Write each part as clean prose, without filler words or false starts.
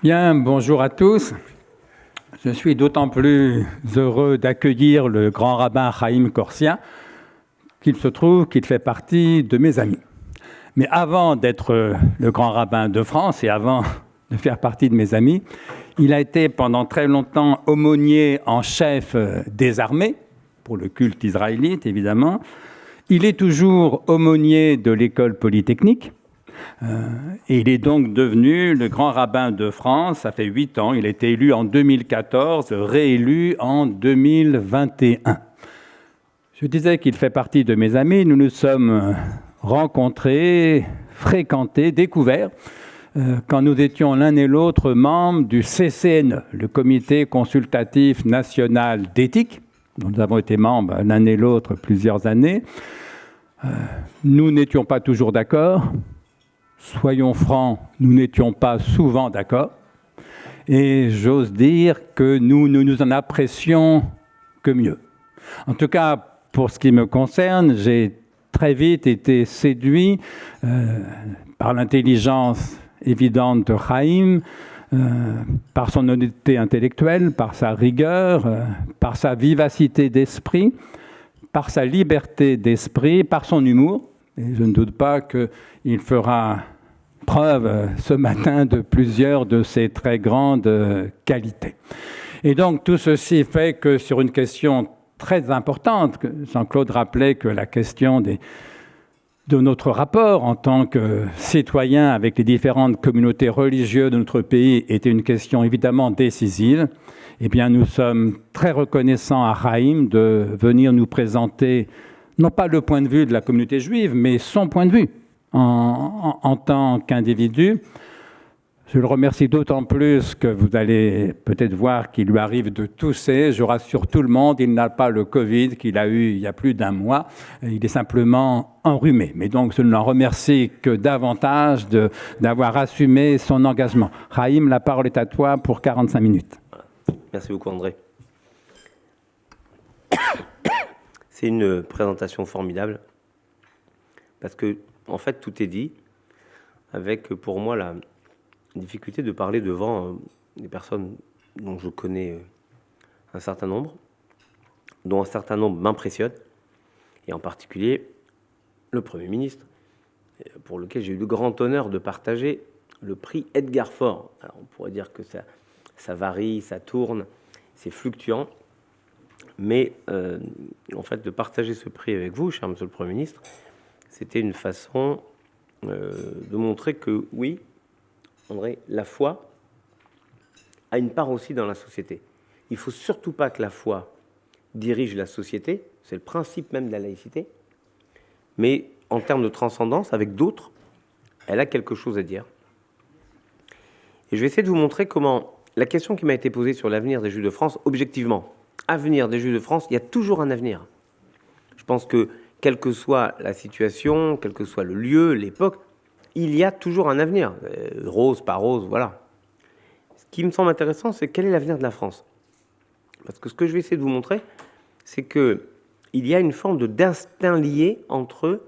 Bien, bonjour à tous. Je suis d'autant plus heureux d'accueillir le grand rabbin Chaim Korsia qu'il se trouve qu'il fait partie de mes amis. Mais avant d'être le grand rabbin de France et avant de faire partie de mes amis, il a été pendant très longtemps aumônier en chef des armées, pour le culte israélite évidemment. Il est toujours aumônier de l'école polytechnique. Et il est donc devenu le grand rabbin de France. Ça fait 8 ans. Il a été élu en 2014, réélu en 2021. Je disais qu'il fait partie de mes amis. Nous nous sommes rencontrés, fréquentés, découverts quand nous étions l'un et l'autre membres du CCNE, le Comité consultatif national d'éthique, dont nous avons été membres l'un et l'autre plusieurs années. Nous n'étions pas toujours d'accord. Soyons francs, nous n'étions pas souvent d'accord. Et j'ose dire que nous ne nous en apprécions que mieux. En tout cas, pour ce qui me concerne, j'ai très vite été séduit par l'intelligence évidente de Chaim, par son honnêteté intellectuelle, par sa rigueur, par sa vivacité d'esprit, par sa liberté d'esprit, par son humour. Et je ne doute pas qu'il fera preuve ce matin de plusieurs de ses très grandes qualités. Et donc tout ceci fait que sur une question très importante, que Jean-Claude rappelait que la question de notre rapport en tant que citoyen avec les différentes communautés religieuses de notre pays était une question évidemment décisive, eh bien nous sommes très reconnaissants à Chaim de venir nous présenter non pas le point de vue de la communauté juive, mais son point de vue en tant qu'individu. Je le remercie d'autant plus que vous allez peut-être voir qu'il lui arrive de tousser. Je rassure tout le monde, il n'a pas le Covid qu'il a eu il y a plus d'un mois. Il est simplement enrhumé. Mais donc, je ne l'en remercie que davantage d'avoir assumé son engagement. Chaim, la parole est à toi pour 45 minutes. Merci beaucoup, André. C'est une présentation formidable parce que, en fait, tout est dit avec, pour moi, la difficulté de parler devant des personnes dont je connais un certain nombre, dont un certain nombre m'impressionne, et en particulier le Premier ministre, pour lequel j'ai eu le grand honneur de partager le prix Edgar Faure. Alors, on pourrait dire que ça varie, ça tourne, c'est fluctuant, mais en fait, de partager ce prix avec vous, cher Monsieur le Premier ministre, c'était une façon de montrer que, oui, André, la foi a une part aussi dans la société. Il ne faut surtout pas que la foi dirige la société, c'est le principe même de la laïcité, mais en termes de transcendance, avec d'autres, elle a quelque chose à dire. Et je vais essayer de vous montrer comment la question qui m'a été posée sur l'avenir des Juifs de France, objectivement, avenir des Juifs de France, il y a toujours un avenir. Je pense que, quelle que soit la situation, quel que soit le lieu, l'époque, il y a toujours un avenir. Rose, pas rose, voilà. Ce qui me semble intéressant, c'est quel est l'avenir de la France. Parce que ce que je vais essayer de vous montrer, c'est qu'il y a une forme d'instinct lié entre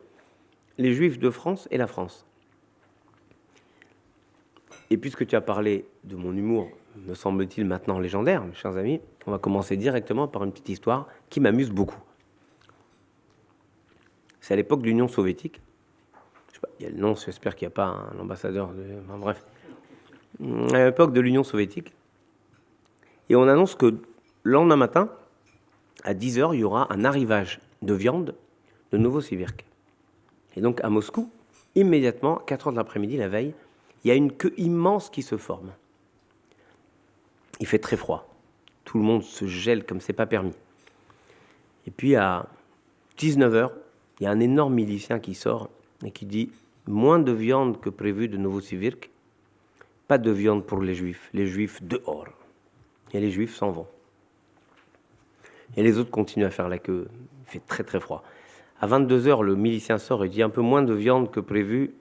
les Juifs de France et la France. Et puisque tu as parlé de mon humour, me semble-t-il maintenant légendaire, mes chers amis, on va commencer directement par une petite histoire qui m'amuse beaucoup. C'est à l'époque de l'Union soviétique. Je sais pas, il y a le nom, j'espère qu'il n'y a pas un ambassadeur. Enfin, bref. À l'époque de l'Union soviétique. Et on annonce que le lendemain matin, à 10h, il y aura un arrivage de viande de Novosibirsk. Et donc à Moscou, immédiatement, 4h de l'après-midi, la veille, il y a une queue immense qui se forme. Il fait très froid. Tout le monde se gèle comme c'est pas permis. Et puis à 19h, il y a un énorme milicien qui sort et qui dit « Moins de viande que prévu de Novosibirsk, pas de viande pour les Juifs dehors. » Et les Juifs s'en vont. Et les autres continuent à faire la queue. Il fait très très froid. À 22h, le milicien sort et dit « Un peu moins de viande que prévu,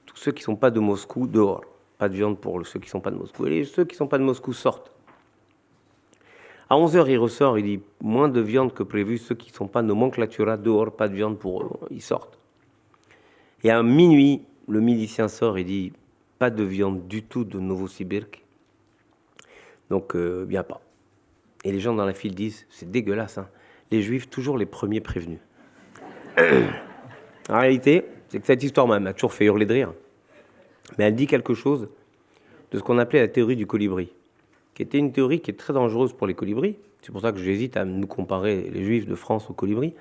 tous ceux qui ne sont pas de Moscou dehors. » Pas de viande pour ceux qui ne sont pas de Moscou. Et ceux qui ne sont pas de Moscou sortent. À 11h, il ressort, il dit « Moins de viande que prévu, ceux qui ne sont pas nomenclatura dehors, pas de viande pour eux. » Ils sortent. Et à minuit, le milicien sort et dit « Pas de viande du tout de Novosibirsk, Donc, bien pas. Et les gens dans la file disent, c'est dégueulasse, hein. Les Juifs, toujours les premiers prévenus. En réalité, c'est que cette histoire m'a toujours fait hurler de rire. Mais elle dit quelque chose de ce qu'on appelait la théorie du colibri, qui était une théorie qui est très dangereuse pour les colibris. C'est pour ça que j'hésite à nous comparer les Juifs de France aux colibris.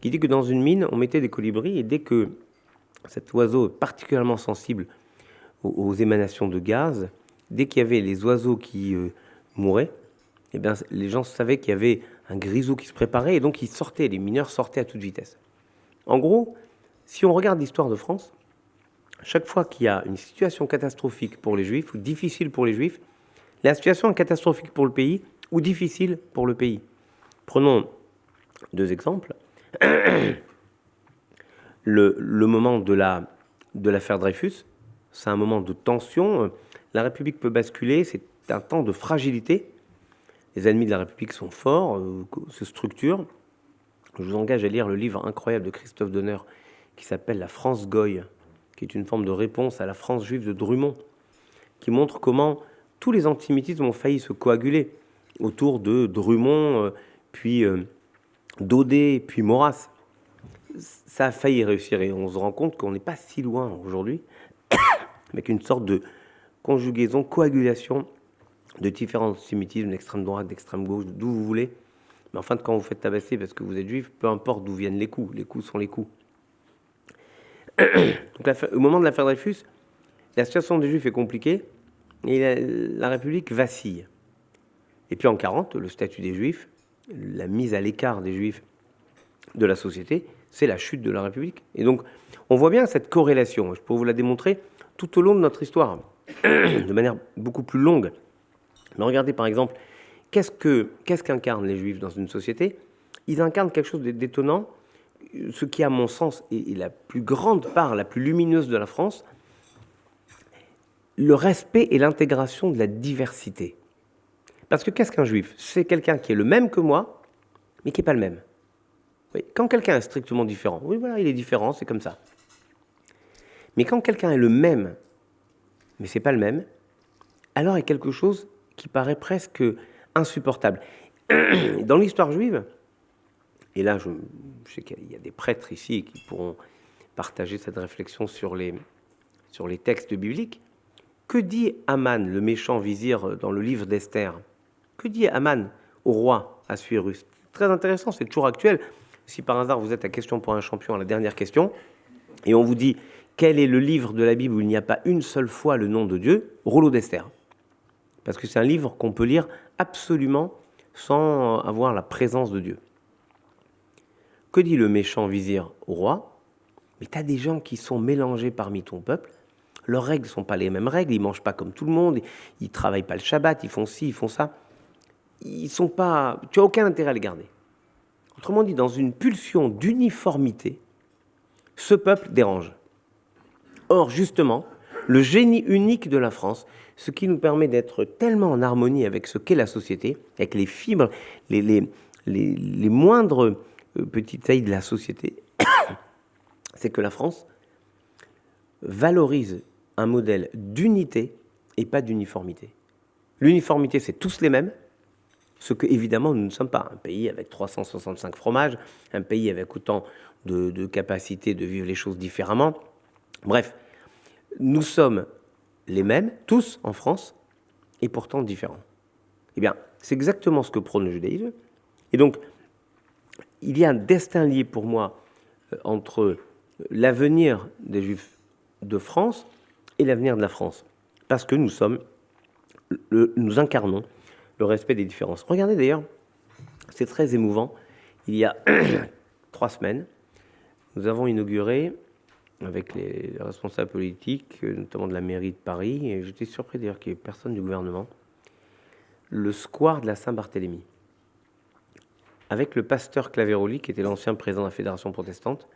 Qui dit que dans une mine, on mettait des colibris et dès que cet oiseau est particulièrement sensible aux émanations de gaz, dès qu'il y avait les oiseaux qui mouraient, eh bien, les gens savaient qu'il y avait un grisou qui se préparait et donc ils sortaient, les mineurs sortaient à toute vitesse. En gros, si on regarde l'histoire de France, chaque fois qu'il y a une situation catastrophique pour les Juifs ou difficile pour les Juifs, la situation est catastrophique pour le pays ou difficile pour le pays. Prenons 2 exemples. Le moment de l'affaire Dreyfus, c'est un moment de tension. La République peut basculer, c'est un temps de fragilité. Les ennemis de la République sont forts, se structurent. Je vous engage à lire le livre incroyable de Christophe Donner qui s'appelle « La France Goy », qui est une forme de réponse à la France juive de Drummond, qui montre comment tous les antisémitismes ont failli se coaguler autour de Drummond, puis Daudet, puis Maurras. Ça a failli réussir et on se rend compte qu'on n'est pas si loin aujourd'hui, avec une sorte de conjugaison, coagulation de différents antisémitismes, d'extrême droite, d'extrême gauche, d'où vous voulez. Mais en fin de quand vous faites tabasser parce que vous êtes juif, peu importe d'où viennent les coups sont les coups. Donc, au moment de l'affaire Dreyfus, la situation des Juifs est compliquée et la République vacille. Et puis en 1940, le statut des Juifs, la mise à l'écart des Juifs de la société, c'est la chute de la République. Et donc, on voit bien cette corrélation. Je peux vous la démontrer tout au long de notre histoire, de manière beaucoup plus longue. Mais regardez par exemple, qu'est-ce qu'incarnent les Juifs dans une société? Ils incarnent quelque chose d'étonnant, ce qui, à mon sens, est la plus grande part, la plus lumineuse de la France, le respect et l'intégration de la diversité. Parce que qu'est-ce qu'un Juif? C'est quelqu'un qui est le même que moi, mais qui n'est pas le même. Oui, quand quelqu'un est strictement différent, oui, voilà, il est différent, c'est comme ça. Mais quand quelqu'un est le même, mais c'est pas le même, alors il y a quelque chose qui paraît presque insupportable. Dans l'histoire juive, et là je sais qu'il y a des prêtres ici qui pourront partager cette réflexion sur les textes bibliques, que dit Aman, le méchant vizir dans le livre d'Esther? Que dit Aman au roi Assuérus? Très intéressant, c'est toujours actuel. Si par hasard vous êtes à Question pour un champion, à la dernière question, et on vous dit quel est le livre de la Bible où il n'y a pas une seule fois le nom de Dieu, rouleau d'Esther. Parce que c'est un livre qu'on peut lire absolument sans avoir la présence de Dieu. Que dit le méchant vizir au roi? Mais tu as des gens qui sont mélangés parmi ton peuple, leurs règles ne sont pas les mêmes règles, ils ne mangent pas comme tout le monde, ils ne travaillent pas le Shabbat, ils font ci, ils font ça. Ils sont pas... Tu n'as aucun intérêt à les garder. Autrement dit, dans une pulsion d'uniformité, ce peuple dérange. Or, justement, le génie unique de la France, ce qui nous permet d'être tellement en harmonie avec ce qu'est la société, avec les fibres, les moindres petites tailles de la société, c'est que la France valorise un modèle d'unité et pas d'uniformité. L'uniformité, c'est tous les mêmes, ce que, évidemment, nous ne sommes pas. Un pays avec 365 fromages, un pays avec autant de capacité de vivre les choses différemment. Bref, nous sommes les mêmes, tous en France, et pourtant différents. Eh bien, c'est exactement ce que prône le judaïsme. Et donc, il y a un destin lié pour moi entre l'avenir des Juifs de France et l'avenir de la France. Parce que nous incarnons le respect des différences. Regardez d'ailleurs, c'est très émouvant. Il y a 3 semaines, nous avons inauguré, avec les responsables politiques, notamment de la mairie de Paris, et j'étais surpris d'ailleurs qu'il n'y ait personne du gouvernement, le square de la Saint-Barthélemy. Avec le pasteur Claveroli, qui était l'ancien président de la Fédération protestante,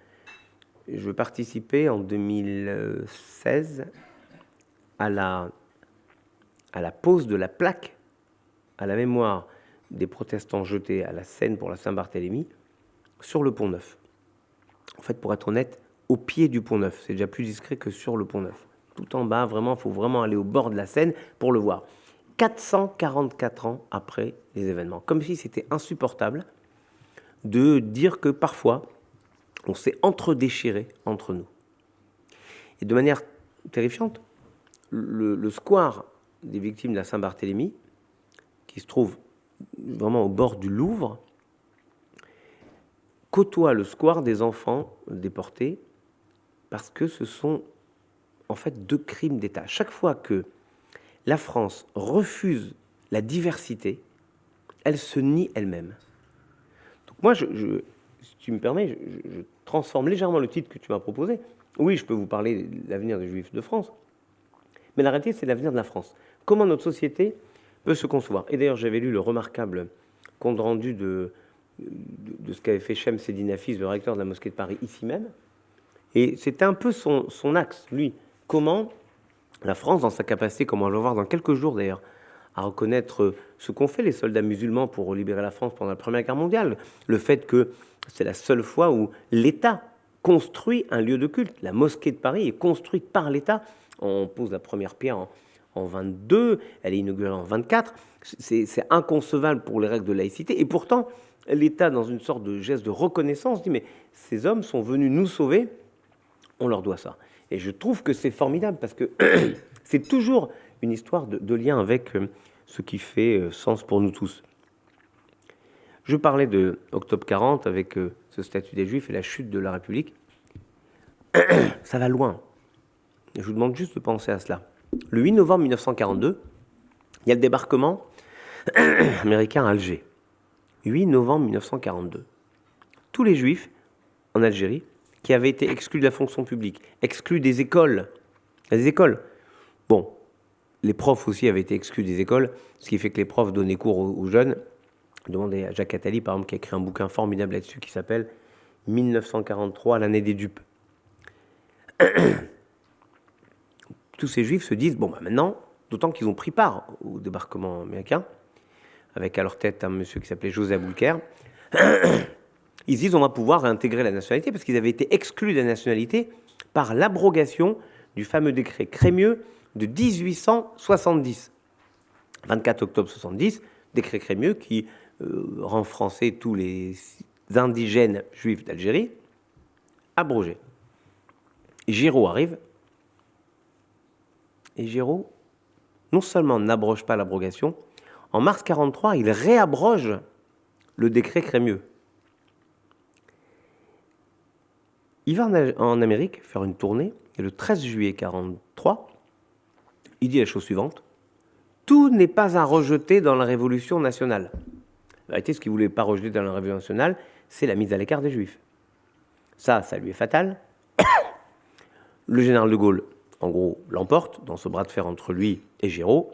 je participais en 2016 à la pose de la plaque à la mémoire des protestants jetés à la Seine pour la Saint-Barthélemy sur le Pont-Neuf. En fait, pour être honnête, au pied du Pont-Neuf. C'est déjà plus discret que sur le Pont-Neuf. Tout en bas, vraiment, il faut vraiment aller au bord de la Seine pour le voir. 444 ans après les événements. Comme si c'était insupportable de dire que parfois, on s'est entre-déchiré entre nous. Et de manière terrifiante, le square des victimes de la Saint-Barthélemy, qui se trouve vraiment au bord du Louvre, côtoie le square des enfants déportés parce que ce sont en fait 2 crimes d'État. Chaque fois que la France refuse la diversité, elle se nie elle-même. Donc moi, si tu me permets, je transforme légèrement le titre que tu m'as proposé. Oui, je peux vous parler de l'avenir des Juifs de France, mais la réalité, c'est l'avenir de la France. Comment notre société peut se concevoir. Et d'ailleurs, j'avais lu le remarquable compte rendu de ce qu'avait fait Shem Sedin Hafiz, le recteur de la mosquée de Paris, ici même. Et c'était un peu son axe, lui. Comment la France, dans sa capacité, comme on va le voir dans quelques jours d'ailleurs, à reconnaître ce qu'ont fait les soldats musulmans pour libérer la France pendant la Première Guerre mondiale. Le fait que c'est la seule fois où l'État construit un lieu de culte. La mosquée de Paris est construite par l'État. On pose la première pierre en 22, elle est inaugurée en 24. C'est inconcevable pour les règles de laïcité. Et pourtant, l'État, dans une sorte de geste de reconnaissance, dit « mais ces hommes sont venus nous sauver, on leur doit ça ». Et je trouve que c'est formidable parce que c'est toujours une histoire de lien avec ce qui fait sens pour nous tous. Je parlais de octobre 40 avec ce statut des Juifs et la chute de la République. Ça va loin. Je vous demande juste de penser à cela. Le 8 novembre 1942, il y a le débarquement américain à Alger. 8 novembre 1942. Tous les Juifs en Algérie qui avaient été exclus de la fonction publique, exclus des écoles. Les écoles. Bon, les profs aussi avaient été exclus des écoles, ce qui fait que les profs donnaient cours aux jeunes. Demandez à Jacques Attali, par exemple, qui a écrit un bouquin formidable là-dessus qui s'appelle 1943, l'année des dupes. Tous ces Juifs se disent, bon, maintenant, d'autant qu'ils ont pris part au débarquement américain, avec à leur tête un monsieur qui s'appelait José Aboulker, ils se disent, on va pouvoir réintégrer la nationalité, parce qu'ils avaient été exclus de la nationalité par l'abrogation du fameux décret Crémieux de 1870. 24 octobre 70, décret Crémieux qui rend français tous les indigènes juifs d'Algérie, abrogé. Giraud arrive, et Giraud, non seulement n'abroge pas l'abrogation, en mars 1943, il réabroge le décret Crémieux. Il va en Amérique faire une tournée, et le 13 juillet 1943, il dit la chose suivante: tout n'est pas à rejeter dans la Révolution nationale. En réalité, ce qu'il ne voulait pas rejeter dans la Révolution nationale, c'est la mise à l'écart des Juifs. Ça lui est fatal. Le général de Gaulle, en gros, l'emporte dans ce bras de fer entre lui et Giraud.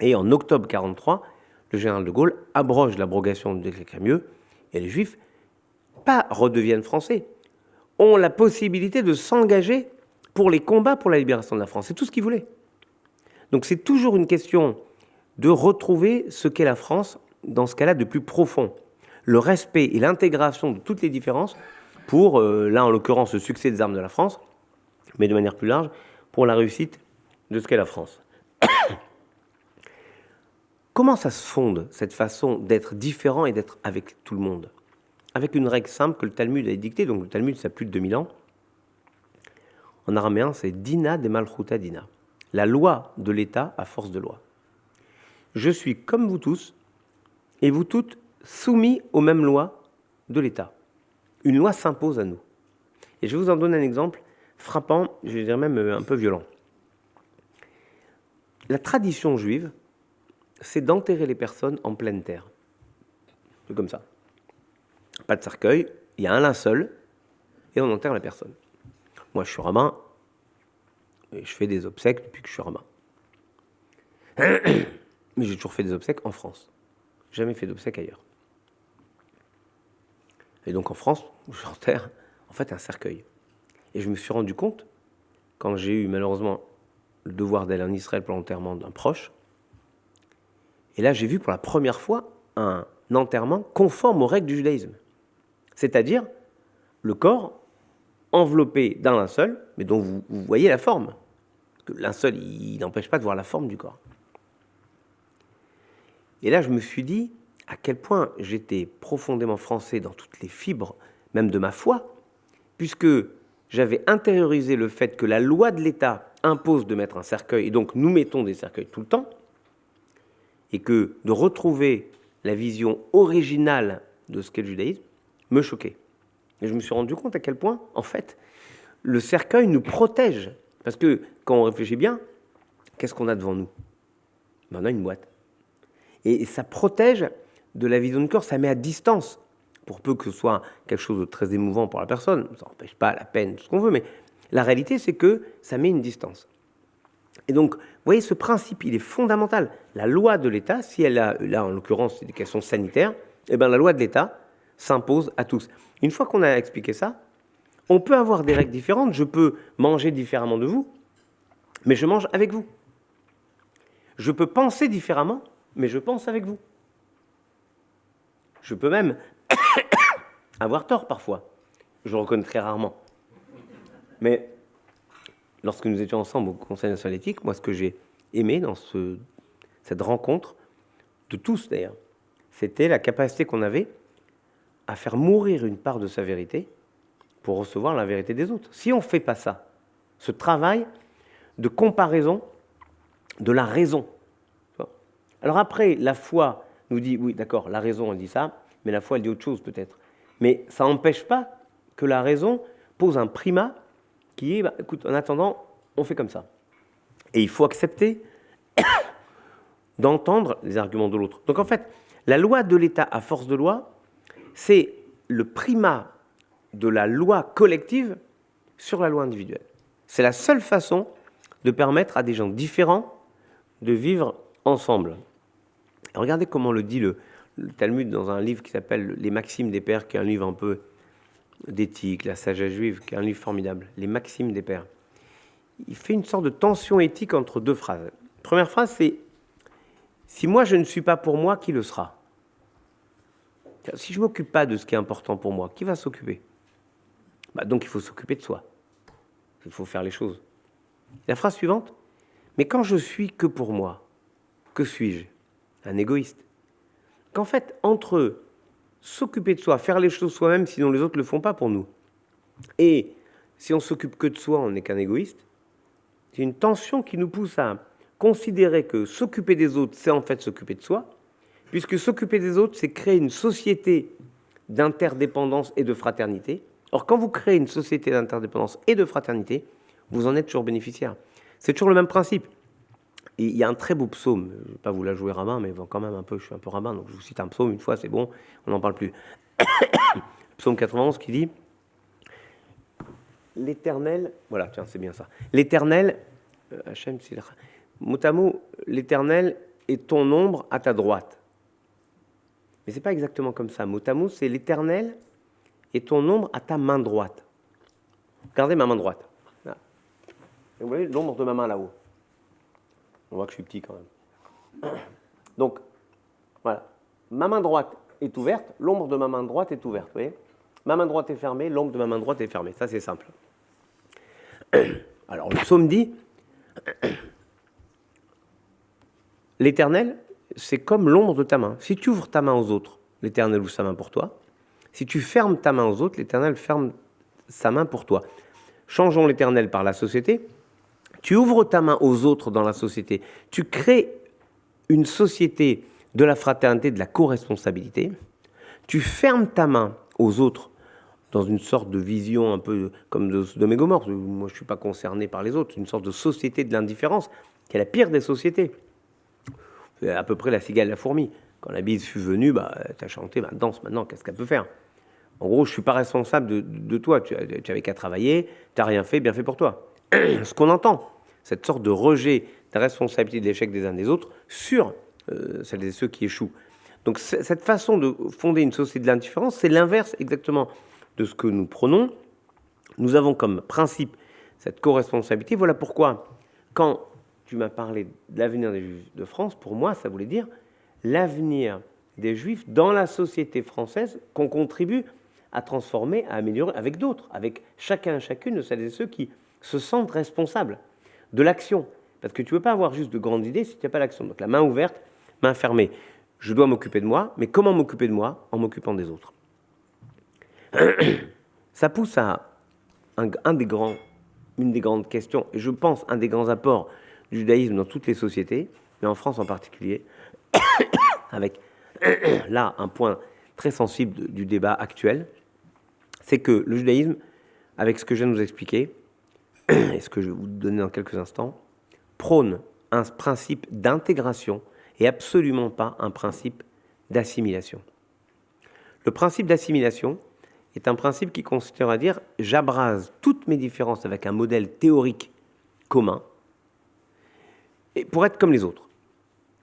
Et en octobre 1943, le général de Gaulle abroge l'abrogation du décret Crémieux, et les Juifs, pas redeviennent français, ont la possibilité de s'engager pour les combats pour la libération de la France. C'est tout ce qu'ils voulaient. Donc c'est toujours une question de retrouver ce qu'est la France dans ce cas-là de plus profond. Le respect et l'intégration de toutes les différences pour, là en l'occurrence, le succès des armes de la France, mais de manière plus large, pour la réussite de ce qu'est la France. Comment ça se fonde, cette façon d'être différent et d'être avec tout le monde? Avec une règle simple que le Talmud a dictée, donc le Talmud, ça a plus de 2000 ans. En araméen, c'est Dina de Malchuta Dina. La loi de l'État à force de loi. Je suis comme vous tous, et vous toutes, soumis aux mêmes lois de l'État. Une loi s'impose à nous. Et je vais vous en donner un exemple frappant, je dirais même un peu violent. La tradition juive, c'est d'enterrer les personnes en pleine terre. C'est comme ça. Pas de cercueil, il y a un linceul, et on enterre la personne. Moi, je suis rabbin, et je fais des obsèques depuis que je suis rabbin. Mais j'ai toujours fait des obsèques en France. Jamais fait d'obsèques ailleurs. Et donc en France, j'enterre en fait un cercueil. Et je me suis rendu compte, quand j'ai eu malheureusement le devoir d'aller en Israël pour l'enterrement d'un proche, et là j'ai vu pour la première fois un enterrement conforme aux règles du judaïsme. C'est-à-dire le corps enveloppé d'un linceul, mais dont vous voyez la forme. Parce que le linceul, il n'empêche pas de voir la forme du corps. Et là, je me suis dit à quel point j'étais profondément français dans toutes les fibres, même de ma foi, puisque j'avais intériorisé le fait que la loi de l'État impose de mettre un cercueil, et donc nous mettons des cercueils tout le temps, et que de retrouver la vision originale de ce qu'est le judaïsme me choquait. Et je me suis rendu compte à quel point, en fait, le cercueil nous protège. Parce que quand on réfléchit bien, qu'est-ce qu'on a devant nous? On a une boîte. Et ça protège de la vision du corps, ça met à distance, pour peu que ce soit quelque chose de très émouvant pour la personne. Ça n'empêche pas la peine, tout ce qu'on veut, mais la réalité, c'est que ça met une distance. Et donc, vous voyez, ce principe, il est fondamental. La loi de l'État, si elle a, là en l'occurrence, c'est des questions sanitaires, eh bien la loi de l'État s'impose à tous. Une fois qu'on a expliqué ça, on peut avoir des règles différentes. Je peux manger différemment de vous, mais je mange avec vous. Je peux penser différemment, mais je pense avec vous. Je peux même avoir tort parfois. Je le reconnais très rarement. Mais lorsque nous étions ensemble au Conseil national éthique, moi, ce que j'ai aimé dans cette rencontre, de tous d'ailleurs, c'était la capacité qu'on avait à faire mourir une part de sa vérité pour recevoir la vérité des autres. Si on ne fait pas ça, ce travail de comparaison de la raison. Alors après, la foi nous dit, oui, d'accord, la raison, elle dit ça, mais la foi, elle dit autre chose peut-être. Mais ça n'empêche pas que la raison pose un primat qui est, bah, écoute, en attendant, on fait comme ça. Et il faut accepter d'entendre les arguments de l'autre. Donc en fait, la loi de l'État à force de loi, c'est le primat de la loi collective sur la loi individuelle. C'est la seule façon de permettre à des gens différents de vivre ensemble. Et regardez comment le dit le Talmud dans un livre qui s'appelle « Les Maximes des Pères », qui est un livre un peu d'éthique, la sagesse juive, qui est un livre formidable. « Les Maximes des Pères ». Il fait une sorte de tension éthique entre deux phrases. Première phrase, c'est « Si moi je ne suis pas pour moi, qui le sera ?» Si je ne m'occupe pas de ce qui est important pour moi, qui va s'occuper? Donc il faut s'occuper de soi. Il faut faire les choses. La phrase suivante, mais quand je suis que pour moi, que suis-je? Un égoïste. Qu'en fait, entre s'occuper de soi, faire les choses soi-même, sinon les autres ne le font pas pour nous, et si on s'occupe que de soi, on n'est qu'un égoïste, c'est une tension qui nous pousse à considérer que s'occuper des autres, c'est en fait s'occuper de soi, puisque s'occuper des autres, c'est créer une société d'interdépendance et de fraternité. Or, quand vous créez une société d'interdépendance et de fraternité, vous en êtes toujours bénéficiaire. C'est toujours le même principe. Et il y a un très beau psaume, je ne vais pas vous la jouer rabbin, mais quand même un peu, je suis un peu rabbin, donc je vous cite un psaume une fois, c'est bon, on n'en parle plus. Psaume 91 qui dit l'Éternel, voilà, tiens, c'est bien ça. L'Éternel, Hachem, mot à mot, l'Éternel est ton ombre à ta droite. Mais c'est pas exactement comme ça. Mot à mot, c'est l'Éternel est ton ombre à ta main droite. Regardez ma main droite. Là. Et vous voyez l'ombre de ma main là-haut. On voit que je suis petit quand même. Donc, voilà. Ma main droite est ouverte, l'ombre de ma main droite est ouverte. Vous voyez, ma main droite est fermée, l'ombre de ma main droite est fermée. Ça, c'est simple. Alors, le psaume dit l'Éternel, c'est comme l'ombre de ta main. Si tu ouvres ta main aux autres, l'Éternel ouvre sa main pour toi. Si tu fermes ta main aux autres, l'Éternel ferme sa main pour toi. Changeons l'Éternel par la société. Tu ouvres ta main aux autres dans la société. Tu crées une société de la fraternité, de la co-responsabilité. Tu fermes ta main aux autres dans une sorte de vision un peu comme de Mégomorphe. Moi, je ne suis pas concerné par les autres. Une sorte de société de l'indifférence, qui est la pire des sociétés. C'est à peu près la cigale et la fourmi. Quand la bise fut venue, tu as chanté, danse maintenant, qu'est-ce qu'elle peut faire? En gros, je ne suis pas responsable de toi. Tu n'avais qu'à travailler, tu n'as rien fait, bien fait pour toi. Ce qu'on entend, cette sorte de rejet de la responsabilité de l'échec des uns des autres sur celles et ceux qui échouent. Donc cette façon de fonder une société de l'indifférence, c'est l'inverse exactement de ce que nous prônons. Nous avons comme principe cette co-responsabilité. Voilà pourquoi, quand tu m'as parlé de l'avenir des Juifs de France, pour moi, ça voulait dire l'avenir des Juifs dans la société française qu'on contribue à transformer, à améliorer avec d'autres, avec chacun et chacune de celles et ceux qui se sentent responsables de l'action. Parce que tu ne peux pas avoir juste de grandes idées si tu n'as pas l'action. Donc la main ouverte, main fermée. je dois m'occuper de moi, mais comment m'occuper de moi? En m'occupant des autres. Ça pousse à une des grandes questions, et je pense un des grands apports du judaïsme dans toutes les sociétés, mais en France en particulier, avec là un point très sensible du débat actuel, c'est que le judaïsme, avec ce que je viens de vous expliquer, et ce que je vais vous donner dans quelques instants, prône un principe d'intégration et absolument pas un principe d'assimilation. Le principe d'assimilation est un principe qui consiste à dire « j'abrase toutes mes différences avec un modèle théorique commun et pour être comme les autres ».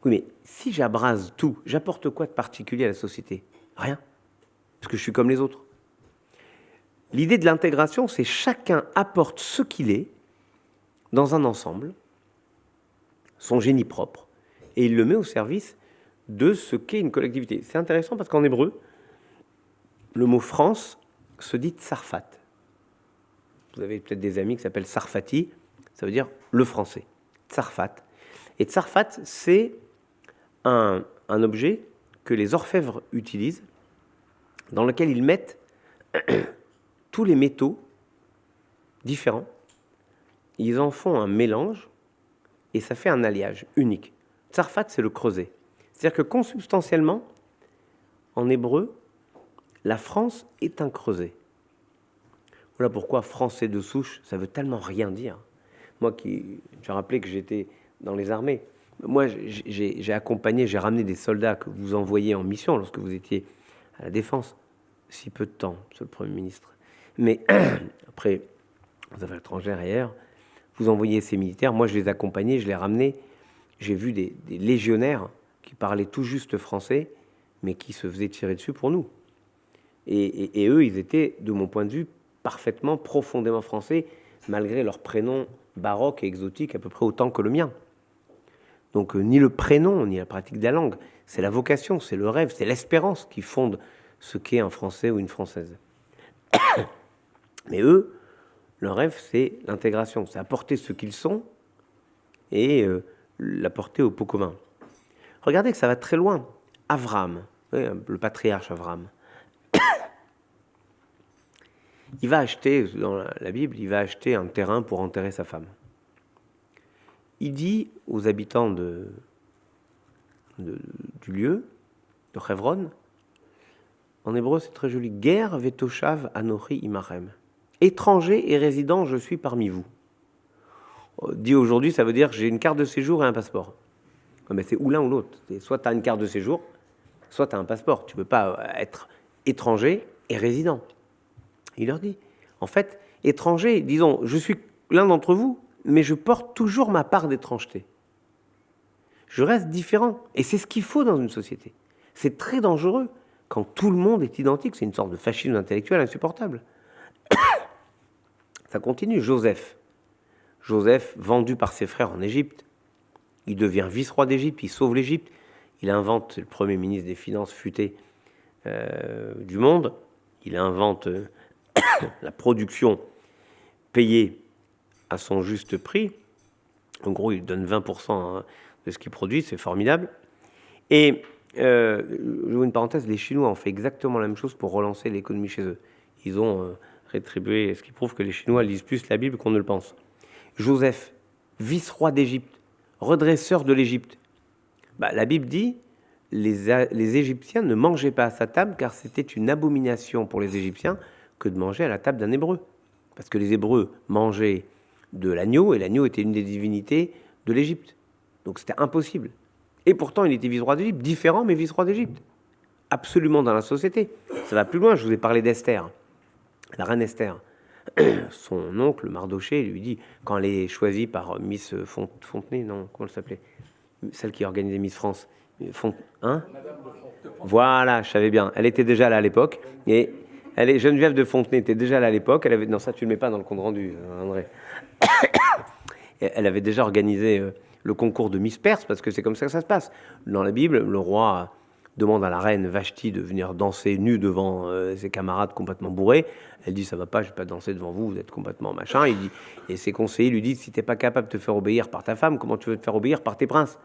Oui, mais si j'abrase tout, j'apporte quoi de particulier à la société? Rien, parce que je suis comme les autres. L'idée de l'intégration, c'est chacun apporte ce qu'il est dans un ensemble, son génie propre, et il le met au service de ce qu'est une collectivité. C'est intéressant parce qu'en hébreu, le mot France se dit Tsarfat. Vous avez peut-être des amis qui s'appellent Sarfati, ça veut dire le français. Tsarfat. Et Tsarfat, c'est un objet que les orfèvres utilisent, dans lequel ils mettent tous les métaux différents. Ils en font un mélange et ça fait un alliage unique. Tsarfat, c'est le creuset. C'est-à-dire que consubstantiellement, en hébreu, la France est un creuset. Voilà pourquoi français de souche, ça veut tellement rien dire. Moi j'ai rappelé que j'étais dans les armées. Moi, j'ai accompagné, j'ai ramené des soldats que vous envoyez en mission lorsque vous étiez à la Défense. Si peu de temps, monsieur le Premier ministre. Mais après, aux affaires étrangères et ailleurs, vous envoyez ces militaires. Moi, je les accompagnais, je les ramenais. J'ai vu des légionnaires qui parlaient tout juste français, mais qui se faisaient tirer dessus pour nous. Et eux, ils étaient, de mon point de vue, parfaitement, profondément français, malgré leur prénom baroque et exotique à peu près autant que le mien. Donc, ni le prénom, ni la pratique de la langue. C'est la vocation, c'est le rêve, c'est l'espérance qui fonde ce qu'est un Français ou une Française. Mais eux, leur rêve, c'est l'intégration. C'est apporter ce qu'ils sont et l'apporter au pot commun. Regardez que ça va très loin. Abraham, le patriarche Abraham, il va acheter, dans la Bible, il va acheter un terrain pour enterrer sa femme. Il dit aux habitants du lieu, de Hebron, en hébreu c'est très joli, Ger vetoshav anochi imarem. Étranger et résident, je suis parmi vous. Dit aujourd'hui, ça veut dire j'ai une carte de séjour et un passeport. Mais c'est ou l'un ou l'autre. Soit tu as une carte de séjour, soit tu as un passeport. Tu ne peux pas être étranger et résident. Il leur dit, en fait, étranger, disons, je suis l'un d'entre vous, mais je porte toujours ma part d'étrangeté. Je reste différent. Et c'est ce qu'il faut dans une société. C'est très dangereux quand tout le monde est identique. C'est une sorte de fascisme intellectuel insupportable. Ça continue. Joseph, vendu par ses frères en Égypte, il devient vice-roi d'Égypte, il sauve l'Égypte, il invente le premier ministre des Finances futé du monde, il invente la production payée à son juste prix. En gros, il donne 20% de ce qu'il produit, c'est formidable. Et, je vous une parenthèse, les Chinois ont fait exactement la même chose pour relancer l'économie chez eux. Ils ont rétribué, ce qui prouve que les Chinois lisent plus la Bible qu'on ne le pense. Joseph, vice-roi d'Égypte, redresseur de l'Égypte. La Bible dit, les Égyptiens ne mangeaient pas à sa table car c'était une abomination pour les Égyptiens que de manger à la table d'un Hébreu. Parce que les Hébreux mangeaient de l'agneau, et l'agneau était une des divinités de l'Égypte. Donc c'était impossible. Et pourtant, il était vice-roi d'Égypte, différent, mais vice-roi d'Égypte. Absolument dans la société. Ça va plus loin, je vous ai parlé d'Esther, la reine Esther. Son oncle, Mardoché, lui dit, quand elle est choisie par Miss Fontenay, non, comment elle s'appelait? Celle qui organisait Miss France. Voilà, je savais bien. Elle était déjà là à l'époque. Et Geneviève de Fontenay était déjà là à l'époque. Non, ça, tu ne le mets pas dans le compte rendu, André. Elle avait déjà organisé le concours de Miss Perse, parce que c'est comme ça que ça se passe. Dans la Bible, le roi demande à la reine Vashti de venir danser nue devant ses camarades complètement bourrés. Elle dit, ça va pas, je vais pas danser devant vous, vous êtes complètement machin. Il dit, et ses conseillers lui disent, si tu n'es pas capable de te faire obéir par ta femme, comment tu veux te faire obéir par tes princes?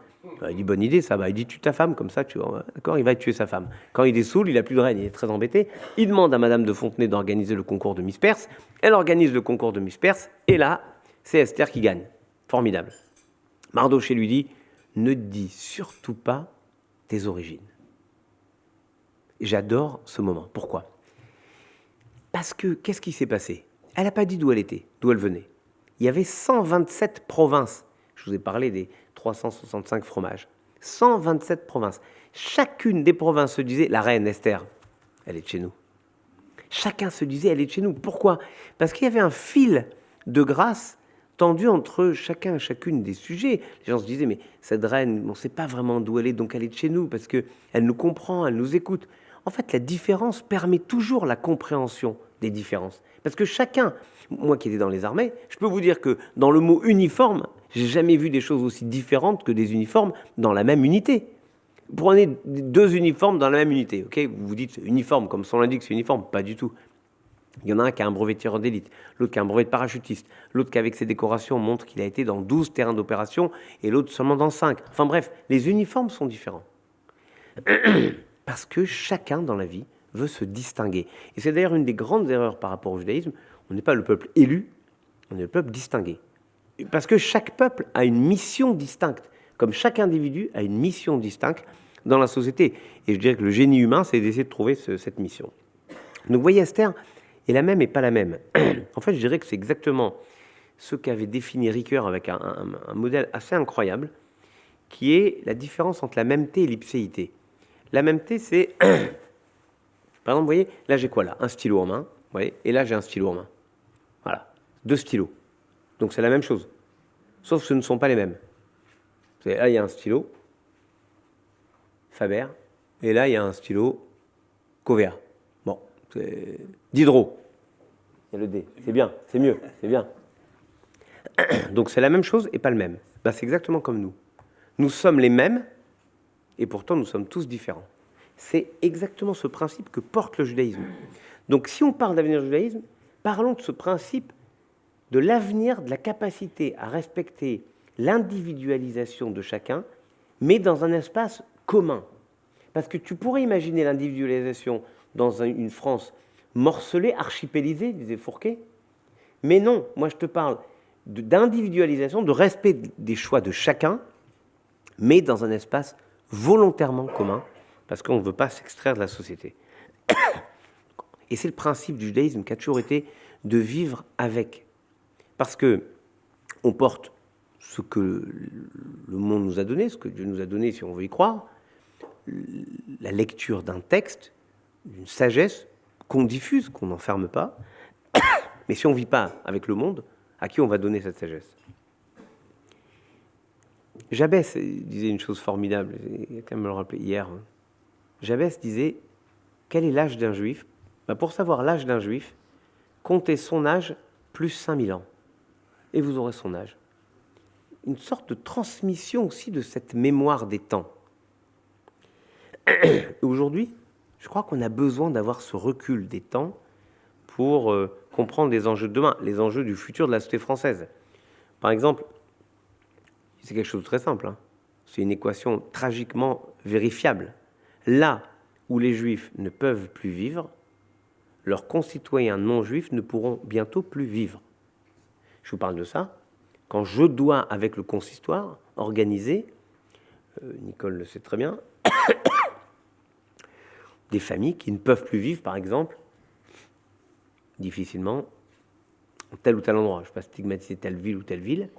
Il dit bonne idée ça, il dit tue ta femme comme ça, tu vois, d'accord, il va tuer sa femme. Quand il est saoul, il a plus de règne, il est très embêté. Il demande à Madame de Fontenay d'organiser le concours de Miss Perse. Elle organise le concours de Miss Perse et là, c'est Esther qui gagne. Formidable. Mardochée lui dit ne dis surtout pas tes origines. J'adore ce moment. Pourquoi ? Parce que qu'est-ce qui s'est passé ? Elle n'a pas dit d'où elle était, d'où elle venait. Il y avait 127 provinces. Je vous ai parlé des 365 fromages. 127 provinces. Chacune des provinces se disait, la reine Esther, elle est de chez nous. Chacun se disait, elle est de chez nous. Pourquoi ? Parce qu'il y avait un fil de grâce tendu entre chacun et chacune des sujets. Les gens se disaient, mais cette reine, on ne sait pas vraiment d'où elle est, donc elle est de chez nous, parce qu'elle nous comprend, elle nous écoute. En fait, la différence permet toujours la compréhension des différences. Parce que chacun, moi qui étais dans les armées, je peux vous dire que dans le mot uniforme, j'ai jamais vu des choses aussi différentes que des uniformes dans la même unité. Prenez deux uniformes dans la même unité, ok ? Vous vous dites uniforme, comme son l'indique, c'est uniforme. Pas du tout. Il y en a un qui a un brevet de tireur d'élite, l'autre qui a un brevet de parachutiste, l'autre qui, avec ses décorations, montre qu'il a été dans 12 terrains d'opération et l'autre seulement dans 5. Enfin bref, les uniformes sont différents. Parce que chacun dans la vie veut se distinguer. Et c'est d'ailleurs une des grandes erreurs par rapport au judaïsme. On n'est pas le peuple élu, on est le peuple distingué. Parce que chaque peuple a une mission distincte, comme chaque individu a une mission distincte dans la société. Et je dirais que le génie humain, c'est d'essayer de trouver cette mission. Donc vous voyez, Esther est la même et pas la même. En fait, je dirais que c'est exactement ce qu'avait défini Ricoeur avec un modèle assez incroyable, qui est la différence entre la mêmeté et l'ipséité. La mêmeté, c'est... Par exemple, vous voyez, là j'ai quoi là ? Un stylo en main, vous voyez, et là j'ai un stylo en main. Voilà, 2 stylos. Donc c'est la même chose, sauf que ce ne sont pas les mêmes. Là il y a un stylo Faber, et là il y a un stylo Covea. Bon, c'est Diderot. Il y a le D, c'est bien, c'est mieux, c'est bien. Donc c'est la même chose et pas le même. Ben, c'est exactement comme nous. Nous sommes les mêmes, et pourtant nous sommes tous différents. C'est exactement ce principe que porte le judaïsme. Donc si on parle d'avenir du judaïsme, parlons de ce principe de l'avenir, de la capacité à respecter l'individualisation de chacun, mais dans un espace commun. Parce que tu pourrais imaginer l'individualisation dans une France morcelée, archipélisée, disait Fourquet. Mais non, moi je te parle d'individualisation, de respect des choix de chacun, mais dans un espace volontairement commun, parce qu'on ne veut pas s'extraire de la société. Et c'est le principe du judaïsme qui a toujours été de vivre avec. Parce que on porte ce que le monde nous a donné, ce que Dieu nous a donné, si on veut y croire, la lecture d'un texte, d'une sagesse qu'on diffuse, qu'on n'enferme pas. Mais si on ne vit pas avec le monde, à qui on va donner cette sagesse ? Jabès disait une chose formidable, quelqu'un me le rappelait hier. Jabès disait, quel est l'âge d'un juif ? Pour savoir l'âge d'un juif, comptez son âge plus 5000 ans. Et vous aurez son âge. Une sorte de transmission aussi de cette mémoire des temps. Aujourd'hui, je crois qu'on a besoin d'avoir ce recul des temps pour comprendre les enjeux de demain, les enjeux du futur de la société française. Par exemple, c'est quelque chose de très simple, hein. C'est une équation tragiquement vérifiable. Là où les juifs ne peuvent plus vivre, leurs concitoyens non-juifs ne pourront bientôt plus vivre. Je vous parle de ça quand je dois, avec le consistoire, organiser, Nicole le sait très bien, des familles qui ne peuvent plus vivre, par exemple, difficilement, tel ou tel endroit. Je ne vais pas stigmatiser telle ville ou telle ville,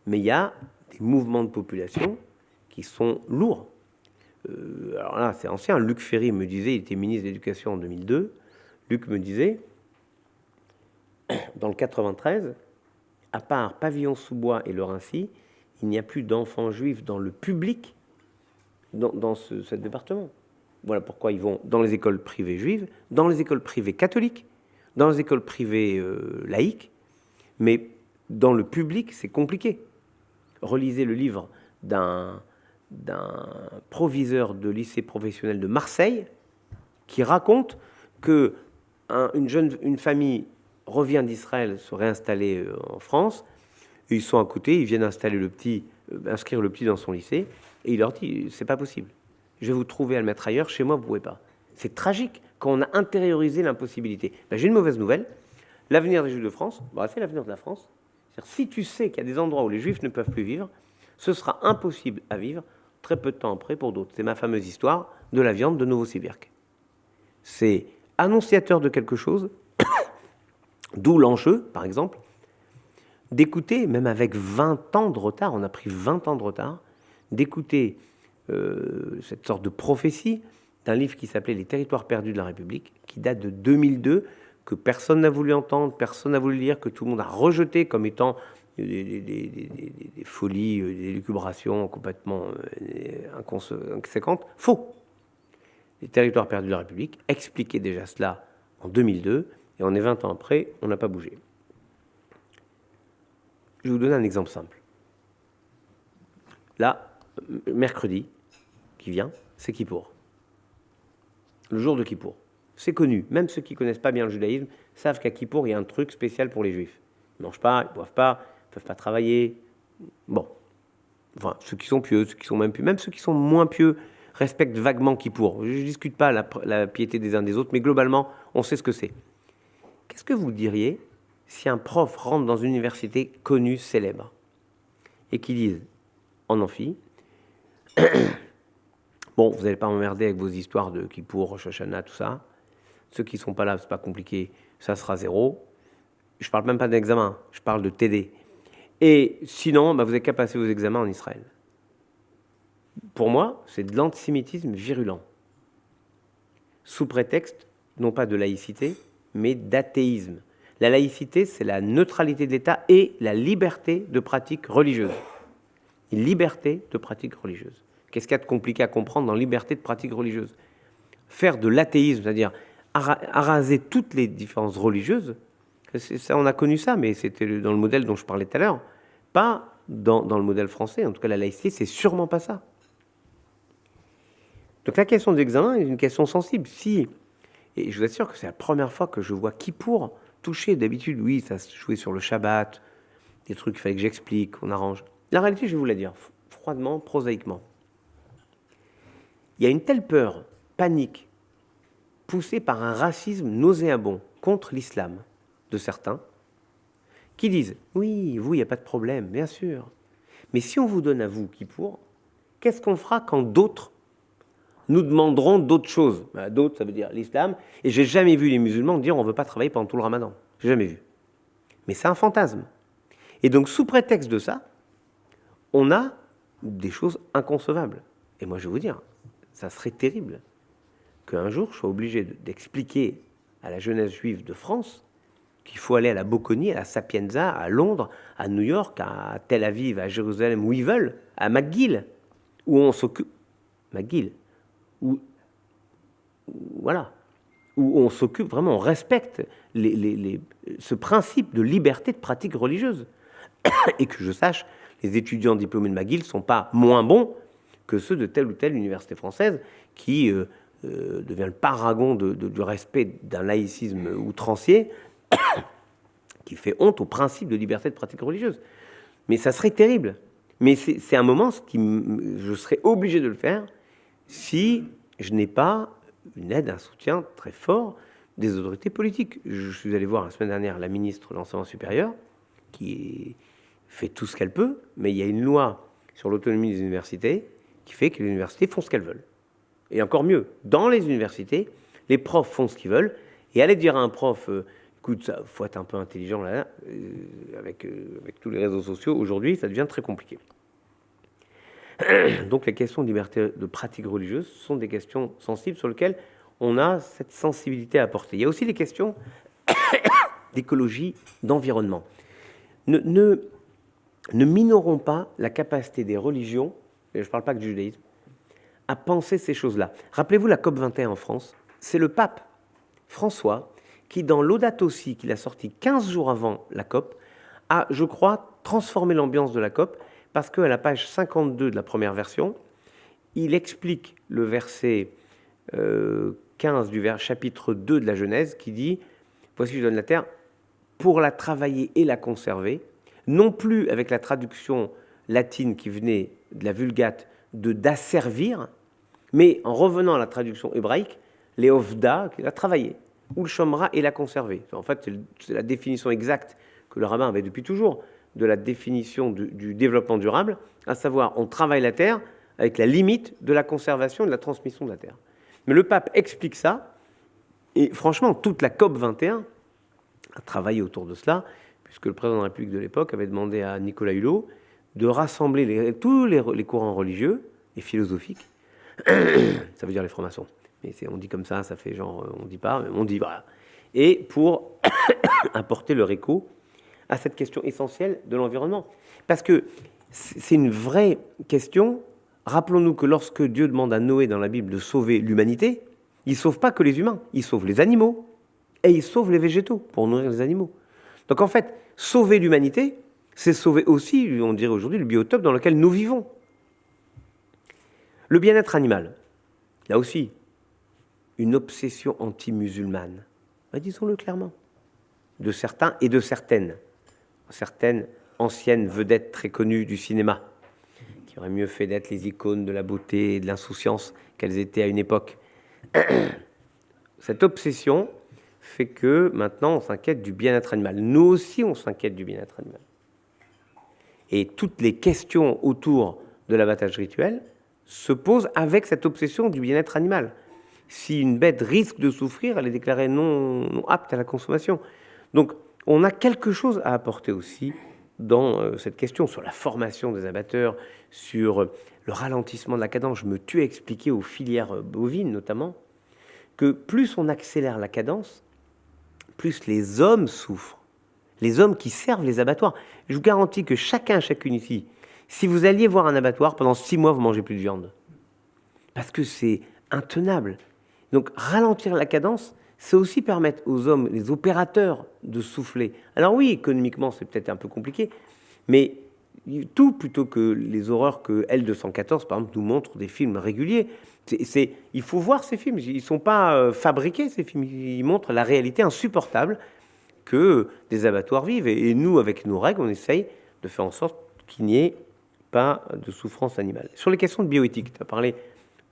mais il y a des mouvements de population qui sont lourds. Alors là, c'est ancien. Luc Ferry me disait, il était ministre de l'Éducation en 2002, Luc me disait, dans le 93, à part Pavillon-sous-Bois et le Raincy, il n'y a plus d'enfants juifs dans le public dans ce département. Voilà pourquoi ils vont dans les écoles privées juives, dans les écoles privées catholiques, dans les écoles privées laïques, mais dans le public, c'est compliqué. Relisez le livre d'un proviseur de lycée professionnel de Marseille qui raconte que une famille revient d'Israël se réinstaller en France, et ils sont à côté, ils viennent installer le petit inscrire le petit dans son lycée, et il leur dit, c'est pas possible. Je vais vous trouver à le mettre ailleurs, chez moi, vous pouvez pas. C'est tragique quand on a intériorisé l'impossibilité. Ben, j'ai une mauvaise nouvelle. L'avenir des Juifs de France, c'est l'avenir de la France. C'est-à-dire, si tu sais qu'il y a des endroits où les Juifs ne peuvent plus vivre, ce sera impossible à vivre très peu de temps après pour d'autres. C'est ma fameuse histoire de la viande de Novosibirsk. C'est annonciateur de quelque chose, d'où l'enjeu, par exemple, d'écouter, même avec 20 ans de retard, on a pris 20 ans de retard, d'écouter cette sorte de prophétie d'un livre qui s'appelait Les territoires perdus de la République, qui date de 2002, que personne n'a voulu entendre, personne n'a voulu lire, que tout le monde a rejeté comme étant des folies, des lucubrations complètement inconséquentes. Faux. Les territoires perdus de la République expliquaient déjà cela en 2002, et on est 20 ans après, on n'a pas bougé. Je vais vous donner un exemple simple. Là, mercredi qui vient, c'est Kippour. Le jour de Kippour. C'est connu. Même ceux qui ne connaissent pas bien le judaïsme savent qu'à Kippour, il y a un truc spécial pour les Juifs. Ils ne mangent pas, ils ne boivent pas, ils ne peuvent pas travailler. Bon. Enfin, ceux qui sont pieux, ceux qui sont même pieux, même ceux qui sont moins pieux respectent vaguement Kippour. Je ne discute pas la piété des uns des autres, mais globalement, on sait ce que c'est. Qu'est-ce que vous diriez si un prof rentre dans une université connue, célèbre, et qui dise en amphi, bon, vous n'allez pas m'emmerder avec vos histoires de Kippour, Rosh Hashanah, tout ça. Ceux qui ne sont pas là, c'est pas compliqué, ça sera 0. Je ne parle même pas d'examen, je parle de TD. Et sinon, vous n'avez qu'à passer vos examens en Israël. Pour moi, c'est de l'antisémitisme virulent. Sous prétexte, non pas de laïcité, mais d'athéisme. La laïcité, c'est la neutralité de l'État et la liberté de pratique religieuse. Une liberté de pratique religieuse. Qu'est-ce qu'il y a de compliqué à comprendre dans liberté de pratique religieuse? Faire de l'athéisme, c'est-à-dire araser toutes les différences religieuses, ça, on a connu ça, mais c'était dans le modèle dont je parlais tout à l'heure, pas dans le modèle français. En tout cas, la laïcité, c'est sûrement pas ça. Donc la question de l'examen est une question sensible. Et je vous assure que c'est la première fois que je vois Kippour toucher. D'habitude, oui, ça se jouait sur le Shabbat, des trucs qu'il fallait que j'explique, qu'on arrange. La réalité, je vais vous la dire, froidement, prosaïquement. Il y a une telle peur, panique, poussée par un racisme nauséabond contre l'islam de certains, qui disent « Oui, vous, il n'y a pas de problème, bien sûr. Mais si on vous donne à vous Kippour, qu'est-ce qu'on fera quand d'autres nous demanderont d'autres choses ?» D'autres, ça veut dire l'islam. Et j'ai jamais vu les musulmans dire « On ne veut pas travailler pendant tout le ramadan. » J'ai jamais vu. Mais c'est un fantasme. Et donc, sous prétexte de ça, on a des choses inconcevables. Et moi, je vais vous dire, ça serait terrible qu'un jour, je sois obligé d'expliquer à la jeunesse juive de France qu'il faut aller à la Bocconi, à la Sapienza, à Londres, à New York, à Tel Aviv, à Jérusalem, où ils veulent, à McGill, où on s'occupe... McGill, où on s'occupe vraiment, on respecte ce principe de liberté de pratique religieuse. Et que je sache, les étudiants diplômés de McGill ne sont pas moins bons que ceux de telle ou telle université française qui devient le paragon du respect d'un laïcisme outrancier qui fait honte au principe de liberté de pratique religieuse. Mais ça serait terrible. Mais c'est un moment, je serais obligé de le faire si je n'ai pas une aide, un soutien très fort des autorités politiques. Je suis allé voir la semaine dernière la ministre de l'Enseignement supérieur qui fait tout ce qu'elle peut, mais il y a une loi sur l'autonomie des universités qui fait que les universités font ce qu'elles veulent. Et encore mieux, dans les universités, les profs font ce qu'ils veulent, et aller dire à un prof, écoute, il faut être un peu intelligent là, avec tous les réseaux sociaux, aujourd'hui, ça devient très compliqué. Donc les questions de liberté de pratique religieuse sont des questions sensibles sur lesquelles on a cette sensibilité à apporter. Il y a aussi les questions d'écologie, d'environnement. Ne minorons pas la capacité des religions, et je ne parle pas que du judaïsme, à penser ces choses-là. Rappelez-vous la COP21 en France, c'est le pape François qui, dans Laudato Si, qu'il a sorti 15 jours avant la COP, a, je crois, transformé l'ambiance de la COP, parce qu'à la page 52 de la première version, il explique le verset 15 du chapitre 2 de la Genèse, qui dit « Voici, je donne la terre pour la travailler et la conserver », non plus avec la traduction latine qui venait de la Vulgate d'asservir, mais en revenant à la traduction hébraïque, Léovda, qui a travaillé, ou le Shomra, et l'a conservé. En fait, c'est la définition exacte que le rabbin avait depuis toujours de la définition du développement durable, à savoir, on travaille la terre avec la limite de la conservation et de la transmission de la terre. Mais le pape explique ça, et franchement, toute la COP 21 a travaillé autour de cela, puisque le président de la République de l'époque avait demandé à Nicolas Hulot de rassembler tous les courants religieux et philosophiques, ça veut dire les francs-maçons, mais on dit comme ça fait genre, on dit pas, mais on dit voilà, et pour apporter leur écho à cette question essentielle de l'environnement. Parce que c'est une vraie question. Rappelons-nous que lorsque Dieu demande à Noé dans la Bible de sauver l'humanité, il ne sauve pas que les humains, il sauve les animaux et il sauve les végétaux pour nourrir les animaux. Donc en fait, sauver l'humanité, c'est sauver aussi, on dirait aujourd'hui, le biotope dans lequel nous vivons. Le bien-être animal, là aussi, une obsession anti-musulmane, disons-le clairement, de certains et de certaines anciennes vedettes très connues du cinéma, qui auraient mieux fait d'être les icônes de la beauté et de l'insouciance qu'elles étaient à une époque. Cette obsession fait que maintenant on s'inquiète du bien-être animal. Nous aussi on s'inquiète du bien-être animal. Et toutes les questions autour de l'abattage rituel se posent avec cette obsession du bien-être animal. Si une bête risque de souffrir, elle est déclarée non apte à la consommation. Donc on a quelque chose à apporter aussi dans cette question sur la formation des abatteurs, sur le ralentissement de la cadence. Je me tue à expliquer aux filières bovines notamment que plus on accélère la cadence, plus les hommes souffrent. Les hommes qui servent les abattoirs. Je vous garantis que chacune ici, si vous alliez voir un abattoir, pendant 6 mois, vous ne mangez plus de viande. Parce que c'est intenable. Donc ralentir la cadence, c'est aussi permettre aux hommes, les opérateurs, de souffler. Alors oui, économiquement, c'est peut-être un peu compliqué, mais tout plutôt que les horreurs que L214, par exemple, nous montre des films réguliers. Il faut voir ces films. Ils ne sont pas fabriqués, ces films. Ils montrent la réalité insupportable que des abattoirs vivent. Et nous, avec nos règles, on essaye de faire en sorte qu'il n'y ait pas de souffrance animale. Sur les questions de bioéthique, tu as parlé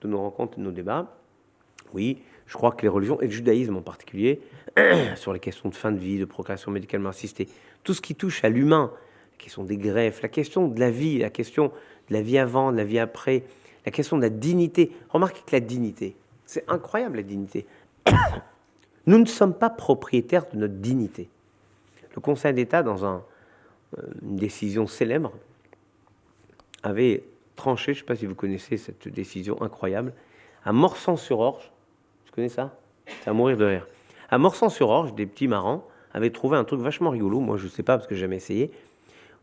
de nos rencontres et de nos débats. Oui, je crois que les religions, et le judaïsme en particulier, sur les questions de fin de vie, de procréation médicalement assistée, tout ce qui touche à l'humain, la question des greffes, la question de la vie, la question de la vie avant, de la vie après, la question de la dignité. Remarquez que la dignité, c'est incroyable la dignité. Nous ne sommes pas propriétaires de notre dignité. Le Conseil d'État, dans une décision célèbre, avait tranché, je ne sais pas si vous connaissez cette décision incroyable, à Morsan-sur-Orge. Tu connais ça? C'est à mourir de rire. À Morsan-sur-Orge, des petits marrants avaient trouvé un truc vachement rigolo. Moi, je ne sais pas parce que j'ai jamais essayé.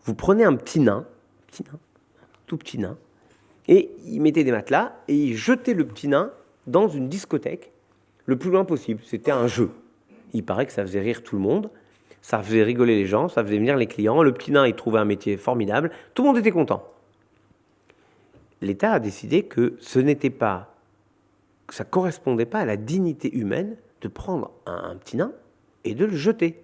Vous prenez un petit nain, tout petit nain, et ils mettaient des matelas et ils jetaient le petit nain dans une discothèque le plus loin possible. C'était un jeu. Il paraît que ça faisait rire tout le monde, ça faisait rigoler les gens, ça faisait venir les clients. Le petit nain, il trouvait un métier formidable. Tout le monde était content. L'État a décidé que ça ne correspondait pas à la dignité humaine de prendre un petit nain et de le jeter.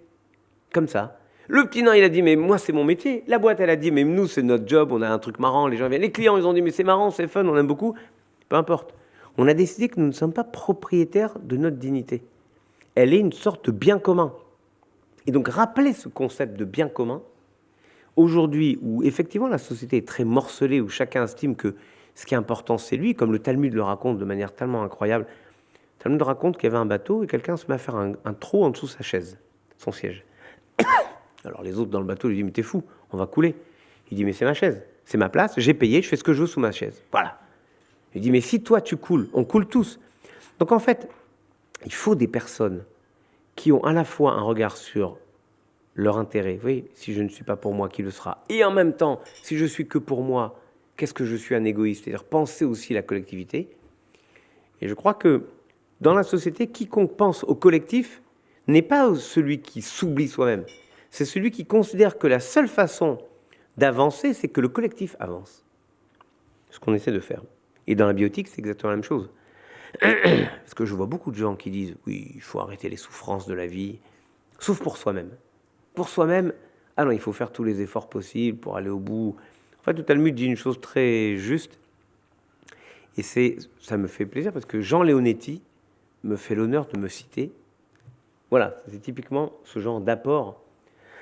Comme ça. Le petit nain, il a dit, mais moi, c'est mon métier. La boîte, elle a dit, mais nous, c'est notre job, on a un truc marrant, les gens viennent. Les clients, ils ont dit, mais c'est marrant, c'est fun, on aime beaucoup. Peu importe. On a décidé que nous ne sommes pas propriétaires de notre dignité. Elle est une sorte de bien commun. Et donc, rappeler ce concept de bien commun, aujourd'hui, où effectivement la société est très morcelée, où chacun estime que ce qui est important, c'est lui, comme le Talmud le raconte de manière tellement incroyable. Le Talmud raconte qu'il y avait un bateau et quelqu'un se met à faire un trou en dessous de sa chaise, son siège. Alors les autres dans le bateau lui disent, mais t'es fou, on va couler. Il dit, mais c'est ma chaise, c'est ma place, j'ai payé, je fais ce que je veux sous ma chaise. Voilà. Il dit, mais si toi tu coules, on coule tous. Donc en fait, il faut des personnes qui ont à la fois un regard sur leur intérêt. Vous voyez, si je ne suis pas pour moi, qui le sera? Et en même temps, si je suis que pour moi, qu'est-ce que je suis un égoïste? C'est-à-dire penser aussi la collectivité. Et je crois que dans la société, quiconque pense au collectif n'est pas celui qui s'oublie soi-même. C'est celui qui considère que la seule façon d'avancer, c'est que le collectif avance. Ce qu'on essaie de faire. Et dans la bioéthique, c'est exactement la même chose. Parce que je vois beaucoup de gens qui disent « Oui, il faut arrêter les souffrances de la vie, sauf pour soi-même. » Pour soi-même, ah non, il faut faire tous les efforts possibles pour aller au bout. En fait, le Talmud dit une chose très juste, et ça me fait plaisir parce que Jean Leonetti me fait l'honneur de me citer. Voilà, c'est typiquement ce genre d'apport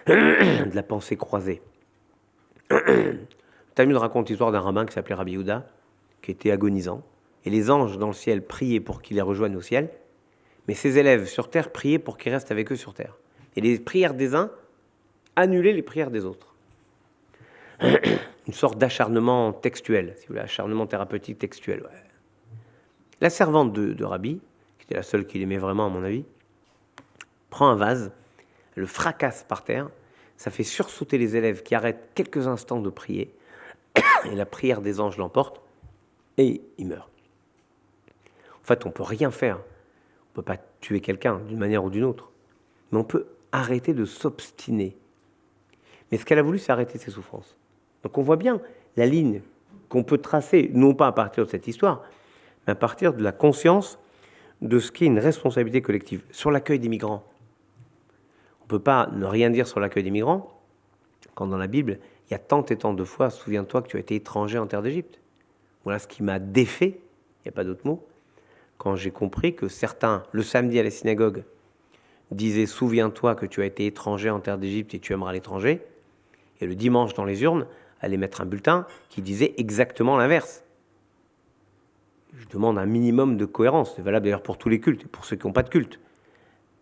de la pensée croisée. Le Talmud raconte l'histoire d'un rabbin qui s'appelait Rabbi Yehuda, qui était agonisant, et les anges dans le ciel priaient pour qu'il les rejoigne au ciel, mais ses élèves sur terre priaient pour qu'il reste avec eux sur terre. Et les prières des uns annulaient les prières des autres. Une sorte d'acharnement textuel, si vous voulez, acharnement thérapeutique textuel. Ouais. La servante de Rabbi, qui était la seule qu'il aimait vraiment à mon avis, prend un vase, elle le fracasse par terre, ça fait sursauter les élèves qui arrêtent quelques instants de prier, et la prière des anges l'emporte, et il meurt. En fait, on ne peut rien faire. On ne peut pas tuer quelqu'un d'une manière ou d'une autre, mais on peut arrêter de s'obstiner. Mais ce qu'elle a voulu, c'est arrêter ses souffrances. Donc on voit bien la ligne qu'on peut tracer, non pas à partir de cette histoire, mais à partir de la conscience de ce qu'est une responsabilité collective. Sur l'accueil des migrants, on ne peut pas ne rien dire sur l'accueil des migrants, quand dans la Bible, il y a tant et tant de fois, souviens-toi que tu as été étranger en terre d'Égypte. Voilà ce qui m'a défait, il n'y a pas d'autre mot, quand j'ai compris que certains, le samedi à la synagogue, disaient « Souviens-toi que tu as été étranger en terre d'Égypte et tu aimeras l'étranger », et le dimanche dans les urnes, allaient mettre un bulletin qui disait exactement l'inverse. Je demande un minimum de cohérence, c'est valable d'ailleurs pour tous les cultes, pour ceux qui n'ont pas de culte.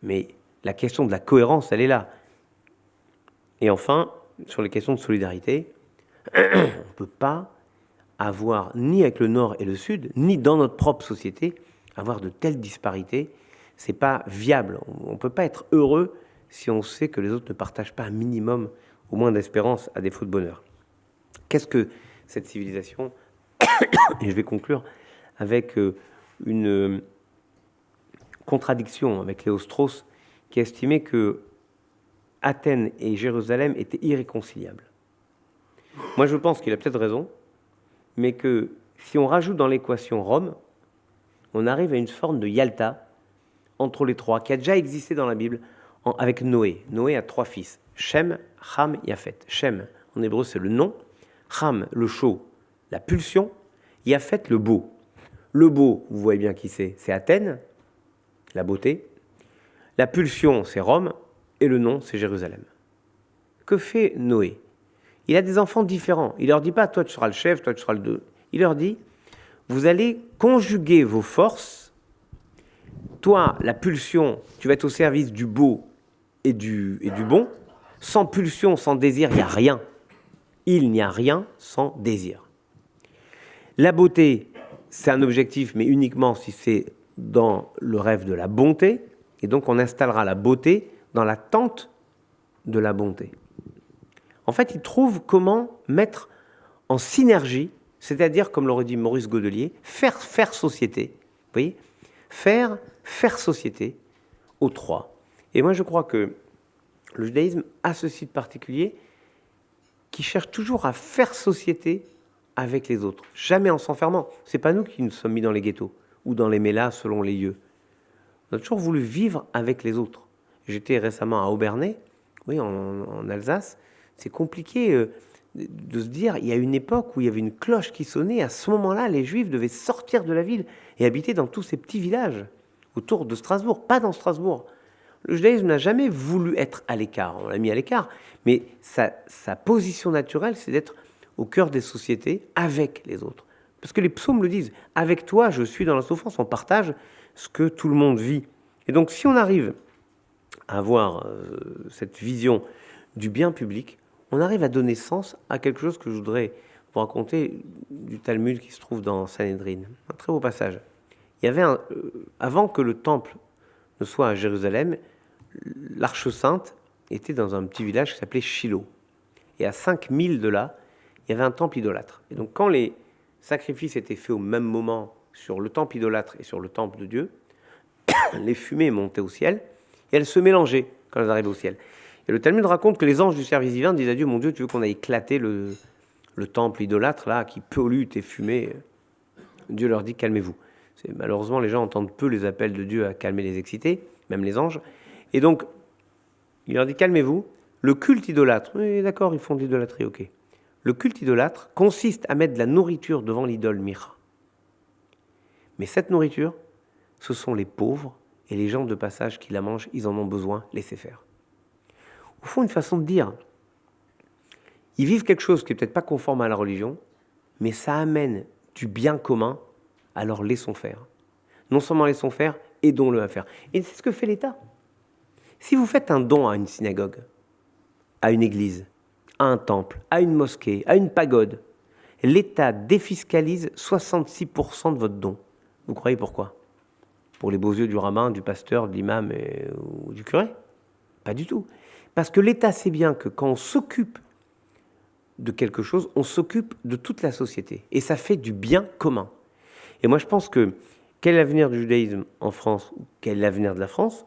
Mais la question de la cohérence, elle est là. Et enfin, sur les questions de solidarité, on ne peut pas avoir, ni avec le Nord et le Sud, ni dans notre propre société, avoir de telles disparités. Ce n'est pas viable. On ne peut pas être heureux si on sait que les autres ne partagent pas un minimum, au moins d'espérance, à défaut de bonheur. Qu'est-ce que cette civilisation? Et je vais conclure avec une contradiction avec Léo Strauss, qui estimait que Athènes et Jérusalem étaient irréconciliables. Moi, je pense qu'il a peut-être raison, mais que si on rajoute dans l'équation Rome, on arrive à une forme de Yalta entre les trois, qui a déjà existé dans la Bible avec Noé. Noé a 3 fils, Shem, Ham, Yafet. Shem, en hébreu, c'est le nom. Ham, le chaud, la pulsion. Yafet, le beau. Le beau, vous voyez bien qui c'est Athènes, la beauté. La pulsion, c'est Rome. Et le nom, c'est Jérusalem. Que fait Noé? Il a des enfants différents. Il leur dit pas, toi tu seras le chef, toi tu seras le deux. Il leur dit, vous allez conjuguer vos forces. Toi, la pulsion, tu vas être au service du beau et du bon. Sans pulsion, sans désir, il n'y a rien. Il n'y a rien sans désir. La beauté, c'est un objectif, mais uniquement si c'est dans le rêve de la bonté. Et donc, on installera la beauté dans l'attente de la bonté. En fait, il trouve comment mettre en synergie, c'est-à-dire, comme l'aurait dit Maurice Godelier, faire société. Vous voyez ? Faire société aux trois. Et moi, je crois que le judaïsme a ce site particulier qui cherche toujours à faire société avec les autres, jamais en s'enfermant. C'est pas nous qui nous sommes mis dans les ghettos ou dans les mélas selon les lieux. On a toujours voulu vivre avec les autres. J'étais récemment à Aubernais, oui, en Alsace. C'est compliqué de se dire, il y a une époque où il y avait une cloche qui sonnait. À ce moment-là, les Juifs devaient sortir de la ville et habiter dans tous ces petits villages autour de Strasbourg, pas dans Strasbourg. Le judaïsme n'a jamais voulu être à l'écart. On l'a mis à l'écart, mais sa position naturelle, c'est d'être au cœur des sociétés avec les autres. Parce que les psaumes le disent, avec toi, je suis dans la souffrance, on partage ce que tout le monde vit. Et donc, si on arrive à avoir cette vision du bien public, on arrive à donner sens à quelque chose que je voudrais vous raconter du Talmud qui se trouve dans Sanhédrin. Un très beau passage. Il y avait avant que le temple ne soit à Jérusalem, l'Arche Sainte était dans un petit village qui s'appelait Shiloh. Et à 5000 de là, il y avait un temple idolâtre. Et donc quand les sacrifices étaient faits au même moment sur le temple idolâtre et sur le temple de Dieu, les fumées montaient au ciel et elles se mélangeaient quand elles arrivaient au ciel. Et le Talmud raconte que les anges du service divin disent à Dieu, mon Dieu, tu veux qu'on aille éclater le temple idolâtre là qui pollue tes fumées? Dieu leur dit, calmez-vous. Malheureusement, les gens entendent peu les appels de Dieu à calmer les excités, même les anges. Et donc, il leur dit, calmez-vous, le culte idolâtre, oui, d'accord, ils font de l'idolâtrie, ok. Le culte idolâtre consiste à mettre de la nourriture devant l'idole Mira. Mais cette nourriture, ce sont les pauvres et les gens de passage qui la mangent, ils en ont besoin, laissez faire. Au fond, une façon de dire, ils vivent quelque chose qui n'est peut-être pas conforme à la religion, mais ça amène du bien commun, alors laissons faire. Non seulement laissons faire, aidons-le à faire. Et c'est ce que fait l'État. Si vous faites un don à une synagogue, à une église, à un temple, à une mosquée, à une pagode, l'État défiscalise 66% de votre don. Vous croyez pourquoi? Pour les beaux yeux du rabbin, du pasteur, de l'imam ou du curé? Pas du tout. Parce que l'État sait bien que quand on s'occupe de quelque chose, on s'occupe de toute la société. Et ça fait du bien commun. Et moi, je pense que quel est l'avenir du judaïsme en France, ou quel est l'avenir de la France?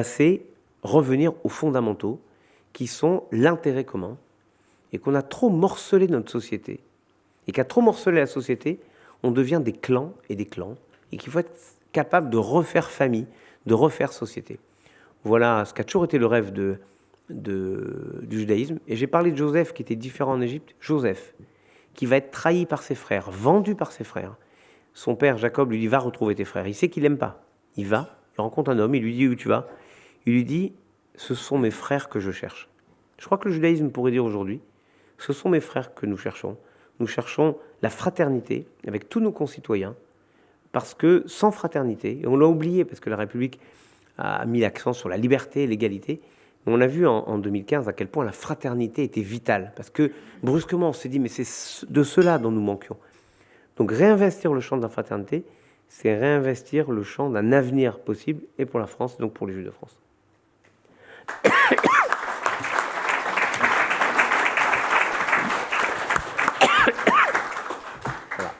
C'est revenir aux fondamentaux qui sont l'intérêt commun et qu'on a trop morcelé notre société. Et qu'à trop morceler la société, on devient des clans et qu'il faut être capable de refaire famille, de refaire société. Voilà ce qu'a toujours été le rêve du judaïsme. Et j'ai parlé de Joseph qui était différent en Égypte. Joseph, qui va être trahi par ses frères, vendu par ses frères. Son père, Jacob, lui dit « Va retrouver tes frères ». Il sait qu'il n'aime pas. Il va, il rencontre un homme, il lui dit « Où tu vas ?» Il lui dit « Ce sont mes frères que je cherche ». Je crois que le judaïsme pourrait dire aujourd'hui « Ce sont mes frères que nous cherchons ». Nous cherchons la fraternité avec tous nos concitoyens, parce que sans fraternité, et on l'a oublié parce que la République a mis l'accent sur la liberté et l'égalité, mais on a vu en 2015 à quel point la fraternité était vitale, parce que brusquement on s'est dit mais c'est de cela dont nous manquions. Donc réinvestir le champ de la fraternité, c'est réinvestir le champ d'un avenir possible, et pour la France, donc pour les Juifs de France.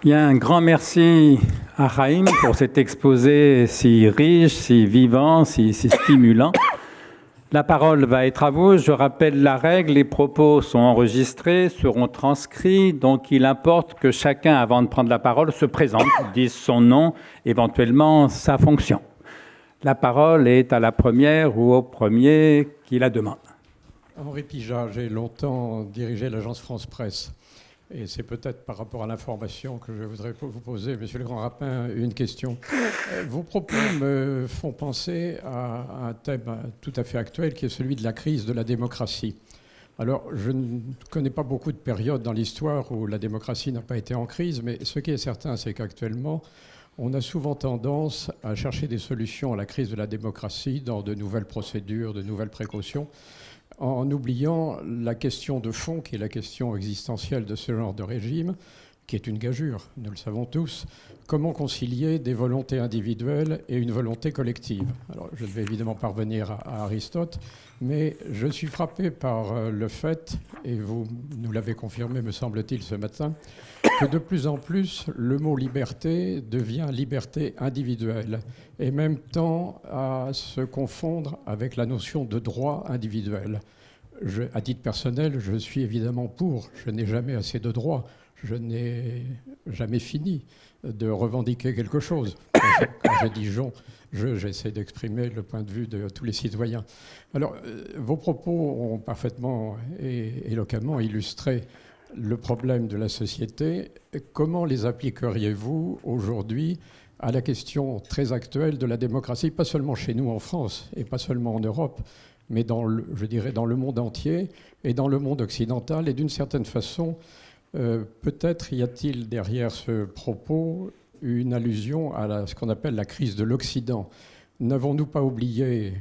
Bien, un grand merci à Chaim pour cet exposé si riche, si vivant, si stimulant. La parole va être à vous. Je rappelle la règle, les propos sont enregistrés, seront transcrits, donc il importe que chacun, avant de prendre la parole, se présente, dise son nom, éventuellement sa fonction. La parole est à la première ou au premier qui la demande. Henri Pijat, j'ai longtemps dirigé l'agence France Presse. Et c'est peut-être par rapport à l'information que je voudrais vous poser, Monsieur le Grand Rapin, une question. Vos propos me font penser à un thème tout à fait actuel qui est celui de la crise de la démocratie. Alors, je ne connais pas beaucoup de périodes dans l'histoire où la démocratie n'a pas été en crise, mais ce qui est certain, c'est qu'actuellement, on a souvent tendance à chercher des solutions à la crise de la démocratie dans de nouvelles procédures, de nouvelles précautions, en oubliant la question de fond, qui est la question existentielle de ce genre de régime, qui est une gageure, nous le savons tous. Comment concilier des volontés individuelles et une volonté collective? Alors, je ne vais évidemment pas revenir à Aristote, mais je suis frappé par le fait, et vous nous l'avez confirmé, me semble-t-il, ce matin, que de plus en plus, le mot liberté devient liberté individuelle, et même tend à se confondre avec la notion de droit individuel. À titre personnel, je suis évidemment pour. Je n'ai jamais assez de droits. Je n'ai jamais fini de revendiquer quelque chose. Quand je dis j'essaie d'exprimer le point de vue de tous les citoyens. Alors, vos propos ont parfaitement et éloquemment illustré le problème de la société. Comment les appliqueriez-vous aujourd'hui à la question très actuelle de la démocratie, pas seulement chez nous en France et pas seulement en Europe, mais je dirais dans le monde entier et dans le monde occidental, et d'une certaine façon, peut-être y a-t-il derrière ce propos une allusion à ce qu'on appelle la crise de l'Occident. N'avons-nous pas oublié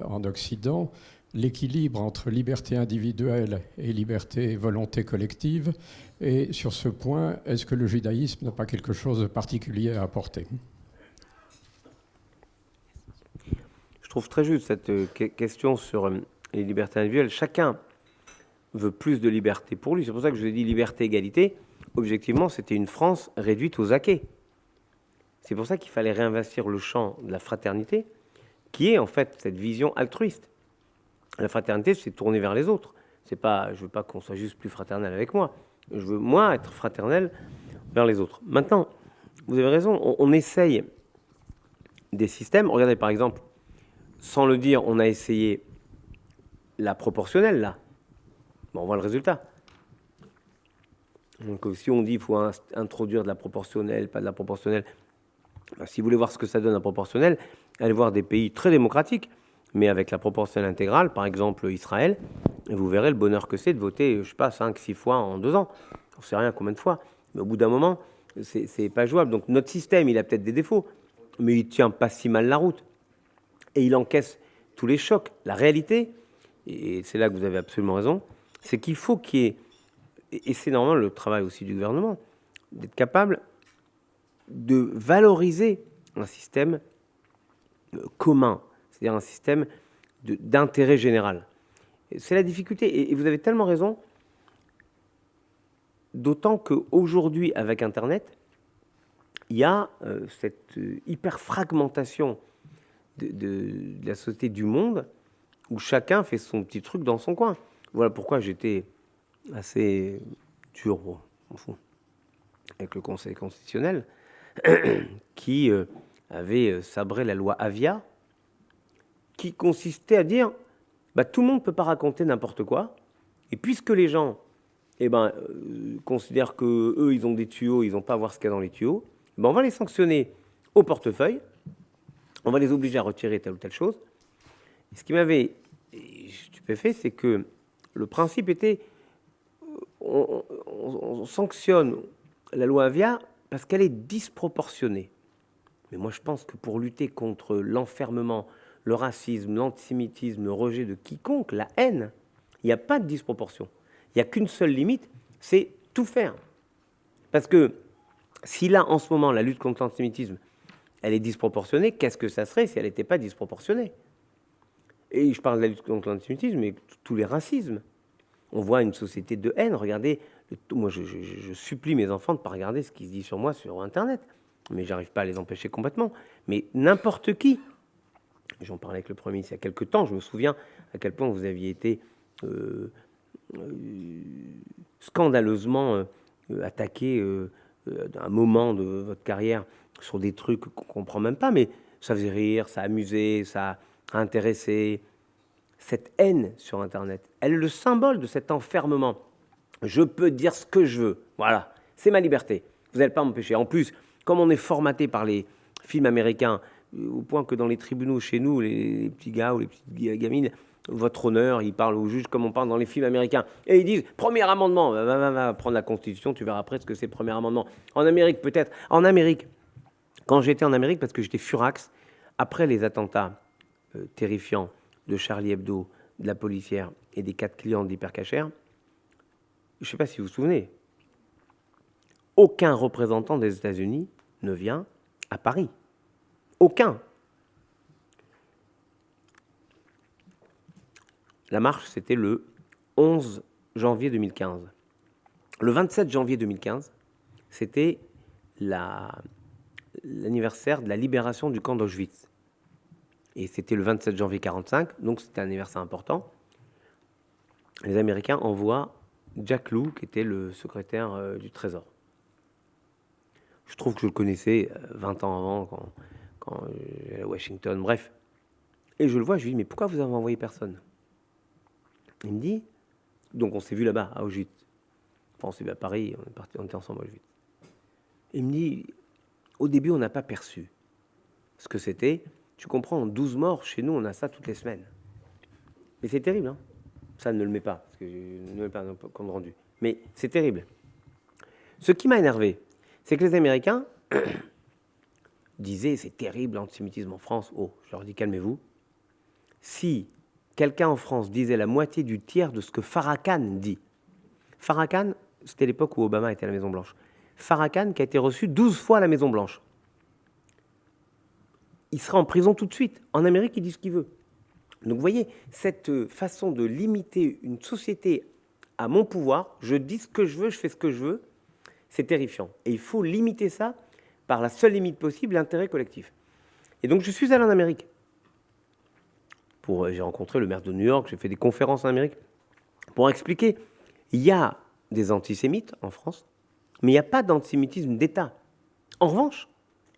en Occident l'équilibre entre liberté individuelle et liberté et volonté collective? Et sur ce point, est-ce que le judaïsme n'a pas quelque chose de particulier à apporter? Je trouve très juste cette question sur les libertés individuelles. Chacun veut plus de liberté pour lui. C'est pour ça que je vous ai dit liberté, égalité. Objectivement, c'était une France réduite aux acquets. C'est pour ça qu'il fallait réinvestir le champ de la fraternité, qui est en fait cette vision altruiste. La fraternité, c'est tourner vers les autres. C'est pas, je veux pas qu'on soit juste plus fraternel avec moi. Je veux, moi, être fraternel vers les autres. Maintenant, vous avez raison, on essaye des systèmes. Regardez, par exemple, sans le dire, on a essayé la proportionnelle, là. Bon, on voit le résultat. Donc si on dit qu'il faut introduire de la proportionnelle, pas de la proportionnelle, ben, si vous voulez voir ce que ça donne la proportionnelle, allez voir des pays très démocratiques, mais avec la proportionnelle intégrale, par exemple Israël, et vous verrez le bonheur que c'est de voter, je ne sais pas, 5-6 fois en 2 ans. On ne sait rien combien de fois. Mais au bout d'un moment, c'est pas jouable. Donc notre système, il a peut-être des défauts, mais il tient pas si mal la route. Et il encaisse tous les chocs. La réalité, et c'est là que vous avez absolument raison, c'est qu'il faut qu'il y ait, et c'est normalement le travail aussi du gouvernement, d'être capable de valoriser un système commun, c'est-à-dire un système d'intérêt général. C'est la difficulté, et vous avez tellement raison, d'autant qu'aujourd'hui, avec Internet, il y a cette hyper-fragmentation de la société du monde, où chacun fait son petit truc dans son coin. Voilà pourquoi j'étais assez dur, bon, en fond, avec le Conseil constitutionnel, qui avait sabré la loi Avia, qui consistait à dire bah, tout le monde ne peut pas raconter n'importe quoi, et puisque les gens considèrent qu'eux, ils ont des tuyaux, ils n'ont pas à voir ce qu'il y a dans les tuyaux, on va les sanctionner au portefeuille, on va les obliger à retirer telle ou telle chose. Et ce qui m'avait stupéfait, c'est que le principe était on sanctionne la loi Avia parce qu'elle est disproportionnée. Mais moi, je pense que pour lutter contre l'enfermement, le racisme, l'antisémitisme, le rejet de quiconque, la haine, il n'y a pas de disproportion. Il n'y a qu'une seule limite, c'est tout faire. Parce que si là, en ce moment, la lutte contre l'antisémitisme, elle est disproportionnée, qu'est-ce que ça serait si elle n'était pas disproportionnée? Et je parle de la lutte contre l'antisémitisme, mais tous les racismes. On voit une société de haine. Regardez, moi je supplie mes enfants de ne pas regarder ce qui se dit sur moi sur Internet. Mais j'arrive pas à les empêcher complètement. Mais n'importe qui, j'en parlais avec le Premier ministre il y a quelques temps, je me souviens à quel point vous aviez été scandaleusement attaqué à un moment de votre carrière sur des trucs qu'on comprend même pas, mais ça faisait rire, ça amusait, ça intéressait. Cette haine sur Internet, elle est le symbole de cet enfermement. Je peux dire ce que je veux. Voilà, c'est ma liberté. Vous n'allez pas m'empêcher. En plus, comme on est formaté par les films américains, au point que dans les tribunaux chez nous, les petits gars ou les petites gamines, votre honneur, ils parlent au juge comme on parle dans les films américains. Et ils disent, premier amendement, va prendre la Constitution, tu verras après ce que c'est premier amendement. En Amérique, peut-être. En Amérique, quand j'étais en Amérique, parce que j'étais furax, après les attentats terrifiants de Charlie Hebdo, de la policière et des 4 clients d'Hypercacher, je ne sais pas si vous vous souvenez, aucun représentant des États-Unis ne vient à Paris. Aucun. La marche, c'était le 11 janvier 2015. Le 27 janvier 2015, c'était l'anniversaire de la libération du camp d'Auschwitz. Et c'était le 27 janvier 1945, donc c'était un anniversaire important. Les Américains envoient Jack Lew, qui était le secrétaire du Trésor. Je trouve que je le connaissais 20 ans avant, quand j'allais à Washington, bref. Et je le vois, je lui dis, mais pourquoi vous avez envoyé personne? Il me dit, donc on s'est vu là-bas, à Auschwitz. Enfin, on s'est vu à Paris, on était ensemble à Auschwitz. Il me dit, au début, on n'a pas perçu ce que c'était. Tu comprends, 12 morts, chez nous, on a ça toutes les semaines. Mais c'est terrible, hein. Ça ne le met pas, parce que je ne le mets pas comme rendu. Mais c'est terrible. Ce qui m'a énervé, c'est que les Américains disaient, c'est terrible l'antisémitisme en France. Oh, je leur dis, calmez-vous. Si quelqu'un en France disait la moitié du tiers de ce que Farrakhan dit. Farrakhan, c'était l'époque où Obama était à la Maison-Blanche. Farrakhan qui a été reçu 12 fois à la Maison-Blanche. Il sera en prison tout de suite. En Amérique, il dit ce qu'il veut. Donc vous voyez, cette façon de limiter une société à mon pouvoir, je dis ce que je veux, je fais ce que je veux, c'est terrifiant. Et il faut limiter ça par la seule limite possible, l'intérêt collectif. Et donc je suis allé en Amérique. J'ai rencontré le maire de New York, j'ai fait des conférences en Amérique pour expliquer. Il y a des antisémites en France, mais il n'y a pas d'antisémitisme d'État. En revanche,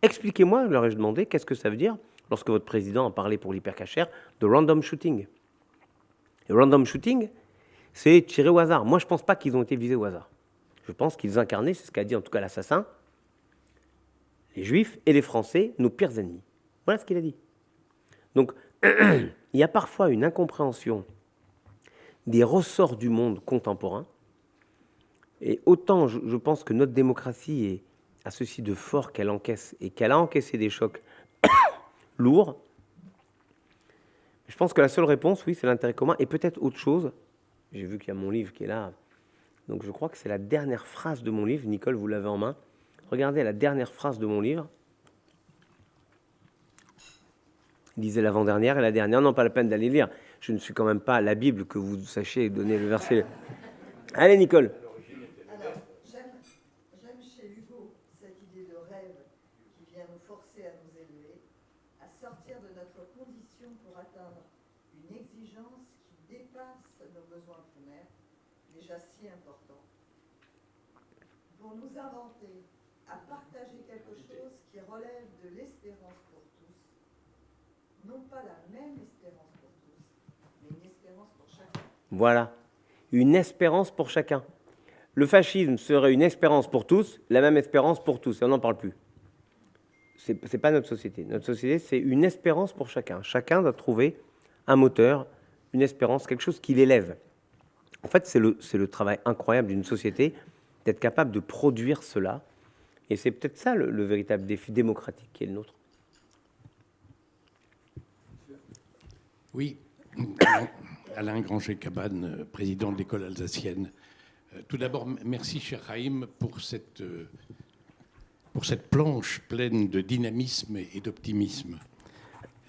expliquez-moi, je leur ai demandé, qu'est-ce que ça veut dire lorsque votre président a parlé pour l'Hypercacher de random shooting. Et random shooting, c'est tirer au hasard. Moi, je ne pense pas qu'ils ont été visés au hasard. Je pense qu'ils incarnaient, c'est ce qu'a dit en tout cas l'assassin, les Juifs et les Français, nos pires ennemis. Voilà ce qu'il a dit. Donc, il y a parfois une incompréhension des ressorts du monde contemporain. Et autant je pense que notre démocratie a ceci de fort qu'elle encaisse et qu'elle a encaissé des chocs lourds. Je pense que la seule réponse, oui, c'est l'intérêt commun et peut-être autre chose. J'ai vu qu'il y a mon livre qui est là. Donc je crois que c'est la dernière phrase de mon livre. Nicole, vous l'avez en main. Regardez la dernière phrase de mon livre. Lisez l'avant-dernière et la dernière. Non, pas la peine d'aller lire. Je ne suis quand même pas la Bible que vous sachiez donner le verset. Allez, Nicole. Alors, j'aime chez Hugo cette idée de rêve qui vient nous forcer à nous élever, à sortir de notre condition pour atteindre une exigence qui dépasse nos besoins primaires, déjà si importants, pour nous inventer, à partager quelque chose qui relève de l'espérance pour tous, non pas la même espérance pour tous, mais une espérance pour chacun. Voilà, une espérance pour chacun. Le fascisme serait une espérance pour tous, la même espérance pour tous, et on n'en parle plus. C'est pas notre société. Notre société, c'est une espérance pour chacun. Chacun doit trouver un moteur, une espérance, quelque chose qui l'élève. En fait, c'est le travail incroyable d'une société d'être capable de produire cela. Et c'est peut-être ça le véritable défi démocratique qui est le nôtre. Oui, Alain Granger-Cabane, président de l'école alsacienne. Tout d'abord, merci, cher Haïm, pour cette planche pleine de dynamisme et d'optimisme.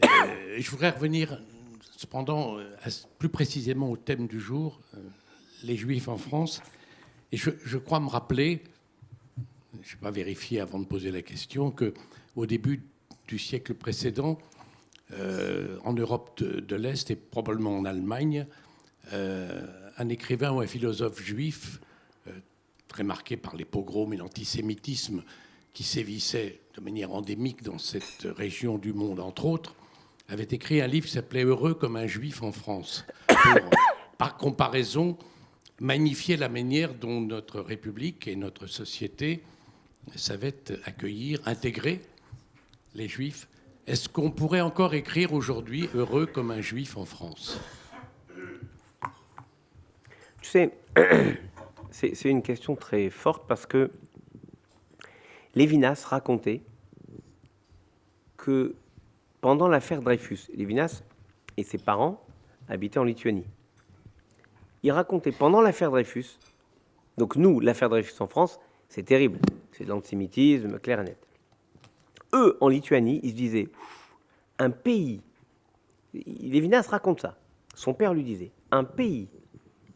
Je voudrais revenir, cependant, plus précisément au thème du jour, les Juifs en France. Et je crois me rappeler, je n'ai pas vérifié avant de poser la question, qu'au début du siècle précédent, en Europe de l'Est et probablement en Allemagne, un écrivain ou un philosophe juif, très marqué par les pogroms et l'antisémitisme qui sévissaient de manière endémique dans cette région du monde, entre autres, avait écrit un livre qui s'appelait « Heureux comme un juif en France », pour, par comparaison, magnifier la manière dont notre République et notre société savaient accueillir, intégrer les juifs. Est-ce qu'on pourrait encore écrire aujourd'hui « Heureux comme un juif en France » ? Tu sais, c'est une question très forte parce que Lévinas racontait que pendant l'affaire Dreyfus, Lévinas et ses parents habitaient en Lituanie. Il racontait pendant l'affaire Dreyfus, donc nous, l'affaire Dreyfus en France, c'est terrible, c'est de l'antisémitisme clair et net. Eux, en Lituanie, ils se disaient, un pays, Lévinas raconte ça, son père lui disait, un pays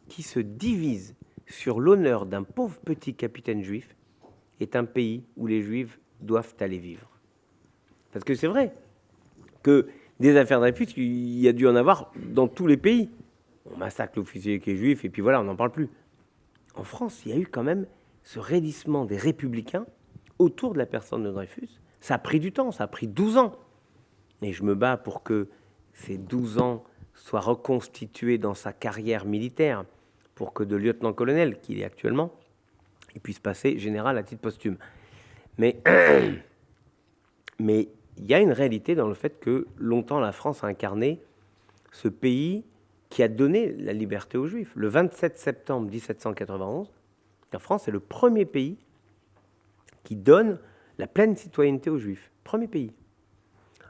qui se divise sur l'honneur d'un pauvre petit capitaine juif est un pays où les juifs doivent aller vivre. Parce que c'est vrai que des affaires Dreyfus, il y a dû en avoir dans tous les pays. On massacre l'officier qui est juif et puis voilà, on n'en parle plus. En France, il y a eu quand même ce raidissement des républicains autour de la personne de Dreyfus. Ça a pris du temps, ça a pris 12 ans. Et je me bats pour que ces 12 ans soient reconstitués dans sa carrière militaire, pour que de lieutenant-colonel qu'il est actuellement, il puisse passer général à titre posthume. Mais il y a une réalité dans le fait que longtemps la France a incarné ce pays qui a donné la liberté aux Juifs. Le 27 septembre 1791, la France est le premier pays qui donne la pleine citoyenneté aux Juifs. Premier pays.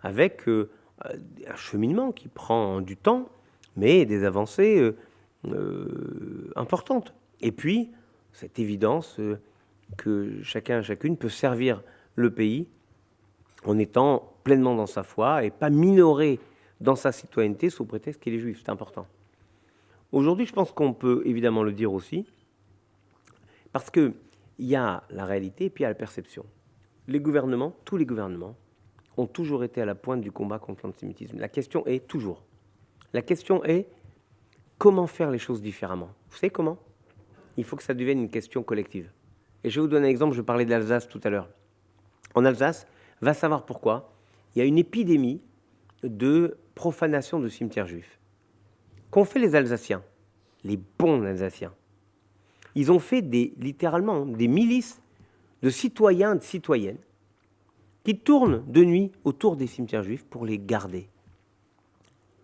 Avec un cheminement qui prend du temps, mais des avancées importantes. Et puis, cette évidence que chacun, chacune peut servir le pays en étant pleinement dans sa foi et pas minoré dans sa citoyenneté sous prétexte qu'il est juif. C'est important. Aujourd'hui, je pense qu'on peut évidemment le dire aussi, parce qu'il y a la réalité et puis il y a la perception. Les gouvernements, tous les gouvernements, ont toujours été à la pointe du combat contre l'antisémitisme. La question est toujours. La question est comment faire les choses différemment. Vous savez comment ? Il faut que ça devienne une question collective. Et je vais vous donner un exemple, je parlais de l'Alsace tout à l'heure. En Alsace, va savoir pourquoi, il y a une épidémie de profanation de cimetières juifs. Qu'ont fait les Alsaciens, les bons Alsaciens ? Ils ont fait littéralement des milices de citoyens et de citoyennes qui tournent de nuit autour des cimetières juifs pour les garder,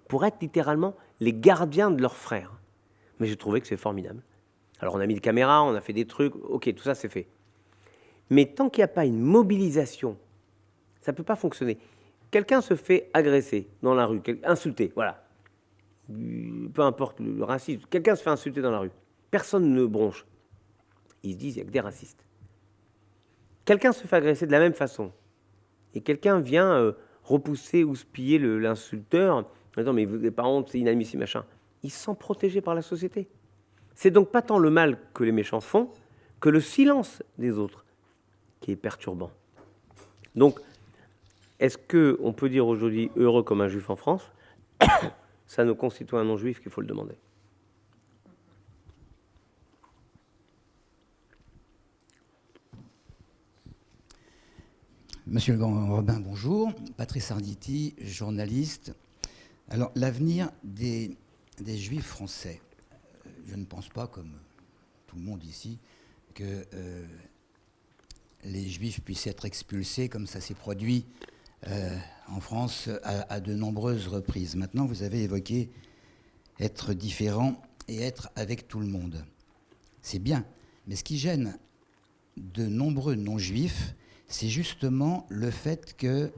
pour être littéralement les gardiens de leurs frères. Mais j'ai trouvé que c'est formidable. Alors on a mis des caméras, on a fait des trucs, ok, tout ça c'est fait. Mais tant qu'il n'y a pas une mobilisation, ça ne peut pas fonctionner. Quelqu'un se fait agresser dans la rue, insulter, voilà. Peu importe le racisme, quelqu'un se fait insulter dans la rue. Personne ne bronche. Ils se disent, il n'y a que des racistes. Quelqu'un se fait agresser de la même façon. Et quelqu'un vient repousser ou spiller l'insulteur. Non, mais vous n'avez pas honte, c'est inadmissible, machin. Ils se sentent protégés par la société. C'est donc pas tant le mal que les méchants font, que le silence des autres qui est perturbant. Donc, est-ce qu'on peut dire aujourd'hui heureux comme un juif en France? C'est à nos concitoyens non juifs qu'il faut le demander. Monsieur le Grand Rabbin, bonjour. Patrice Arditi, journaliste. Alors, l'avenir des Juifs français. Je ne pense pas, comme tout le monde ici, que les Juifs puissent être expulsés, comme ça s'est produit en France à de nombreuses reprises. Maintenant, vous avez évoqué être différent et être avec tout le monde. C'est bien, mais ce qui gêne de nombreux non-juifs, c'est justement le fait que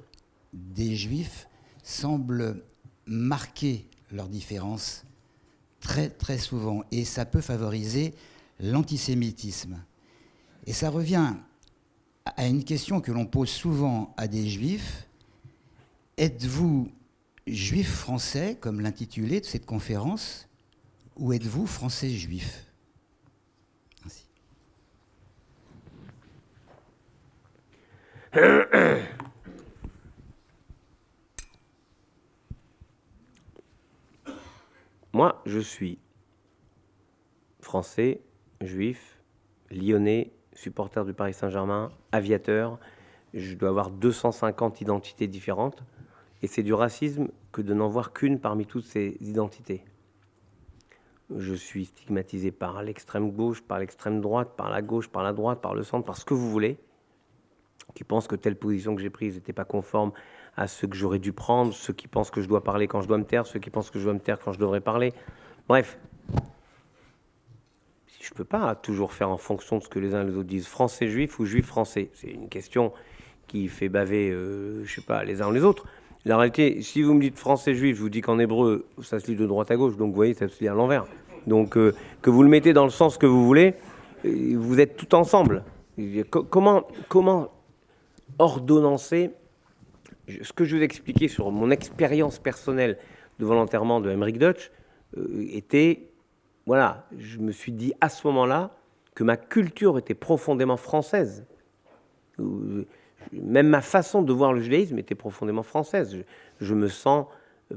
des juifs semblent marquer leurs différences très très souvent, et ça peut favoriser l'antisémitisme. Et ça revient à une question que l'on pose souvent à des juifs. Êtes-vous juif français, comme l'intitulé de cette conférence, ou êtes-vous français juif? Merci. Moi, je suis français, juif, lyonnais, supporter du Paris Saint-Germain, aviateur. Je dois avoir 250 identités différentes. Et c'est du racisme que de n'en voir qu'une parmi toutes ces identités. Je suis stigmatisé par l'extrême gauche, par l'extrême droite, par la gauche, par la droite, par le centre, par ce que vous voulez, qui pensent que telle position que j'ai prise n'était pas conforme à ce que j'aurais dû prendre, ceux qui pensent que je dois parler quand je dois me taire, ceux qui pensent que je dois me taire quand je devrais parler. Bref, je ne peux pas toujours faire en fonction de ce que les uns et les autres disent. Français juif ou juif français, c'est une question qui fait baver, je ne sais pas, les uns ou les autres. La réalité, si vous me dites français juif, je vous dis qu'en hébreu, ça se lit de droite à gauche, donc vous voyez, ça se lit à l'envers. Donc que vous le mettez dans le sens que vous voulez, vous êtes tout ensemble. Comment ordonnancer ce que je vous ai expliqué sur mon expérience personnelle devant l'enterrement de Emmerich Deutsch était, voilà, je me suis dit à ce moment-là que ma culture était profondément française. Même ma façon de voir le judaïsme était profondément française. Je me sens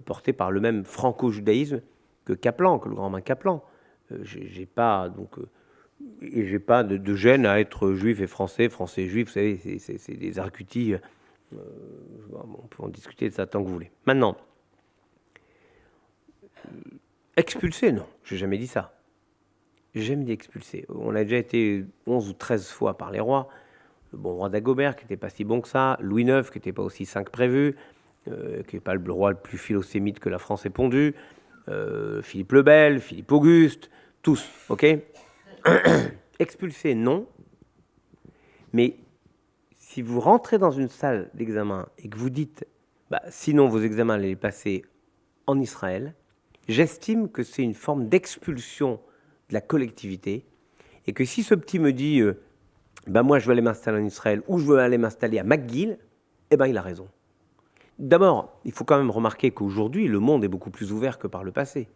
porté par le même franco-judaïsme que Kaplan, que le grand rabbin Kaplan. J'ai pas de gêne à être juif et français, français et juif. Vous savez, c'est des arguties. On peut en discuter de ça tant que vous voulez. Maintenant, expulser, non, j'ai jamais dit ça. J'ai jamais dit expulser. On a déjà été 11 ou 13 fois par les rois. Le bon roi d'Agobert, qui n'était pas si bon que ça, Louis IX, qui n'était pas aussi saint que prévu, qui n'est pas le roi le plus philosémite que la France ait pondu, Philippe le Bel, Philippe Auguste, tous, ok. Expulser, non. Mais si vous rentrez dans une salle d'examen et que vous dites, sinon vos examens allaient les passer en Israël, j'estime que c'est une forme d'expulsion de la collectivité, et que si ce petit me dit moi je veux aller m'installer en Israël ou je veux aller m'installer à McGill, il a raison. D'abord, il faut quand même remarquer qu'aujourd'hui, le monde est beaucoup plus ouvert que par le passé.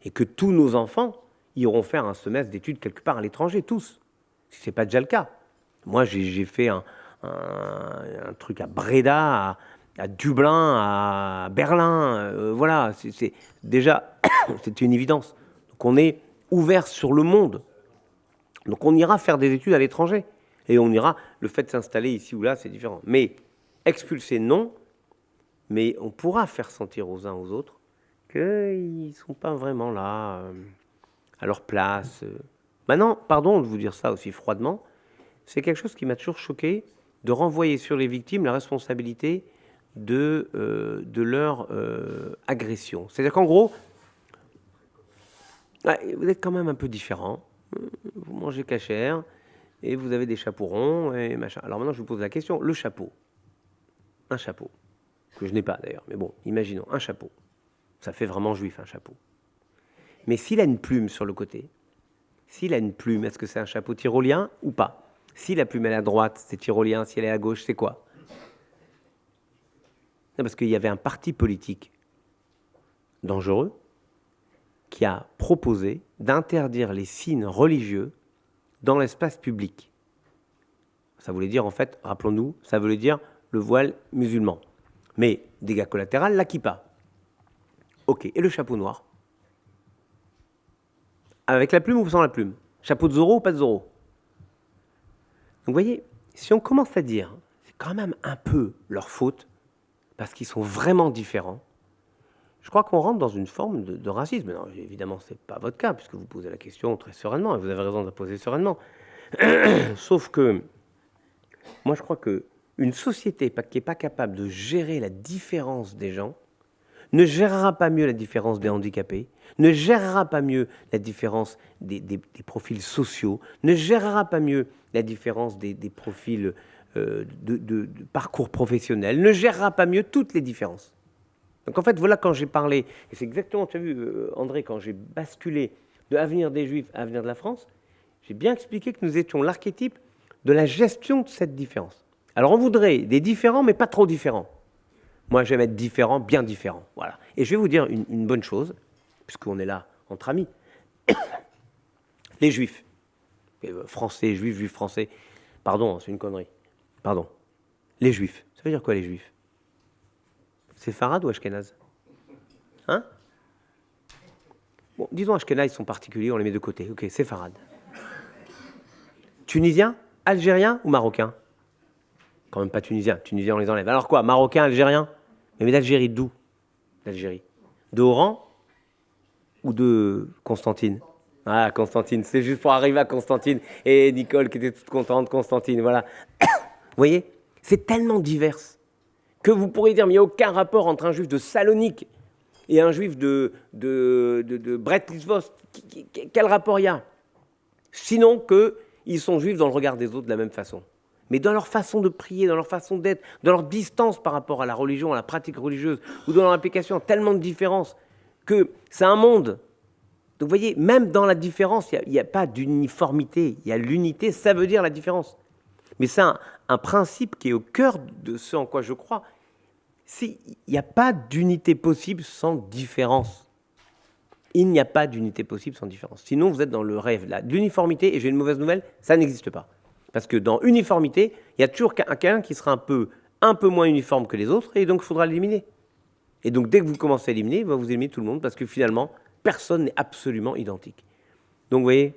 Et que tous nos enfants iront faire un semestre d'études quelque part à l'étranger, tous. Si ce n'est pas déjà le cas. Moi, j'ai fait un truc à Breda, à Dublin, à Berlin. Voilà, c'est déjà, c'était une évidence. Donc on est ouvert sur le monde. Donc on ira faire des études à l'étranger. Et on ira, le fait de s'installer ici ou là, c'est différent. Mais expulser, non. Mais on pourra faire sentir aux uns aux autres qu'ils ne sont pas vraiment là, à leur place. Maintenant, pardon de vous dire ça aussi froidement, c'est quelque chose qui m'a toujours choqué, de renvoyer sur les victimes la responsabilité de leur agression. C'est-à-dire qu'en gros, vous êtes quand même un peu différent, vous mangez cachère, et vous avez des chapeaux ronds, et machin. Alors maintenant, je vous pose la question, le chapeau, un chapeau, que je n'ai pas d'ailleurs, mais bon, imaginons, un chapeau, ça fait vraiment juif, un chapeau. Mais s'il a une plume sur le côté, s'il a une plume, est-ce que c'est un chapeau tyrolien ou pas? Si la plume est à droite, c'est tyrolien, si elle est à gauche, c'est quoi? Non, parce qu'il y avait un parti politique dangereux qui a proposé d'interdire les signes religieux dans l'espace public. Ça voulait dire, en fait, rappelons-nous, ça voulait dire le voile musulman. Mais dégâts collatéraux, la kippa. Ok, et le chapeau noir? Avec la plume ou sans la plume? Chapeau de Zorro ou pas de Zorro? Donc vous voyez, si on commence à dire, c'est quand même un peu leur faute, parce qu'ils sont vraiment différents, je crois qu'on rentre dans une forme de racisme. Non, évidemment, ce n'est pas votre cas, puisque vous posez la question très sereinement, et vous avez raison de la poser sereinement. Sauf que, moi je crois qu'une société qui n'est pas capable de gérer la différence des gens, ne gérera pas mieux la différence des handicapés, ne gérera pas mieux la différence des profils sociaux, ne gérera pas mieux la différence des profils de parcours professionnel, ne gérera pas mieux toutes les différences. Donc en fait, voilà quand j'ai parlé, et c'est exactement, tu as vu André, quand j'ai basculé de Avenir des Juifs à Avenir de la France, j'ai bien expliqué que nous étions l'archétype de la gestion de cette différence. Alors on voudrait des différents, mais pas trop différents. Moi, j'aime être différent, bien différent. Voilà. Et je vais vous dire une bonne chose, puisqu'on est là entre amis. Les juifs, français, juifs, juifs, français, pardon, c'est une connerie. Pardon. Les juifs, ça veut dire quoi les juifs? Séfarade ou Ashkénaze? Hein? Bon, disons Ashkénaze, ils sont particuliers, on les met de côté. Ok, séfarade. Tunisien, algérien ou marocain? Quand même pas tunisien. Tunisien, on les enlève. Alors quoi? Marocain, algérien? Mais d'Algérie, d'où? D'Algérie. De Oran ou de Constantine? Ah, Constantine, c'est juste pour arriver à Constantine. Et Nicole qui était toute contente, Constantine, voilà. Vous voyez? C'est tellement divers que vous pourriez dire, mais il n'y a aucun rapport entre un juif de Salonique et un juif de Brest-Litovsk. Quel rapport il y a? Sinon qu'ils sont juifs dans le regard des autres de la même façon. Mais dans leur façon de prier, dans leur façon d'être, dans leur distance par rapport à la religion, à la pratique religieuse, ou dans leur application, tellement de différences que c'est un monde. Donc vous voyez, même dans la différence, il n'y a pas d'uniformité, il y a l'unité, ça veut dire la différence. Mais c'est un principe qui est au cœur de ce en quoi je crois. Il n'y a pas d'unité possible sans différence. Il n'y a pas d'unité possible sans différence. Sinon, vous êtes dans le rêve de l'uniformité, et j'ai une mauvaise nouvelle, ça n'existe pas. Parce que dans uniformité, il y a toujours quelqu'un qui sera un peu moins uniforme que les autres, et donc il faudra l'éliminer. Et donc dès que vous commencez à éliminer, vous éliminez tout le monde, parce que finalement, personne n'est absolument identique. Donc vous voyez,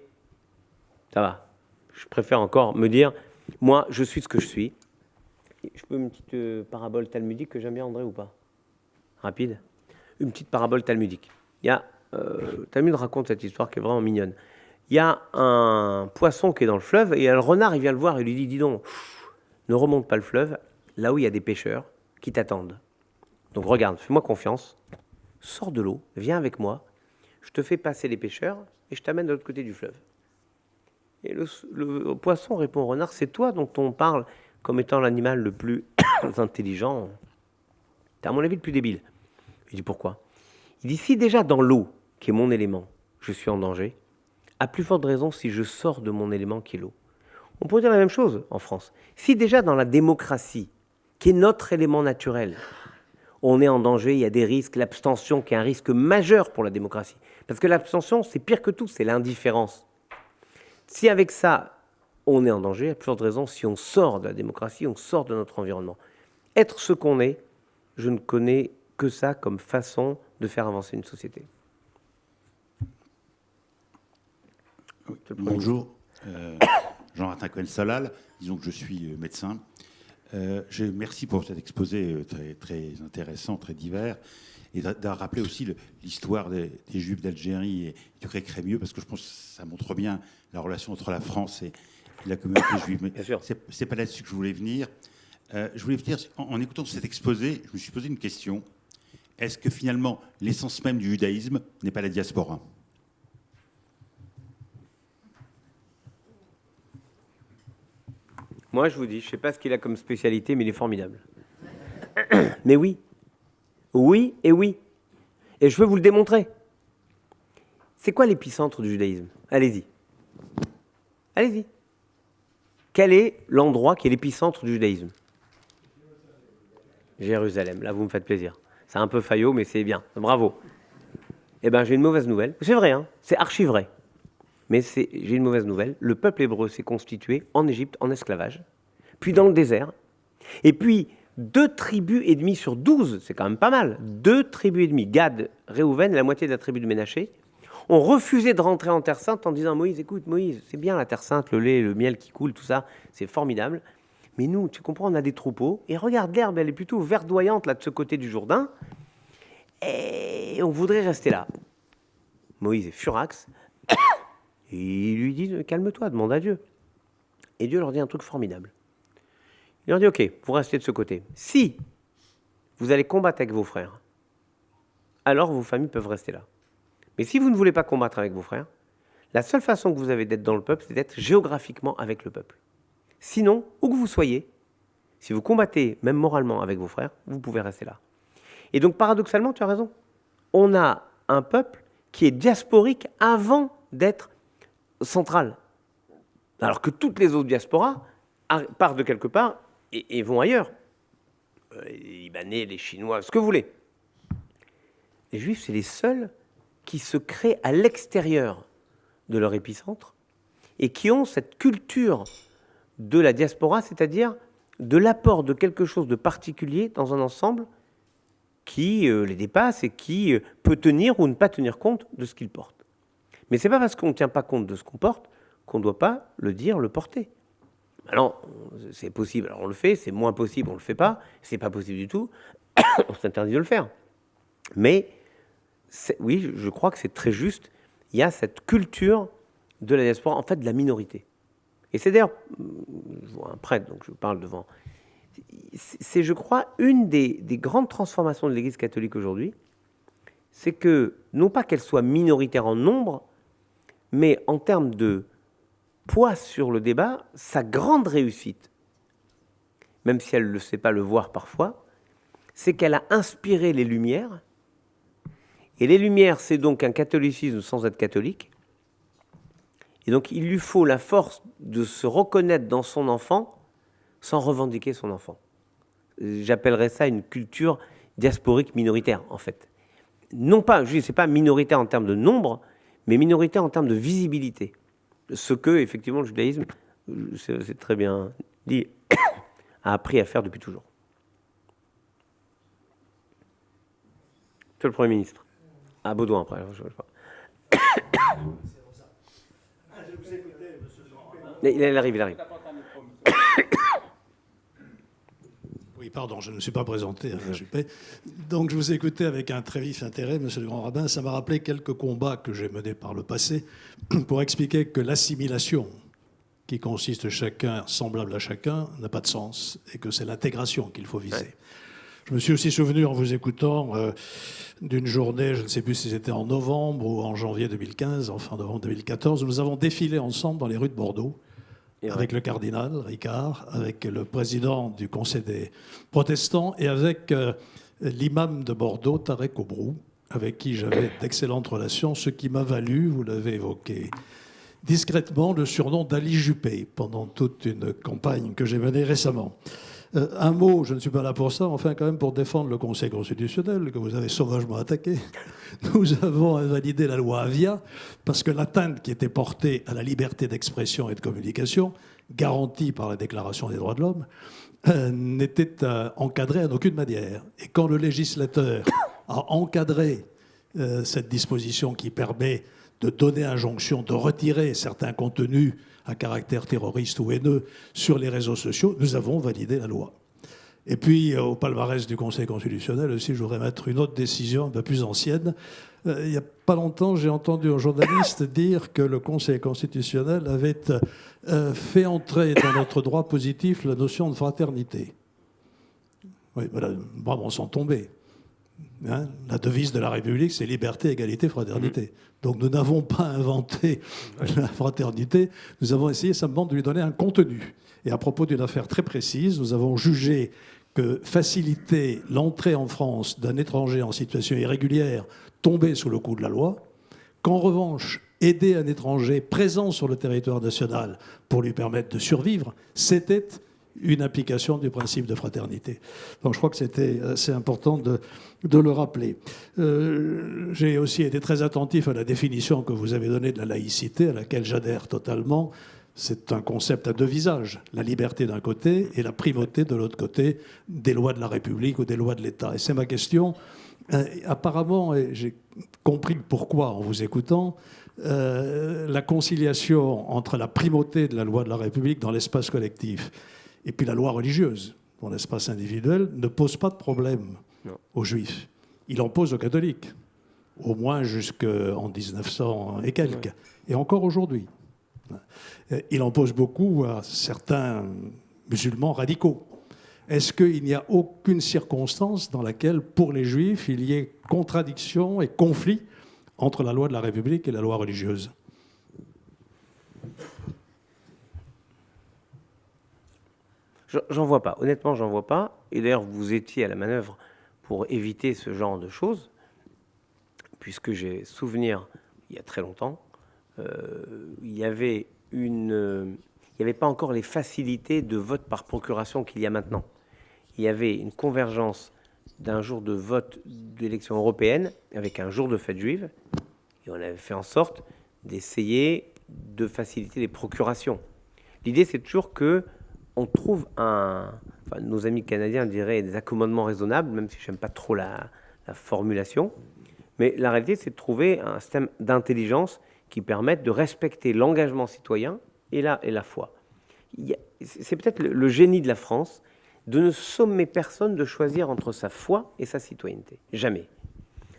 ça va. Je préfère encore me dire, moi, je suis ce que je suis. Je peux une petite parabole talmudique que j'aime bien, André, ou pas? Rapide. Une petite parabole talmudique. Talmud raconte cette histoire qui est vraiment mignonne. Il y a un poisson qui est dans le fleuve et un renard, il vient le voir et lui dit, dis donc, ne remonte pas le fleuve, là où il y a des pêcheurs qui t'attendent. Donc regarde, fais-moi confiance, sors de l'eau, viens avec moi, je te fais passer les pêcheurs et je t'amène de l'autre côté du fleuve. Et le poisson répond au renard, c'est toi dont on parle comme étant l'animal le plus intelligent. T'es à mon avis le plus débile. Il dit pourquoi? Il dit, si déjà dans l'eau, qui est mon élément, je suis en danger, à plus forte raison si je sors de mon élément qui est l'eau. On pourrait dire la même chose en France. Si déjà dans la démocratie, qui est notre élément naturel, on est en danger, il y a des risques, l'abstention qui est un risque majeur pour la démocratie. Parce que l'abstention, c'est pire que tout, c'est l'indifférence. Si avec ça, on est en danger, à plus forte raison, si on sort de la démocratie, on sort de notre environnement. Être ce qu'on est, je ne connais que ça comme façon de faire avancer une société. Oui, bonjour, Jean-Martin Cohen-Salal, disons que je suis médecin. Merci pour cet exposé très, très intéressant, très divers. et de rappeler aussi l'histoire des Juifs d'Algérie et du grec crémieux, parce que je pense que ça montre bien la relation entre la France et la communauté juive. Mais Bien sûr. c'est pas là-dessus que je voulais venir. Je voulais dire, en écoutant cet exposé, je me suis posé une question. Est-ce que finalement, l'essence même du judaïsme n'est pas la diaspora ? Moi, je vous dis, je ne sais pas ce qu'il a comme spécialité, mais il est formidable. Mais oui. Oui et oui. Et je veux vous le démontrer. C'est quoi l'épicentre du judaïsme? Allez-y. Allez-y. Quel est l'endroit qui est l'épicentre du judaïsme? Jérusalem. Là, vous me faites plaisir. C'est un peu faillot, mais c'est bien. Bravo. Eh bien, j'ai une mauvaise nouvelle. C'est vrai, hein, c'est archi vrai. Mais j'ai une mauvaise nouvelle. Le peuple hébreu s'est constitué en Égypte en esclavage, puis dans le désert. Et puis, 2 tribus et demie sur 12, c'est quand même pas mal. 2 tribus et demie, Gad, Réhouven, la moitié de la tribu de Ménaché, ont refusé de rentrer en Terre Sainte en disant « Moïse, écoute, Moïse, c'est bien la Terre Sainte, le lait, le miel qui coule, tout ça, c'est formidable. Mais nous, tu comprends, on a des troupeaux. Et regarde, l'herbe, elle est plutôt verdoyante là de ce côté du Jourdain. Et on voudrait rester là. » Moïse est furax. Et il lui dit « Calme-toi, demande à Dieu. » Et Dieu leur dit un truc formidable. Il leur dit « Ok, vous restez de ce côté. Si vous allez combattre avec vos frères, alors vos familles peuvent rester là. Mais si vous ne voulez pas combattre avec vos frères, la seule façon que vous avez d'être dans le peuple, c'est d'être géographiquement avec le peuple. Sinon, où que vous soyez, si vous combattez même moralement avec vos frères, vous pouvez rester là. » Et donc paradoxalement, tu as raison. On a un peuple qui est diasporique avant d'être central. Alors que toutes les autres diasporas partent de quelque part et vont ailleurs. Les Libanais, les Chinois, ce que vous voulez. Les Juifs, c'est les seuls qui se créent à l'extérieur de leur épicentre et qui ont cette culture de la diaspora, c'est-à-dire de l'apport de quelque chose de particulier dans un ensemble qui les dépasse et qui peut tenir ou ne pas tenir compte de ce qu'ils portent. Mais ce n'est pas parce qu'on ne tient pas compte de ce qu'on porte qu'on ne doit pas le dire, le porter. Alors, c'est possible, alors on le fait, c'est moins possible, on ne le fait pas, c'est pas possible du tout, on s'interdit de le faire. Mais, oui, je crois que c'est très juste, il y a cette culture de la diaspora, en fait de la minorité. Et c'est d'ailleurs, je vois un prêtre, donc je parle devant, c'est je crois une des grandes transformations de l'Église catholique aujourd'hui, c'est que, non pas qu'elle soit minoritaire en nombre, mais en termes de poids sur le débat, sa grande réussite, même si elle ne sait pas le voir parfois, c'est qu'elle a inspiré les Lumières. Et les Lumières, c'est donc un catholicisme sans être catholique. Et donc, il lui faut la force de se reconnaître dans son enfant sans revendiquer son enfant. J'appellerais ça une culture diasporique minoritaire, en fait. Non pas, je dis, c'est pas minoritaire en termes de nombre, mais minoritaire en termes de visibilité. Ce que, effectivement, le judaïsme, c'est très bien dit, a appris à faire depuis toujours. Monsieur le Premier ministre. Ah, Baudouin, après. Je ne sais pas. Il arrive. Oui, pardon, je ne me suis pas présenté à la Juppé. Donc, je vous ai écouté avec un très vif intérêt, monsieur le grand rabbin. Ça m'a rappelé quelques combats que j'ai menés par le passé pour expliquer que l'assimilation, qui consiste chacun semblable à chacun, n'a pas de sens et que c'est l'intégration qu'il faut viser. Ouais. Je me suis aussi souvenu, en vous écoutant, d'une journée, je ne sais plus si c'était en novembre ou en janvier 2015, en fin novembre 2014, où nous avons défilé ensemble dans les rues de Bordeaux, avec le cardinal Ricard, avec le président du Conseil des protestants et avec l'imam de Bordeaux, Tarek Obrou, avec qui j'avais d'excellentes relations, ce qui m'a valu, vous l'avez évoqué discrètement, le surnom d'Ali Juppé pendant toute une campagne que j'ai menée récemment. Un mot, je ne suis pas là pour ça, enfin quand même pour défendre le Conseil constitutionnel que vous avez sauvagement attaqué. Nous avons invalidé la loi Avia parce que l'atteinte qui était portée à la liberté d'expression et de communication, garantie par la Déclaration des droits de l'homme, n'était encadrée en aucune manière. Et quand le législateur a encadré cette disposition qui permet de donner injonction, de retirer certains contenus à caractère terroriste ou haineux sur les réseaux sociaux, nous avons validé la loi. Et puis, au palmarès du Conseil constitutionnel aussi, je voudrais mettre une autre décision un peu plus ancienne. Il n'y a pas longtemps, j'ai entendu un journaliste dire que le Conseil constitutionnel avait fait entrer dans notre droit positif la notion de fraternité. Oui, voilà, bras m'en sont tombés. Hein, la devise de la République, c'est liberté, égalité, fraternité. Donc nous n'avons pas inventé la fraternité, nous avons essayé simplement de lui donner un contenu. Et à propos d'une affaire très précise, nous avons jugé que faciliter l'entrée en France d'un étranger en situation irrégulière tombait sous le coup de la loi, qu'en revanche, aider un étranger présent sur le territoire national pour lui permettre de survivre, c'était une application du principe de fraternité. Donc je crois que c'était assez important de le rappeler. J'ai aussi été très attentif à la définition que vous avez donnée de la laïcité, à laquelle j'adhère totalement. C'est un concept à deux visages, la liberté d'un côté et la primauté de l'autre côté des lois de la République ou des lois de l'État. Et c'est ma question. Apparemment, et j'ai compris pourquoi en vous écoutant, la conciliation entre la primauté de la loi de la République dans l'espace collectif et puis la loi religieuse dans l'espace individuel ne pose pas de problème aux Juifs. Il en pose aux catholiques, au moins jusqu'en 1900 et quelques, et encore aujourd'hui. Il en pose beaucoup à certains musulmans radicaux. Est-ce qu'il n'y a aucune circonstance dans laquelle, pour les Juifs, il y ait contradiction et conflit entre la loi de la République et la loi religieuse ? J'en vois pas. Honnêtement, j'en vois pas. Et d'ailleurs, vous étiez à la manœuvre pour éviter ce genre de choses, puisque j'ai souvenir, il y a très longtemps, il n'y avait pas encore les facilités de vote par procuration qu'il y a maintenant. Il y avait une convergence d'un jour de vote d'élection européenne avec un jour de fête juive, et on avait fait en sorte d'essayer de faciliter les procurations. L'idée, c'est toujours que on trouve nos amis canadiens diraient des accommodements raisonnables, même si je n'aime pas trop la formulation. Mais la réalité, c'est de trouver un système d'intelligence qui permette de respecter l'engagement citoyen et la foi. C'est peut-être le génie de la France de ne sommer personne de choisir entre sa foi et sa citoyenneté. Jamais.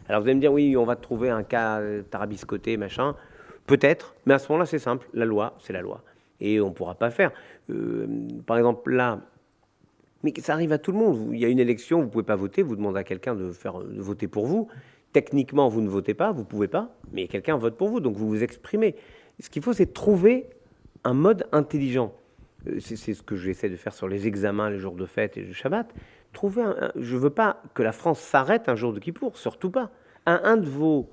Alors vous allez me dire, oui, on va trouver un cas tarabiscoté, machin. Peut-être, mais à ce moment-là, c'est simple. La loi, c'est la loi. Et on ne pourra pas faire. Par exemple, là, mais ça arrive à tout le monde. Il y a une élection, vous ne pouvez pas voter, vous demandez à quelqu'un de voter pour vous. Techniquement, vous ne votez pas, vous ne pouvez pas, mais quelqu'un vote pour vous, donc vous vous exprimez. Ce qu'il faut, c'est trouver un mode intelligent. C'est ce que j'essaie de faire sur les examens, les jours de fête et le Shabbat. Je ne veux pas que la France s'arrête un jour de Kippour, surtout pas. Un de vos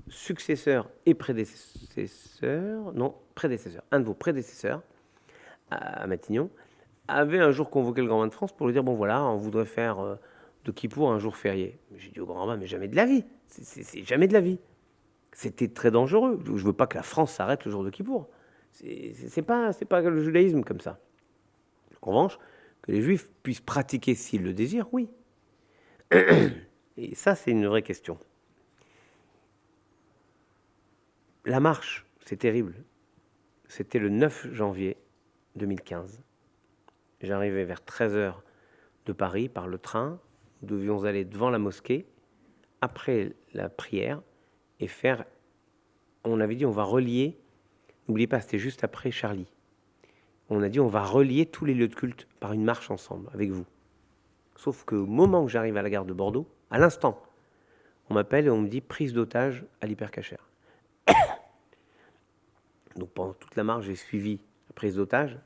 successeurs et prédécesseurs, un de vos prédécesseurs à Matignon, avait un jour convoqué le Grand Bain de France pour lui dire, bon voilà, on voudrait faire de Kippour un jour férié. J'ai dit au Grand Bain, mais jamais de la vie, c'est jamais de la vie. C'était très dangereux. Je ne veux pas que la France s'arrête le jour de Kippour. C'est pas le judaïsme comme ça. En revanche, que les Juifs puissent pratiquer s'ils le désirent, oui. Et ça, c'est une vraie question. La marche, c'est terrible. C'était le 9 janvier 2015. J'arrivais vers 13h de Paris par le train. Nous devions aller devant la mosquée après la prière et faire... On avait dit on va relier... N'oubliez pas, c'était juste après Charlie. On a dit on va relier tous les lieux de culte par une marche ensemble, avec vous. Sauf qu'au moment où j'arrive à la gare de Bordeaux, à l'instant, on m'appelle et on me dit prise d'otage à l'hypercachère. Donc pendant toute la marche, j'ai suivi la prise d'otage.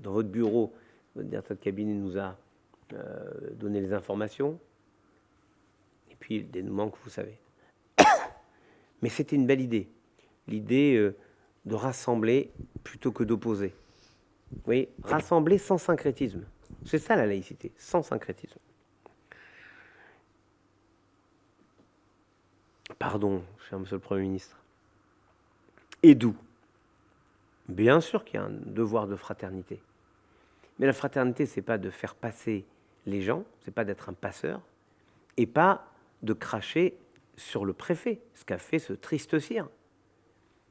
Dans votre bureau, votre directeur de cabinet nous a donné les informations. Et puis le dénouement que vous savez. Mais c'était une belle idée. L'idée de rassembler plutôt que d'opposer. Oui, rassembler sans syncrétisme. C'est ça la laïcité, sans syncrétisme. Pardon, cher monsieur le Premier ministre. Et d'où ? Bien sûr qu'il y a un devoir de fraternité. Mais la fraternité, c'est pas de faire passer les gens, c'est pas d'être un passeur, et pas de cracher sur le préfet, ce qu'a fait ce triste sire,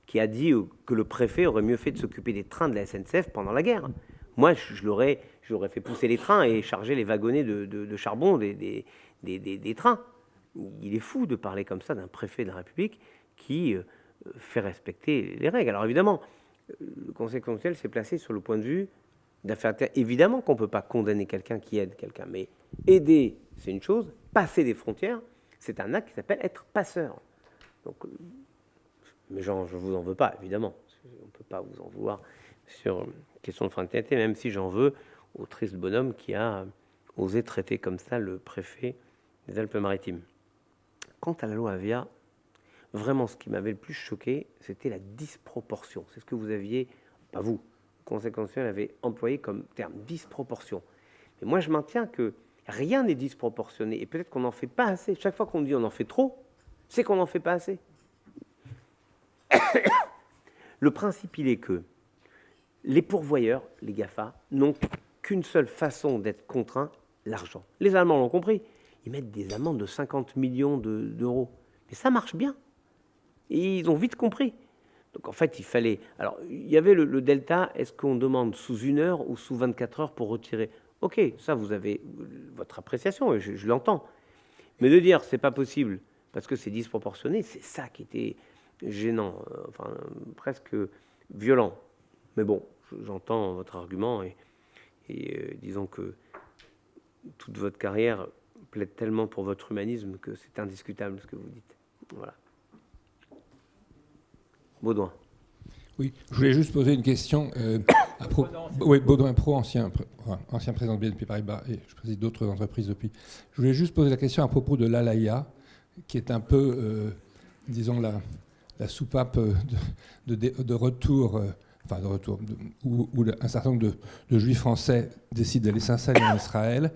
qui a dit que le préfet aurait mieux fait de s'occuper des trains de la SNCF pendant la guerre. Moi, j'aurais fait pousser les trains et charger les wagonnets de charbon des trains. Il est fou de parler comme ça d'un préfet de la République qui fait respecter les règles. Alors évidemment, le Conseil constitutionnel s'est placé sur le point de vue d'affaires intérieures. Évidemment qu'on ne peut pas condamner quelqu'un qui aide quelqu'un, mais aider, c'est une chose. Passer des frontières, c'est un acte qui s'appelle être passeur. Donc, mais je ne vous en veux pas, évidemment. On ne peut pas vous en vouloir sur la question de fraternité, même si j'en veux au triste bonhomme qui a osé traiter comme ça le préfet des Alpes-Maritimes. Quant à la loi Avia, vraiment, ce qui m'avait le plus choqué, c'était la disproportion. C'est ce que vous aviez, pas vous, le Conseil constitutionnel avait employé comme terme, disproportion. Mais moi, je maintiens que rien n'est disproportionné, et peut-être qu'on n'en fait pas assez. Chaque fois qu'on dit on en fait trop, c'est qu'on n'en fait pas assez. Le principe, il est que les pourvoyeurs, les GAFA, n'ont qu'une seule façon d'être contraints, l'argent. Les Allemands l'ont compris. Ils mettent des amendes de 50 millions d'euros. Mais ça marche bien. Et ils ont vite compris. Donc en fait, il fallait... Alors, il y avait le delta, est-ce qu'on demande sous 1 heure ou sous 24 heures pour retirer? Ok, ça, vous avez votre appréciation, et je l'entends. Mais de dire, c'est pas possible, parce que c'est disproportionné, c'est ça qui était gênant, enfin, presque violent. Mais bon, j'entends votre argument, et disons que toute votre carrière plaide tellement pour votre humanisme que c'est indiscutable ce que vous dites. Voilà. Baudouin. Oui, je voulais juste poser une question à propos. Oui, Baudouin Pro, ancien président de BNP Paribas, et je préside d'autres entreprises depuis. Je voulais juste poser la question à propos de l'Alaya, qui est un peu, disons, la soupape de retour, où un certain nombre de Juifs français décident d'aller s'installer en Israël.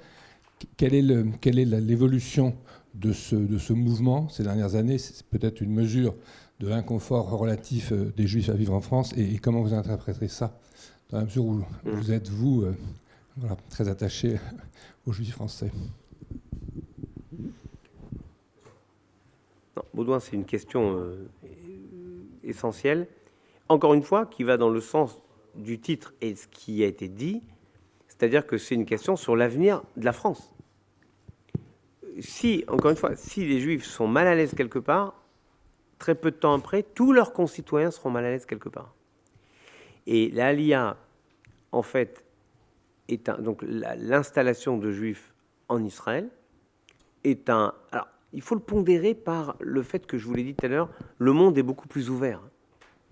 Quelle est l'évolution de ce mouvement ces dernières années? C'est peut-être une mesure de l'inconfort relatif des Juifs à vivre en France, et comment vous interprétez ça, dans la mesure où vous êtes, vous, très attaché aux Juifs français? Non, Baudouin, c'est une question essentielle, encore une fois, qui va dans le sens du titre et ce qui a été dit, c'est-à-dire que c'est une question sur l'avenir de la France. Si, encore une fois, si les Juifs sont mal à l'aise quelque part, très peu de temps après, tous leurs concitoyens seront mal à l'aise quelque part. Et l'Aliyah, en fait, donc l'installation de Juifs en Israël est un... Alors, il faut le pondérer par le fait que, je vous l'ai dit tout à l'heure, le monde est beaucoup plus ouvert.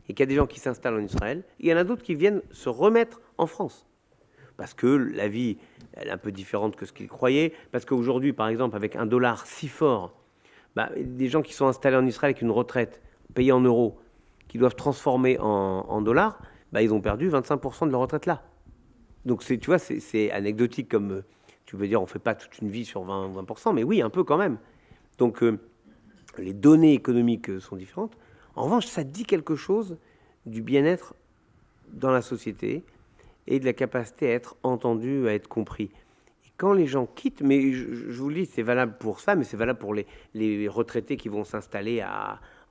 Et qu'il y a des gens qui s'installent en Israël, et il y en a d'autres qui viennent se remettre en France. Parce que la vie, elle est un peu différente que ce qu'ils croyaient. Parce qu'aujourd'hui, par exemple, avec un dollar si fort, des gens qui sont installés en Israël avec une retraite payée en euros, qui doivent transformer en dollars, ils ont perdu 25% de leur retraite là. Donc, tu vois, c'est anecdotique comme, tu veux dire, on ne fait pas toute une vie sur 20%, mais oui, un peu quand même. Donc, les données économiques sont différentes. En revanche, ça dit quelque chose du bien-être dans la société et de la capacité à être entendu, à être compris. Et quand les gens quittent, mais je vous le dis, c'est valable pour ça, mais c'est valable pour les retraités qui vont s'installer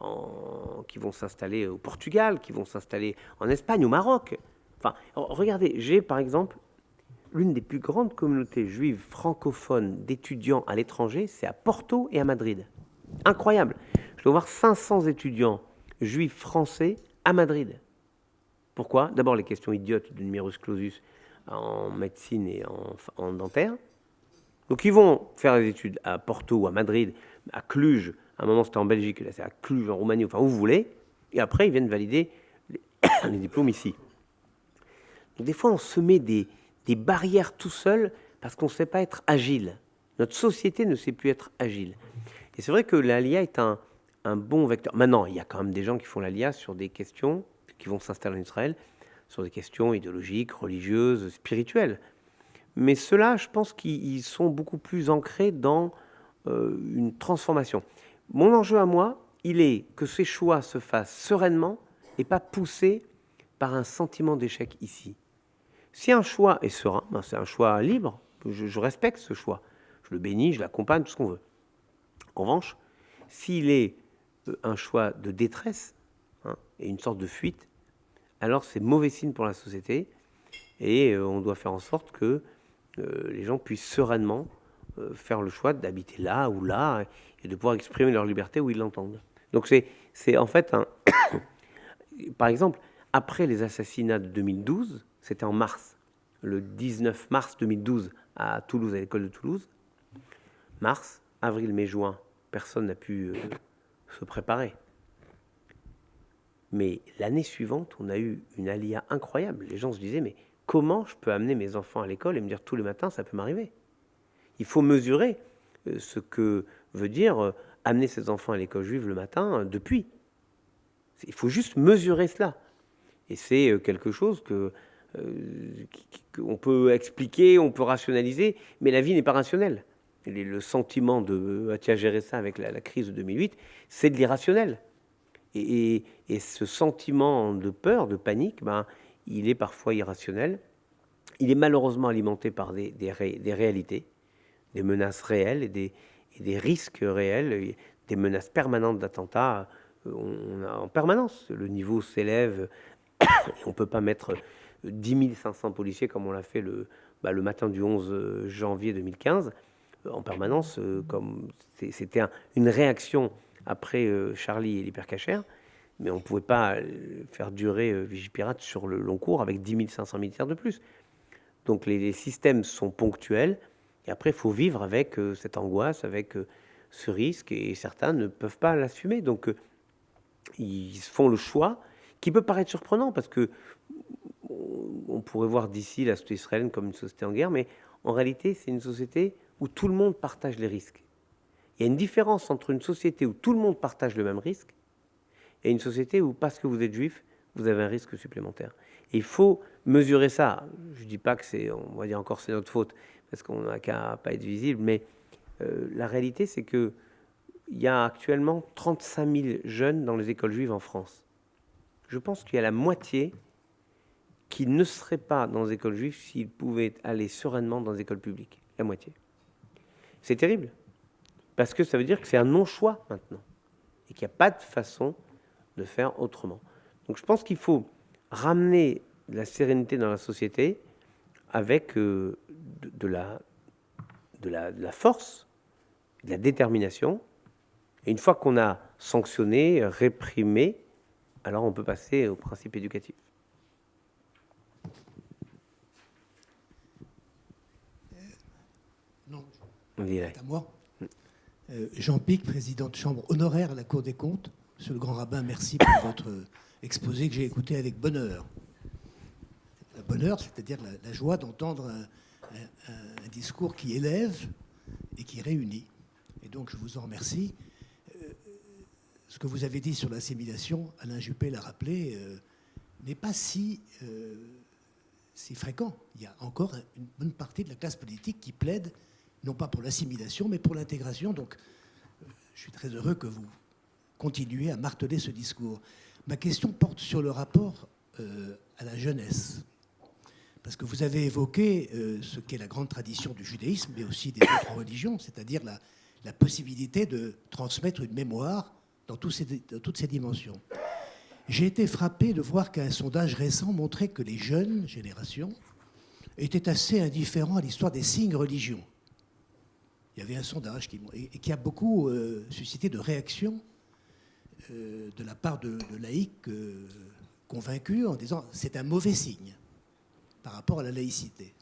au Portugal, qui vont s'installer en Espagne, au Maroc. Enfin, regardez, j'ai par exemple l'une des plus grandes communautés juives francophones d'étudiants à l'étranger, c'est à Porto et à Madrid. Incroyable. Je dois voir 500 étudiants juifs français à Madrid. Pourquoi? D'abord, les questions idiotes du numerus clausus en médecine et en dentaire. Donc, ils vont faire des études à Porto ou à Madrid, à Cluj. À un moment, c'était en Belgique, là, c'est à Cluj, en Roumanie, enfin, où vous voulez. Et après, ils viennent valider les diplômes ici. Donc, des fois, on se met des barrières tout seul parce qu'on ne sait pas être agile. Notre société ne sait plus être agile. Et c'est vrai que l'ALIA est un bon vecteur. Maintenant, il y a quand même des gens qui font l'ALIA sur des questions, qui vont s'installer en Israël, sur des questions idéologiques, religieuses, spirituelles. Mais ceux-là, je pense qu'ils sont beaucoup plus ancrés dans une transformation. Mon enjeu à moi, il est que ces choix se fassent sereinement et pas poussés par un sentiment d'échec ici. Si un choix est serein, c'est un choix libre, je respecte ce choix. Je le bénis, je l'accompagne, tout ce qu'on veut. En revanche, s'il est un choix de détresse et une sorte de fuite, alors c'est mauvais signe pour la société Et on doit faire en sorte que les gens puissent sereinement faire le choix d'habiter là ou là et de pouvoir exprimer leur liberté où ils l'entendent. Donc c'est en fait un... Par exemple, après les assassinats de 2012, c'était en mars, le 19 mars 2012 à Toulouse, à l'école de Toulouse. Mars, avril, mai, juin, personne n'a pu se préparer. Mais l'année suivante, on a eu une alia incroyable. Les gens se disaient, mais comment je peux amener mes enfants à l'école et me dire tous les matins, ça peut m'arriver? Il faut mesurer ce que veut dire amener ses enfants à l'école juive le matin depuis. Il faut juste mesurer cela. Et c'est quelque chose qu'on peut expliquer, on peut rationaliser, mais la vie n'est pas rationnelle. Et le sentiment de... Tu as géré ça avec la crise de 2008, c'est de l'irrationnel. Et ce sentiment de peur, de panique, il est parfois irrationnel. Il est malheureusement alimenté par des réalités, des menaces réelles et des risques réels, des menaces permanentes d'attentats. On a en permanence, le niveau s'élève. On ne peut pas mettre 10 500 policiers comme on l'a fait le matin du 11 janvier 2015 en permanence. Comme c'était une réaction après Charlie et l'hypercachère, mais on ne pouvait pas faire durer Vigipirate sur le long cours avec 10 500 militaires de plus. Donc les systèmes sont ponctuels et après il faut vivre avec cette angoisse, avec ce risque, et certains ne peuvent pas l'assumer. Donc ils font le choix qui peut paraître surprenant parce que on pourrait voir d'ici la société israélienne comme une société en guerre, mais en réalité c'est une société où tout le monde partage les risques. Il y a une différence entre une société où tout le monde partage le même risque et une société où, parce que vous êtes juif, vous avez un risque supplémentaire. Et il faut mesurer ça. Je ne dis pas que c'est, on va dire encore c'est notre faute, parce qu'on n'a qu'à pas être visible, mais la réalité, c'est qu'il y a actuellement 35 000 jeunes dans les écoles juives en France. Je pense qu'il y a la moitié qui ne seraient pas dans les écoles juives s'ils pouvaient aller sereinement dans les écoles publiques. La moitié. C'est terrible. Parce que ça veut dire que c'est un non-choix maintenant. Et qu'il n'y a pas de façon de faire autrement. Donc je pense qu'il faut ramener de la sérénité dans la société avec de la force, de la détermination. Et une fois qu'on a sanctionné, réprimé, alors on peut passer au principe éducatif. Non, On dirait. c'est à moi. Jean Pic, président de chambre honoraire à la Cour des comptes. Monsieur le grand rabbin, merci pour votre exposé que j'ai écouté avec bonheur. Le bonheur, c'est-à-dire la joie d'entendre un discours qui élève et qui réunit. Et donc, je vous en remercie. Ce que vous avez dit sur l'assimilation, Alain Juppé l'a rappelé, n'est pas si fréquent. Il y a encore une bonne partie de la classe politique qui plaide non pas pour l'assimilation, mais pour l'intégration. Donc, je suis très heureux que vous continuiez à marteler ce discours. Ma question porte sur le rapport à la jeunesse. Parce que vous avez évoqué ce qu'est la grande tradition du judaïsme, mais aussi des autres religions, c'est-à-dire la possibilité de transmettre une mémoire dans toutes ces dimensions. J'ai été frappé de voir qu'un sondage récent montrait que les jeunes générations étaient assez indifférents à l'histoire des signes religieux. Il y avait un sondage qui a beaucoup suscité de réactions de la part de laïcs convaincus en disant « c'est un mauvais signe » par rapport à la laïcité.